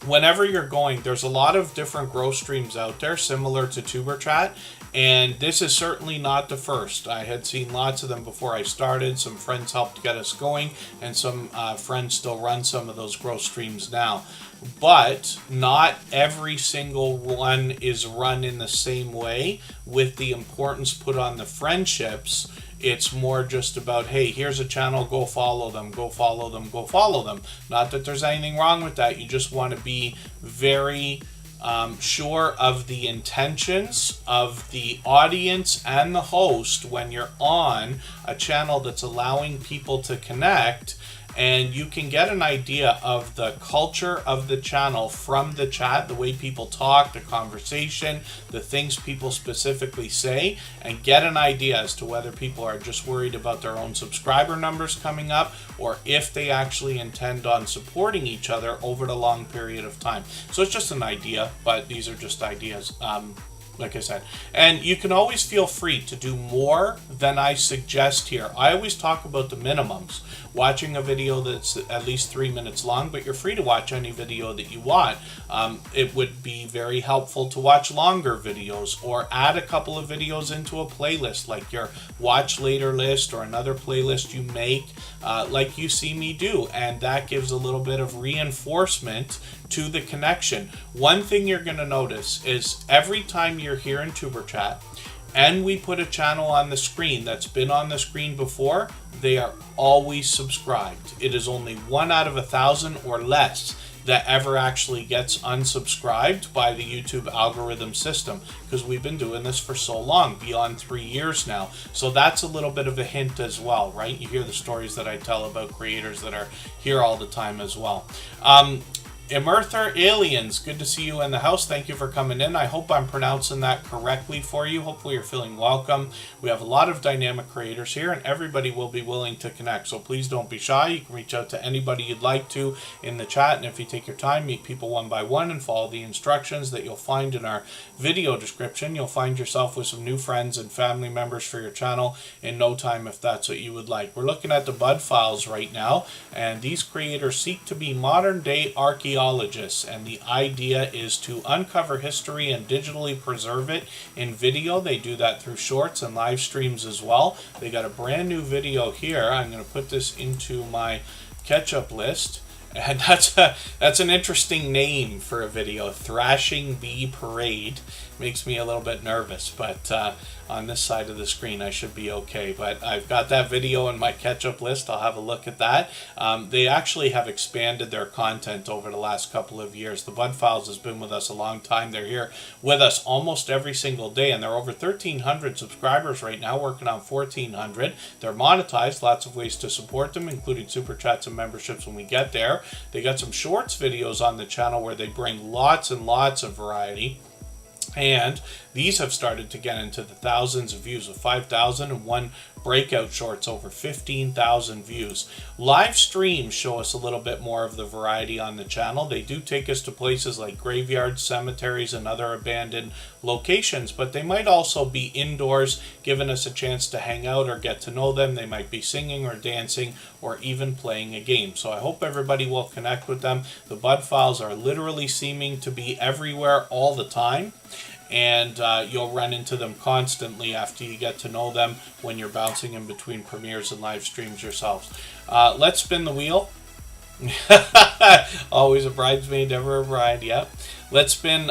Whenever you're going, there's a lot of different growth streams out there similar to Tuber Chat, and this is certainly not the first. I had seen lots of them before I started. Some friends helped get us going, and some friends still run some of those growth streams now. But not every single one is run in the same way with the importance put on the friendships. It's more just about, hey, here's a channel, go follow them, go follow them, go follow them. Not that there's anything wrong with that. You just want to be very sure of the intentions of the audience and the host when you're on a channel that's allowing people to connect. And you can get an idea of the culture of the channel from the chat, the way people talk, the conversation, the things people specifically say, and get an idea as to whether people are just worried about their own subscriber numbers coming up, or if they actually intend on supporting each other over the long period of time. So it's just an idea, but these are just ideas. Like I said, and you can always feel free to do more than I suggest here. I always talk about the minimums. Watching a video that's at least 3 minutes long, but you're free to watch any video that you want. It would be very helpful to watch longer videos, or add a couple of videos into a playlist, like your watch later list or another playlist you make, like you see me do, and that gives a little bit of reinforcement to the connection. One thing you're going to notice is every time you're here in Tuber Chat and we put a channel on the screen that's been on the screen before, they are always subscribed. It is only 1 out of 1,000 or less that ever actually gets unsubscribed by the YouTube algorithm system, because we've been doing this for so long, beyond 3 years now. So that's a little bit of a hint as well, right? You hear the stories that I tell about creators that are here all the time as well. Emerther Aliens, good to see you in the house. Thank you for coming in. I hope I'm pronouncing that correctly for you. Hopefully you're feeling welcome. We have a lot of dynamic creators here, and everybody will be willing to connect. So please don't be shy. You can reach out to anybody you'd like to in the chat, and if you take your time, meet people one by one and follow the instructions that you'll find in our video description. You'll find yourself with some new friends and family members for your channel in no time if that's what you would like. We're looking at the Bud files right now, and these creators seek to be modern-day archaeologists, and the idea is to uncover history and digitally preserve it in video. They do that through shorts and live streams as well. They got a brand new video here. I'm going to put this into my catch-up list. And that's an interesting name for a video. Thrashing Bee Parade makes me a little bit nervous, but on this side of the screen I should be okay. But I've got that video in my catch-up list. I'll have a look at that. They actually have expanded their content over the last couple of years. The Bud Files has been with us a long time. They're here with us almost every single day, and they're over 1,300 subscribers right now, working on 1,400. They're monetized, lots of ways to support them, including super chats and memberships when we get there. They got some shorts videos on the channel where they bring lots and lots of variety. And these have started to get into the thousands of views, with 5,001 breakout shorts, over 15,000 views. Live streams show us a little bit more of the variety on the channel. They do take us to places like graveyards, cemeteries, and other abandoned locations, but they might also be indoors, giving us a chance to hang out or get to know them. They might be singing or dancing or even playing a game. So I hope everybody will connect with them. The Bud Files are literally seeming to be everywhere all the time, and you'll run into them constantly after you get to know them when you're bouncing in between premieres and live streams yourselves. Let's spin the wheel. Always a bridesmaid, never a bride. Yep. Let's spin.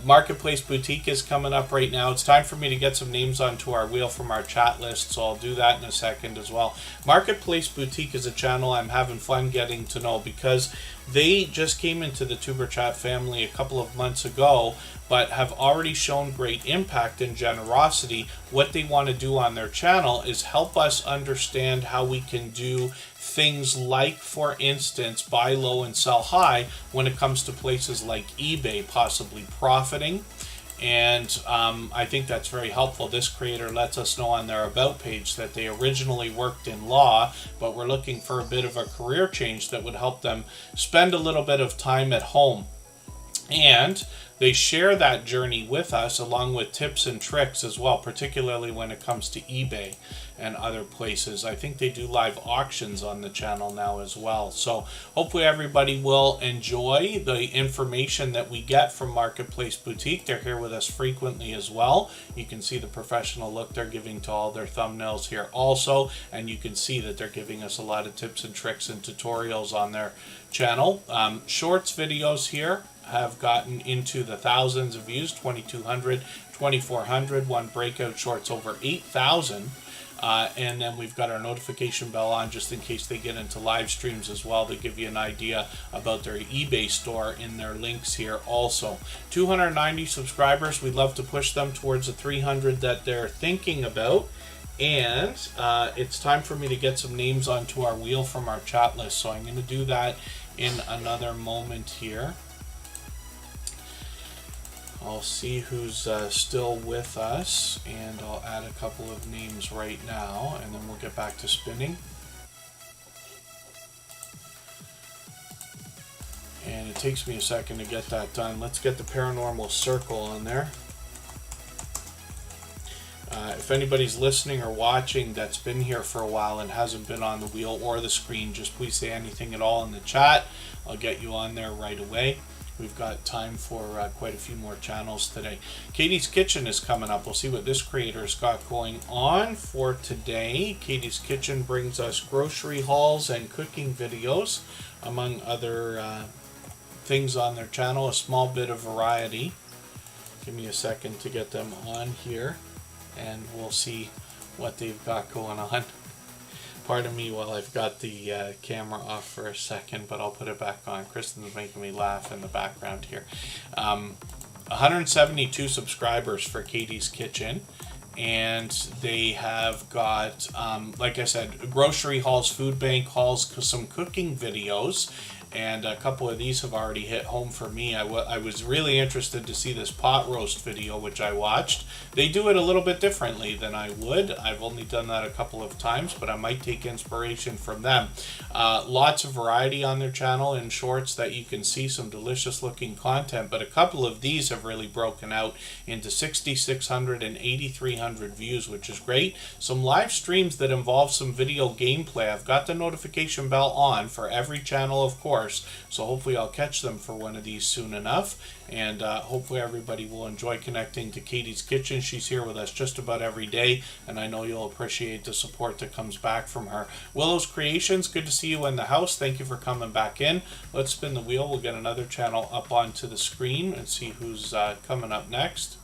Marketplace Boutique is coming up right now. It's time for me to get some names onto our wheel from our chat list, so I'll do that in a second as well. Marketplace Boutique is a channel I'm having fun getting to know, because they just came into the Tuber Chat family a couple of months ago, but have already shown great impact and generosity. What they want to do on their channel is help us understand how we can do things like, for instance, buy low and sell high when it comes to places like eBay, possibly profiting. And I think that's very helpful. This creator lets us know on their About page that they originally worked in law, but were looking for a bit of a career change that would help them spend a little bit of time at home. And they share that journey with us, along with tips and tricks as well, particularly when it comes to eBay and other places. I think they do live auctions on the channel now as well. So hopefully everybody will enjoy the information that we get from Marketplace Boutique. They're here with us frequently as well. You can see the professional look they're giving to all their thumbnails here also, and you can see that they're giving us a lot of tips and tricks and tutorials on their channel. Shorts videos here have gotten into the thousands of views, 2,200, 2,400, one breakout shorts over 8,000. And then we've got our notification bell on just in case they get into live streams as well. They give you an idea about their eBay store in their links here also. 290 subscribers. We'd love to push them towards the 300 that they're thinking about. And it's time for me to get some names onto our wheel from our chat list. So I'm going to do that in another moment here. I'll see who's still with us, and I'll add a couple of names right now, and then we'll get back to spinning. And it takes me a second to get that done. Let's get the Paranormal Circle on there. If anybody's listening or watching that's been here for a while and hasn't been on the wheel or the screen, just please say anything at all in the chat. I'll get you on there right away. We've got time for quite a few more channels today. Katie's Kitchen is coming up. We'll see what this creator's got going on for today. Katie's Kitchen brings us grocery hauls and cooking videos, among other things on their channel. A small bit of variety. Give me a second to get them on here, and we'll see what they've got going on. Pardon me while I've got the camera off for a second, but I'll put it back on. Kristen's making me laugh in the background here. 172 subscribers for Katie's Kitchen, and they have got, like I said, grocery hauls, food bank hauls, some cooking videos, and a couple of these have already hit home for me. I was really interested to see this pot roast video, which I watched. They do it a little bit differently than I would. I've only done that a couple of times, but I might take inspiration from them. Lots of variety on their channel in shorts that you can see, some delicious looking content, but a couple of these have really broken out into 6,600 and 8,300 views, which is great. Some live streams that involve some video gameplay. I've got the notification bell on for every channel, of course, so hopefully I'll catch them for one of these soon enough. And hopefully everybody will enjoy connecting to Katie's Kitchen. She's here with us just about every day, and I know you'll appreciate the support that comes back from her. Willow's Creations, good to see you in the house. Thank you for coming back in. Let's spin the wheel. We'll get another channel up onto the screen and see who's coming up next.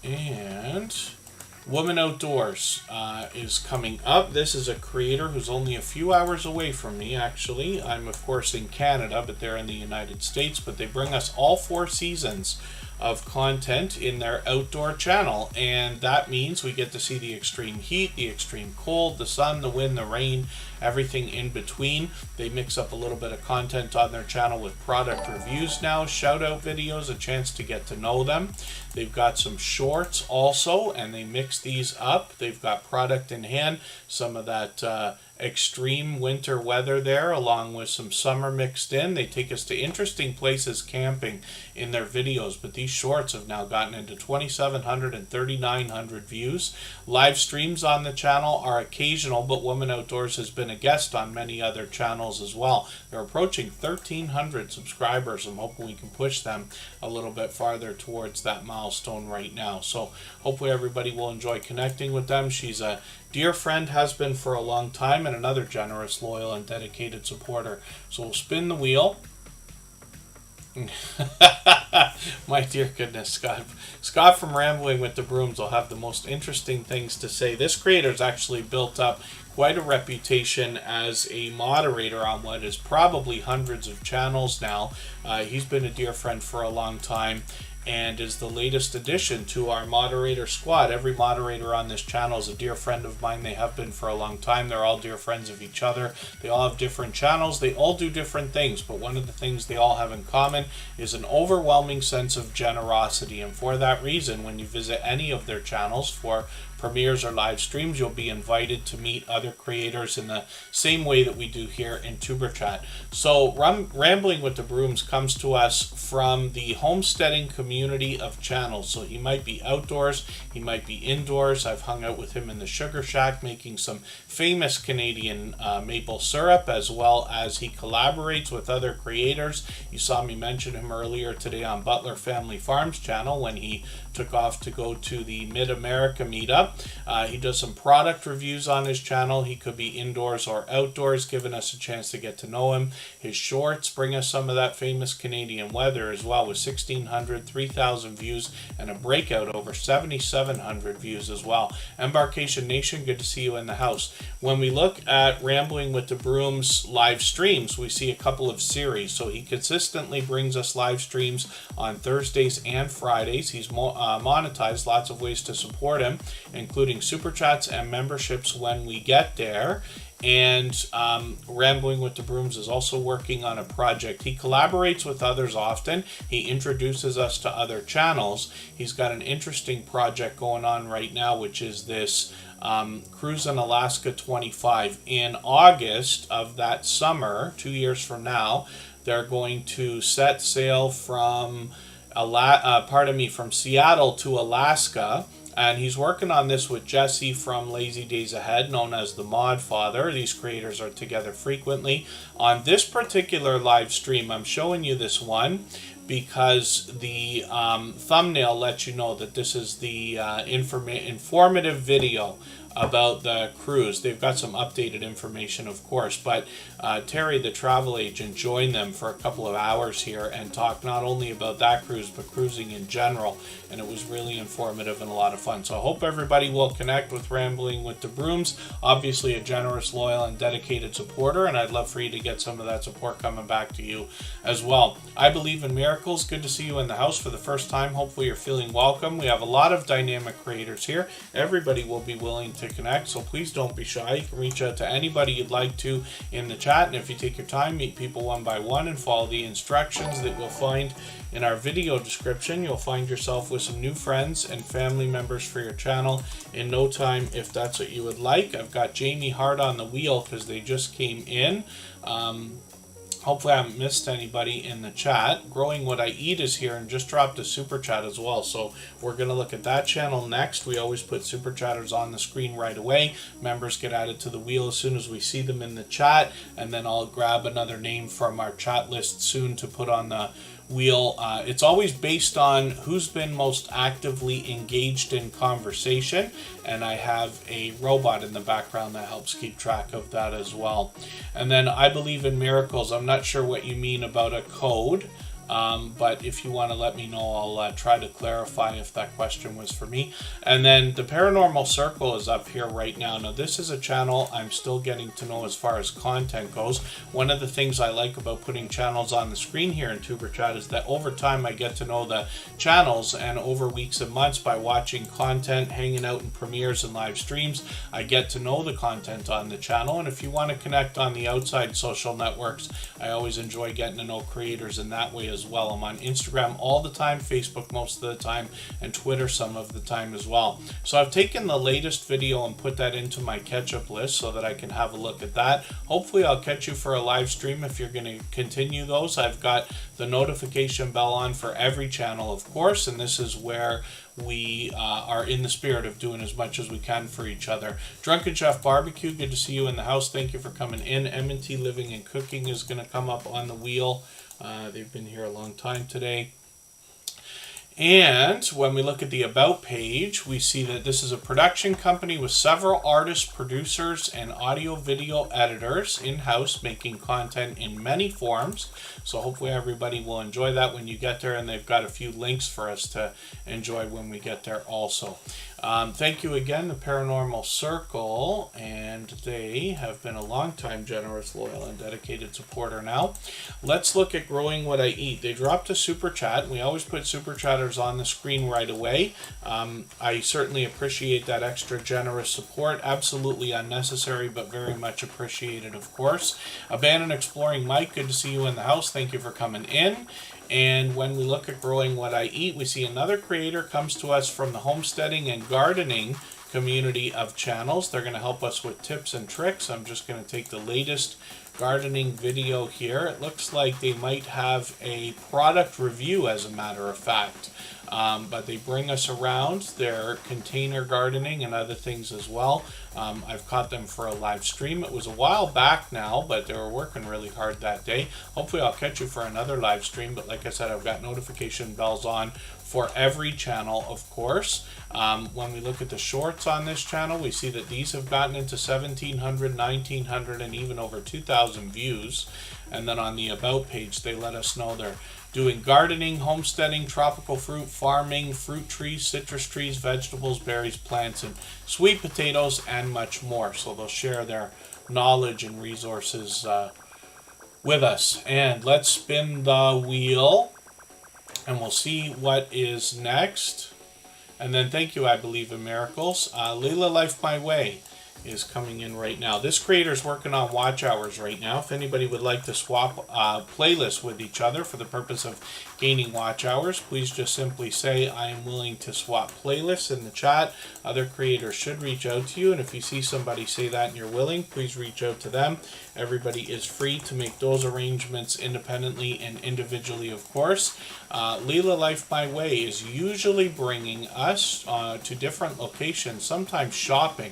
And Woman Outdoors is coming up. This is a creator who's only a few hours away from me, actually. I'm, of course, in Canada, but they're in the United States. But they bring us all 4 seasons of content in their outdoor channel. And that means we get to see the extreme heat, the extreme cold, the sun, the wind, the rain, everything in between. They mix up a little bit of content on their channel with product reviews now, shout out videos, a chance to get to know them. They've got some shorts also, and they mix these up. They've got product in hand, some of that extreme winter weather there, along with some summer mixed in. They take us to interesting places camping in their videos, but these shorts have now gotten into 2,700 and 3,900 views. Live streams on the channel are occasional, but Woman Outdoors has been a guest on many other channels as well. They're approaching 1,300 subscribers. I'm hoping we can push them a little bit farther towards that milestone right now. So hopefully everybody will enjoy connecting with them. She's a dear friend, has been for a long time, and another generous, loyal, and dedicated supporter. So we'll spin the wheel. My dear goodness, Scott from Rambling with the Brooms will have the most interesting things to say. This creator's actually built up quite a reputation as a moderator on what is probably hundreds of channels now. He's been a dear friend for a long time, and is the latest addition to our moderator squad. Every moderator on this channel is a dear friend of mine. They have been for a long time. They're all dear friends of each other. They all have different channels. They all do different things, but one of the things they all have in common is an overwhelming sense of generosity. And for that reason, when you visit any of their channels for premieres or live streams, you'll be invited to meet other creators in the same way that we do here in Superchat. So Rambling with the Brooms comes to us from the Homesteading community of channels. So he might be outdoors, he might be indoors. I've hung out with him in the Sugar Shack making some famous Canadian maple syrup, as well as he collaborates with other creators. You saw me mention him earlier today on Butler Family Farm's channel when he took off to go to the Mid-America meetup. He does some product reviews on his channel. He could be indoors or outdoors, giving us a chance to get to know him. His shorts bring us some of that famous Canadian weather as well, with 1,600, 3,000 views, and a breakout over 7,700 views as well. Embarkation Nation, good to see you in the house. When we look at Rambling with the Brooms live streams, we see a couple of series. So he consistently brings us live streams on Thursdays and Fridays. He's monetized, lots of ways to support him, including super chats and memberships when we get there. And Rambling with the Brooms is also working on a project. He collaborates with others often. He introduces us to other channels. He's got an interesting project going on right now, which is this Cruise in Alaska 25. In August of that summer, 2 years from now, they're going to set sail from from Seattle to Alaska. And he's working on this with Jesse from Lazy Days Ahead, known as the Mod Father. These creators are together frequently. On this particular live stream, I'm showing you this one because the thumbnail lets you know that this is the informative video about the cruise. They've got some updated information, of course, but Terry, the travel agent, joined them for a couple of hours here and talked not only about that cruise, but cruising in general, and it was really informative and a lot of fun. So I hope everybody will connect with Rambling with the Brooms. Obviously a generous, loyal, and dedicated supporter, and I'd love for you to get some of that support coming back to you as well. I Believe in Miracles, good to see you in the house for the first time. Hopefully you're feeling welcome. We have a lot of dynamic creators here. Everybody will be willing to to connect, so please don't be shy. You can reach out to anybody you'd like to in the chat, and if you take your time, meet people one by one and follow the instructions that you'll find in our video description, you'll find yourself with some new friends and family members for your channel in no time, if that's what you would like. I've got Jamie Hart on the wheel because they just came in. Hopefully I haven't missed anybody in the chat. Growing What I Eat is here and just dropped a super chat as well. So we're going to look at that channel next. We always put super chatters on the screen right away. Members get added to the wheel as soon as we see them in the chat. And then I'll grab another name from our chat list soon to put on the wheel. It's always based on who's been most actively engaged in conversation, and I have a robot in the background that helps keep track of that as well. And then I believe in miracles. I'm not sure what you mean about a code, but if you want to let me know, I'll try to clarify if that question was for me. And then the Paranormal Circle is up here right now. Now this is a channel I'm still getting to know as far as content goes. One of the things I like about putting channels on the screen here in Tuber Chat is that over time I get to know the channels, and over weeks and months by watching content, hanging out in premieres and live streams, I get to know the content on the channel. And if you want to connect on the outside social networks, I always enjoy getting to know creators in that way as well. I'm on Instagram all the time, Facebook most of the time, and Twitter some of the time as well. So I've taken the latest video and put that into my catch-up list so that I can have a look at that. Hopefully I'll catch you for a live stream if you're going to continue those. I've got the notification bell on for every channel, of course, and this is where we are in the spirit of doing as much as we can for each other. Drunken Chef Barbecue, good to see you in the house. Thank you for coming in. M&T Living and Cooking is going to come up on the wheel. They've been here a long time today. And when we look at the About page, we see that this is a production company with several artists, producers, and audio-video editors in-house making content in many forms. So hopefully everybody will enjoy that when you get there, and they've got a few links for us to enjoy when we get there also. Thank you again, the Paranormal Circle, and they have been a long-time generous, loyal, and dedicated supporter now. Let's look at Growing What I Eat. They dropped a super chat. We always put super chatters on the screen right away. I certainly appreciate that extra generous support. Absolutely unnecessary, but very much appreciated, of course. Abandoned Exploring Mike, good to see you in the house. Thank you for coming in. And when we look at Growing What I Eat, we see another creator comes to us from the homesteading and gardening community of channels. They're going to help us with tips and tricks. I'm just going to take the latest gardening video here. It looks like they might have a product review, as a matter of fact. But they bring us around their container gardening and other things as well. I've caught them for a live stream. It was a while back now, but they were working really hard that day. Hopefully I'll catch you for another live stream, but like I said, I've got notification bells on for every channel, of course. When we look at the shorts on this channel, we see that these have gotten into 1,700, 1,900, and even over 2,000 views. And then on the About page, they let us know they're doing gardening, homesteading, tropical fruit, farming, fruit trees, citrus trees, vegetables, berries, plants, and sweet potatoes, and much more. So they'll share their knowledge and resources with us. And let's spin the wheel, and we'll see what is next. And then thank you, I Believe in Miracles. Leela Life My Way is coming in right now. This creator's working on watch hours right now. If anybody would like to swap playlists with each other for the purpose of gaining watch hours, please just simply say, I am willing to swap playlists in the chat. Other creators should reach out to you, and if you see somebody say that and you're willing, please reach out to them. Everybody is free to make those arrangements independently and individually, of course. Leela Life My Way is usually bringing us to different locations, sometimes shopping.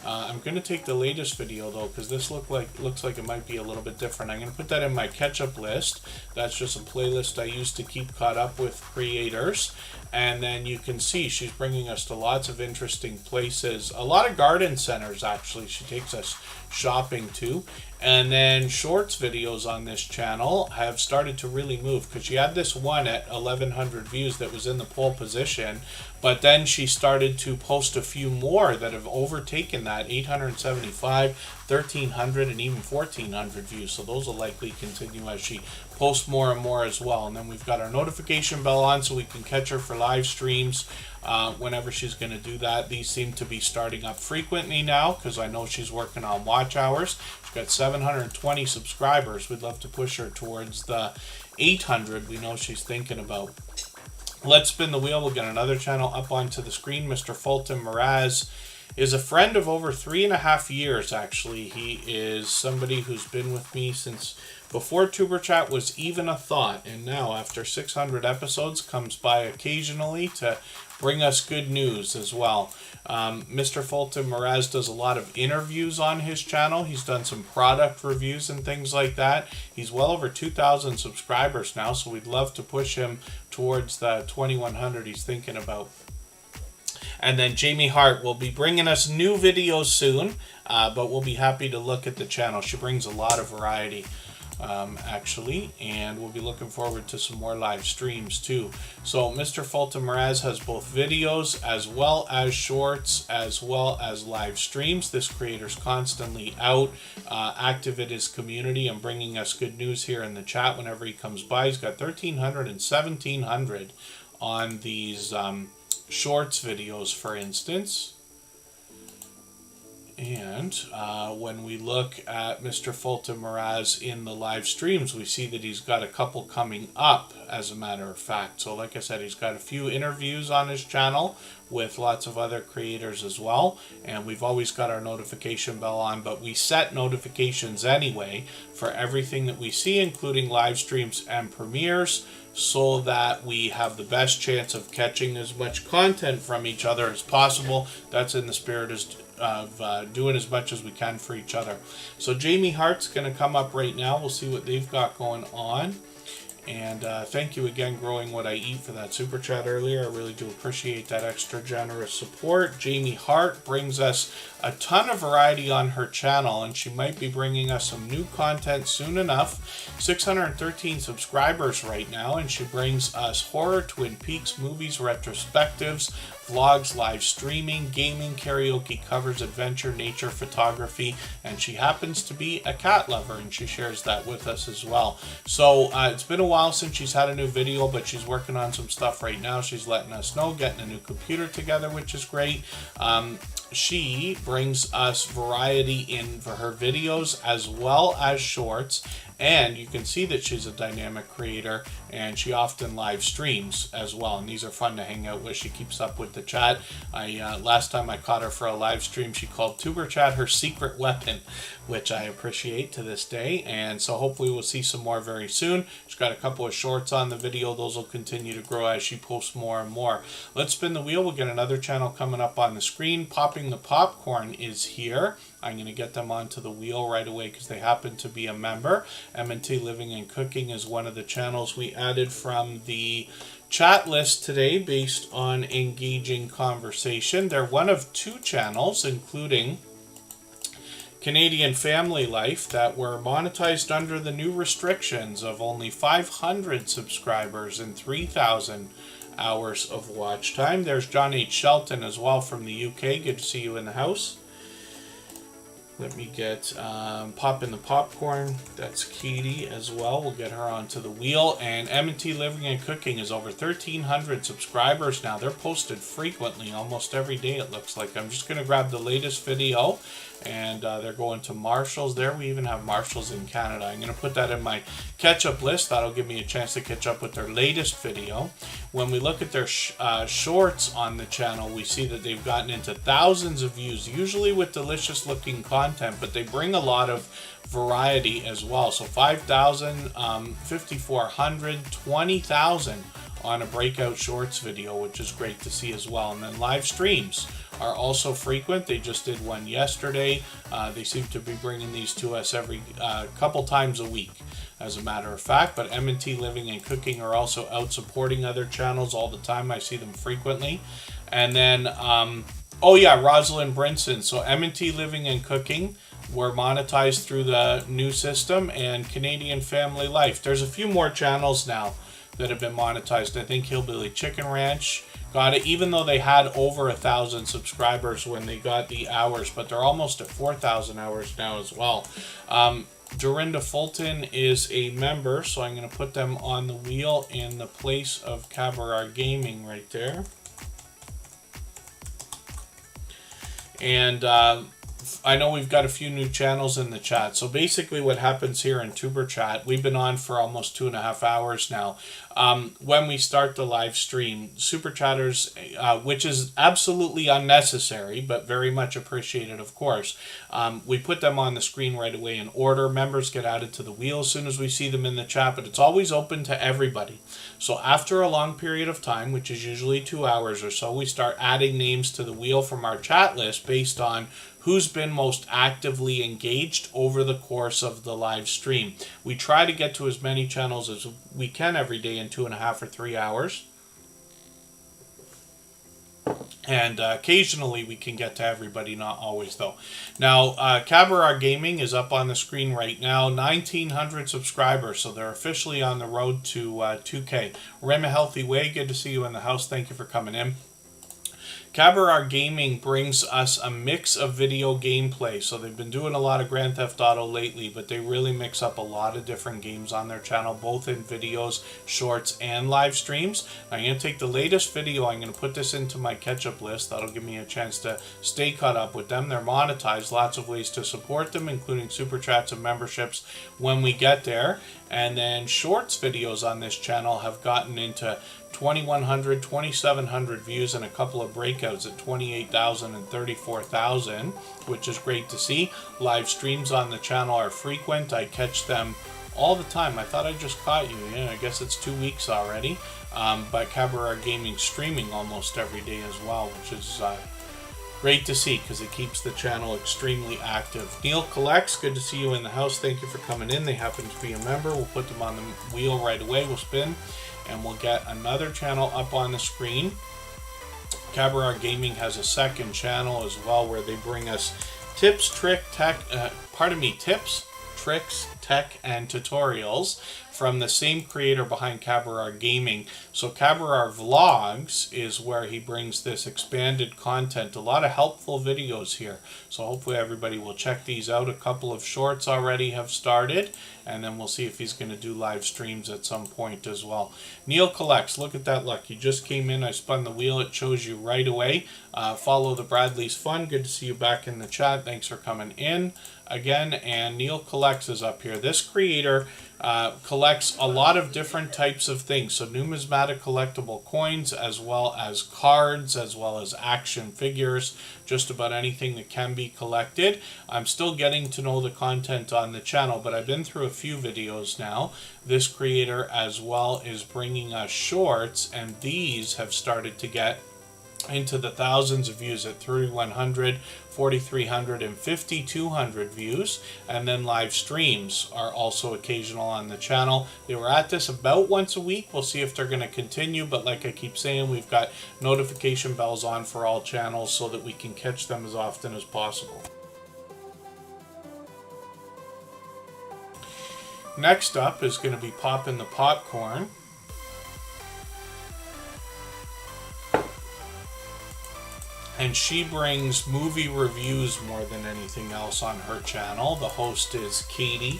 I'm going to take the latest video though, because this looks like it might be a little bit different. I'm going to put that in my catch-up list. That's just a playlist I use to keep caught up with creators. And then you can see she's bringing us to lots of interesting places. A lot of garden centers, actually, she takes us shopping to. And then shorts videos on this channel have started to really move, because she had this one at 1,100 views that was in the pole position, but then she started to post a few more that have overtaken that, 875, 1,300, and even 1,400 views. So those will likely continue as she post more and more as well. And then we've got our notification bell on so we can catch her for live streams whenever she's going to do that. These seem to be starting up frequently now because I know she's working on watch hours. She's got 720 subscribers. We'd love to push her towards the 800 we know she's thinking about. Let's spin the wheel. We'll get another channel up onto the screen. Mr. Fulton Mraz is a friend of over 3.5 years, actually. He is somebody who's been with me since before Tuber Chat was even a thought, and now after 600 episodes comes by occasionally to bring us good news as well. Mr. Fulton Mraz does a lot of interviews on his channel. He's done some product reviews and things like that. He's well over 2,000 subscribers now, so we'd love to push him towards the 2,100 he's thinking about. And then Jamie Hart will be bringing us new videos soon, but we'll be happy to look at the channel. She brings a lot of variety, actually, and we'll be looking forward to some more live streams too. So Mr. Fulton Mraz has both videos as well as shorts as well as live streams. This creator's constantly out, active in his community and bringing us good news here in the chat whenever he comes by. He's got 1,300 and 1,700 on these shorts videos, for instance. And when we look at Mr. Fulton Mraz in the live streams, we see that he's got a couple coming up, as a matter of fact. So like I said, he's got a few interviews on his channel with lots of other creators as well. And we've always got our notification bell on, but we set notifications anyway for everything that we see, including live streams and premieres, so that we have the best chance of catching as much content from each other as possible. That's in the spirit of doing as much as we can for each other. So Jamie Hart's going to come up right now. We'll see what they've got going on. And thank you again, Growing What I Eat, for that super chat earlier. I really do appreciate that extra generous support. Jamie Hart brings us a ton of variety on her channel, and she might be bringing us some new content soon enough. 613 subscribers right now, and she brings us horror, Twin Peaks, movies, retrospectives, vlogs, live streaming, gaming, karaoke covers, adventure, nature, photography, and she happens to be a cat lover, and she shares that with us as well. So it's been a while since she's had a new video, but she's working on some stuff right now. She's letting us know, getting a new computer together, which is great. She brings us variety in for her videos as well as shorts, and you can see that she's a dynamic creator, and she often live streams as well, and these are fun to hang out with. She keeps up with the chat. Last time I caught her for a live stream, she called Tuber Chat her secret weapon, which I appreciate to this day, and so hopefully we'll see some more very soon. She's got a couple of shorts on the video. Those will continue to grow as she posts more and more. Let's spin the wheel. We'll get another channel coming up on the screen. Popping the Popcorn is here. I'm going to get them onto the wheel right away because they happen to be a member. M&T Living and Cooking is one of the channels we added from the chat list today based on engaging conversation. They're one of two channels, including Canadian Family Life, that were monetized under the new restrictions of only 500 subscribers and 3,000 hours of watch time. There's John H. Shelton as well from the UK. Good to see you in the house. Let me get Popping the Popcorn. That's Katie as well. We'll get her onto the wheel. And M&T Living and Cooking is over 1,300 subscribers now. They're posted frequently, almost every day it looks like. I'm just going to grab the latest video, and they're going to Marshalls there. We even have Marshalls in Canada. I'm going to put that in my catch-up list. That'll give me a chance to catch up with their latest video. When we look at their shorts on the channel, we see that they've gotten into thousands of views, usually with delicious-looking content, but they bring a lot of variety as well. So 5,000, 5,400, 20,000 on a breakout shorts video, which is great to see as well. And then live streams are also frequent. They just did one yesterday. They seem to be bringing these to us every couple times a week, as a matter of fact. But M&T Living and Cooking are also out supporting other channels all the time. I see them frequently. And then, oh yeah, Rosalind Brinson. So M&T Living and Cooking were monetized through the new system, and Canadian Family Life. There's a few more channels now that have been monetized. I think Hillbilly Chicken Ranch got it, even though they had over 1,000 subscribers when they got the hours, but they're almost at 4,000 hours now as well. Dorinda Fulton is a member, so I'm going to put them on the wheel in the place of Cabaret Gaming right there. And I know we've got a few new channels in the chat. So basically what happens here in Tuber Chat, we've been on for almost 2.5 hours now. When we start the live stream, Superchatters, which is absolutely unnecessary, but very much appreciated, of course, we put them on the screen right away in order. Members get added to the wheel as soon as we see them in the chat, but it's always open to everybody. So after a long period of time, which is usually 2 hours or so, we start adding names to the wheel from our chat list based on who's been most actively engaged over the course of the live stream. We try to get to as many channels as we can every day in 2.5 or 3 hours. And occasionally we can get to everybody, not always though. Now, Cabaret Gaming is up on the screen right now, 1,900 subscribers, so they're officially on the road to 2K. We're in a healthy way. Good to see you in the house. Thank you for coming in. Cabaret Gaming brings us a mix of video gameplay. So they've been doing a lot of Grand Theft Auto lately, but they really mix up a lot of different games on their channel, both in videos, shorts, and live streams. I'm going to take the latest video. I'm going to put this into my catch-up list. That'll give me a chance to stay caught up with them. They're monetized. Lots of ways to support them, including super chats and memberships when we get there. And then shorts videos on this channel have gotten into 2,100, 2,700 views and a couple of breakouts at 28,000 and 34,000, which is great to see. Live streams on the channel are frequent. I catch them all the time. I thought I just caught you. Yeah, I guess it's 2 weeks already. But Cabaret Gaming streaming almost every day as well, which is great to see because it keeps the channel extremely active. Neil Collects, good to see you in the house. Thank you for coming in. They happen to be a member. We'll put them on the wheel right away. We'll spin. And we'll get another channel up on the screen. Cabaret Gaming has a second channel as well where they bring us tips, tricks, tech, and tutorials from the same creator behind Cabaret Gaming. So Cabaret Vlogs is where he brings this expanded content. A lot of helpful videos here. So hopefully everybody will check these out. A couple of shorts already have started. And then we'll see if he's going to do live streams at some point as well. Neil Collects, look at that luck. You just came in. I spun the wheel. It shows you right away. Follow the Bradley's Fun. Good to see you back in the chat. Thanks for coming in again. And Neil Collects is up here. This creator collects a lot of different types of things. So numismatic collectible coins, as well as cards, as well as action figures, just about anything that can be collected. I'm still getting to know the content on the channel, but I've been through a few videos now. This creator as well is bringing us shorts, and these have started to get into the thousands of views at 3,100, 4,300, and 5,200 views. And then live streams are also occasional on the channel. They were at this about once a week. We'll see if they're going to continue, but like I keep saying, we've got notification bells on for all channels so that we can catch them as often as possible. Next up is going to be Poppin' the Popcorn. And she brings movie reviews more than anything else on her channel. The host is Katie,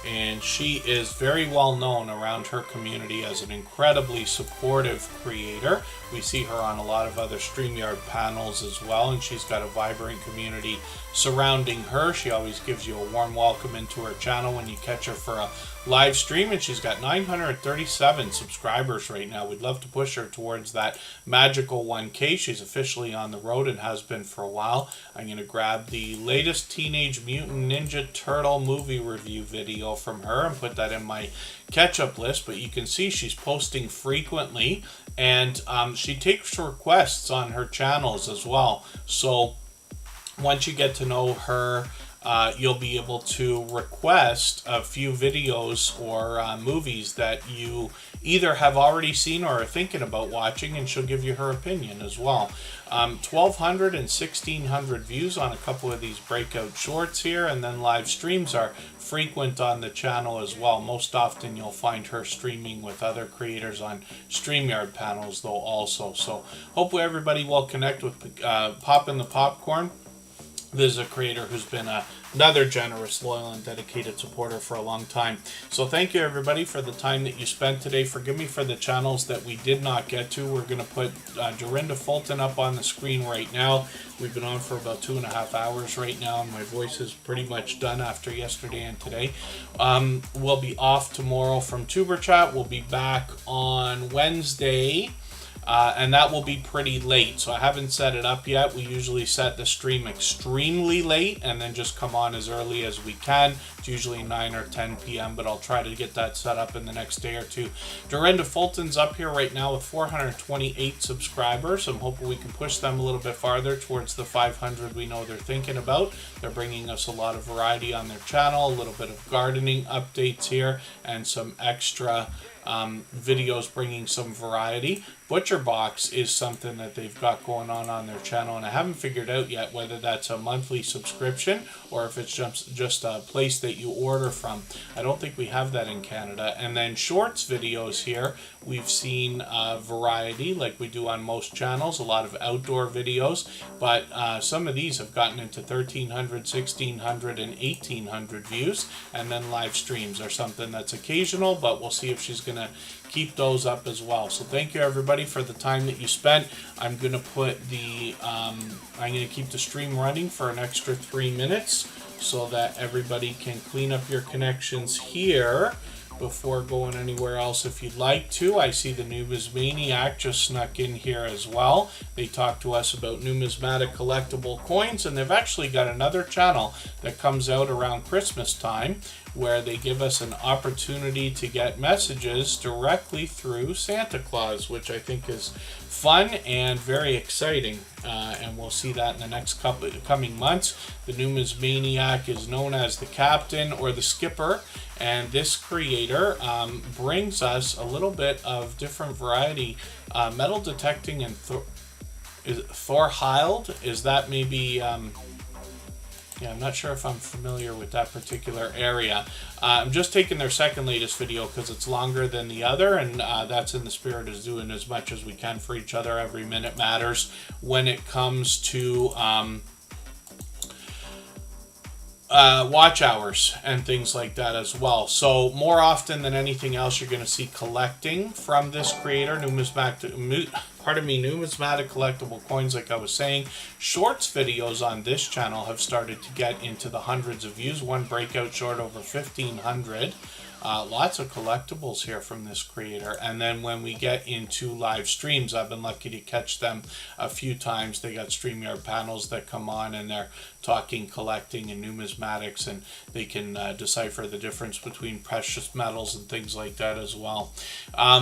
and she is very well known around her community as an incredibly supportive creator. We see her on a lot of other StreamYard panels as well, and she's got a vibrant community surrounding her. She always gives you a warm welcome into her channel when you catch her for a live stream, and she's got 937 subscribers right now. We'd love to push her towards that magical 1K. She's officially on the road and has been for a while. I'm going to grab the latest Teenage Mutant Ninja Turtle movie review video from her and put that in my catch-up list, but you can see she's posting frequently, and she takes requests on her channels as well. So once you get to know her, you'll be able to request a few videos or movies that you either have already seen or are thinking about watching, and she'll give you her opinion as well. 1,200 and 1,600 views on a couple of these breakout shorts here, and then live streams are frequent on the channel as well. Most often you'll find her streaming with other creators on StreamYard panels though also. So hopefully everybody will connect with Poppin' the Popcorn. This is a creator who's been another generous, loyal, and dedicated supporter for a long time. So thank you, everybody, for the time that you spent today. Forgive me for the channels that we did not get to. We're going to put Dorinda Fulton up on the screen right now. We've been on for about 2.5 hours right now, and my voice is pretty much done after yesterday and today. We'll be off tomorrow from Tuber Chat. We'll be back on Wednesday. And that will be pretty late, so I haven't set it up yet. We usually set the stream extremely late and then just come on as early as we can. It's usually 9 or 10 p.m., but I'll try to get that set up in the next day or two. Dorinda Fulton's up here right now with 428 subscribers. I'm hoping we can push them a little bit farther towards the 500 we know they're thinking about. They're bringing us a lot of variety on their channel, a little bit of gardening updates here, and some extra videos bringing some variety. Butcher Box is something that they've got going on their channel, and I haven't figured out yet whether that's a monthly subscription or if it's just a place that you order from. I don't think we have that in Canada. And then shorts videos here, we've seen variety like we do on most channels, a lot of outdoor videos, but some of these have gotten into 1,300, 1,600, and 1,800 views, and then live streams are something that's occasional, but we'll see if she's going to keep those up as well. So thank you, everybody, for the time that you spent. I'm going to put the I'm going to keep the stream running for an extra 3 minutes so that everybody can clean up your connections here before going anywhere else if you'd like to. I see the Numismaniac just snuck in here as well. They talked to us about numismatic collectible coins, and they've actually got another channel that comes out around Christmas time where they give us an opportunity to get messages directly through Santa Claus, which I think is fun and very exciting, and we'll see that in the next coming months. The Numismaniac is known as the captain or the skipper, and this creator brings us a little bit of different variety. Metal detecting and Thorhild, is that maybe... yeah, I'm not sure if I'm familiar with that particular area. I'm just taking their second latest video because it's longer than the other, and that's in the spirit of doing as much as we can for each other. Every minute matters when it comes to watch hours and things like that as well. So more often than anything else, you're going to see collecting from this creator, numismatic collectible coins, like I was saying. Shorts videos on this channel have started to get into the hundreds of views. One breakout short over 1,500. Lots of collectibles here from this creator. And then when we get into live streams, I've been lucky to catch them a few times. They got StreamYard panels that come on, and they're talking collecting and numismatics, and they can decipher the difference between precious metals and things like that as well.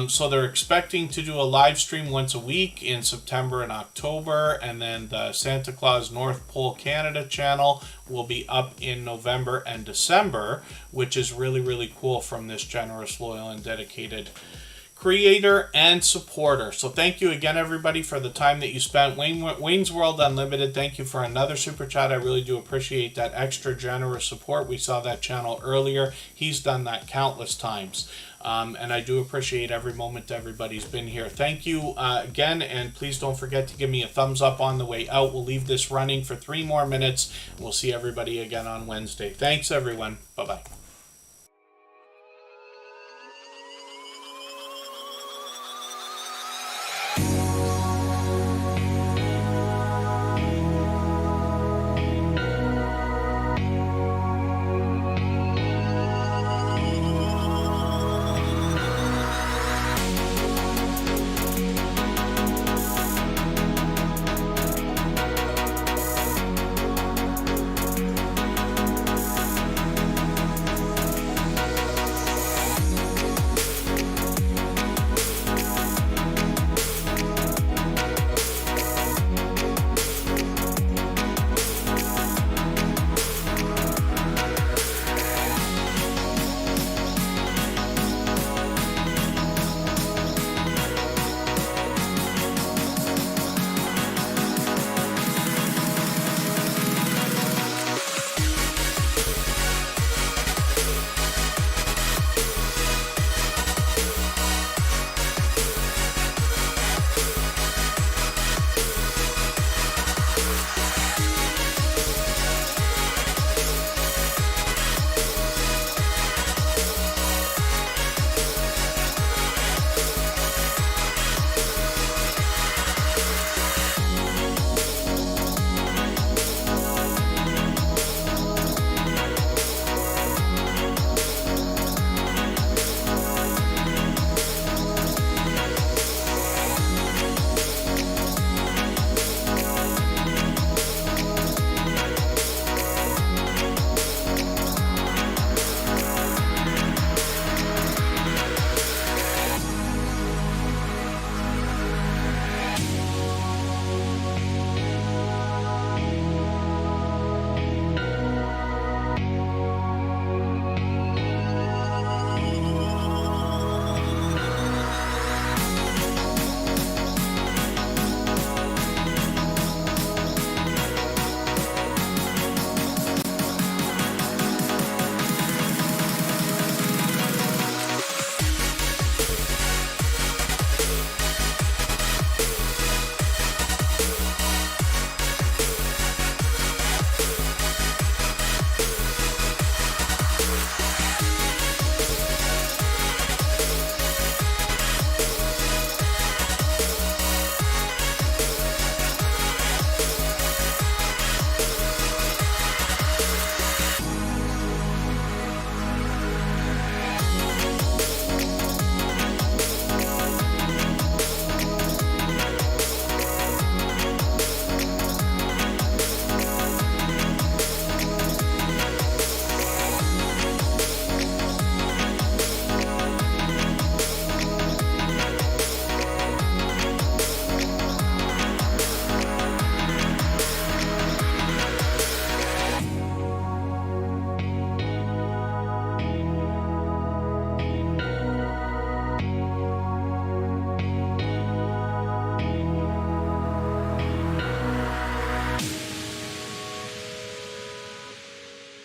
So they're expecting to do a live stream once a week in September and October, and then the Santa Claus North Pole Canada channel will be up in November and December, which is really, really cool from this generous, loyal, and dedicated creator and supporter. So thank you again, everybody, for the time that you spent. Wayne's World Unlimited, thank you for another super chat. I really do appreciate that extra generous support. We saw that channel earlier. He's done that countless times. And I do appreciate every moment everybody's been here. Thank you again, and please don't forget to give me a thumbs up on the way out. We'll leave this running for 3 more minutes, and we'll see everybody again on Wednesday. Thanks, everyone. Bye-bye.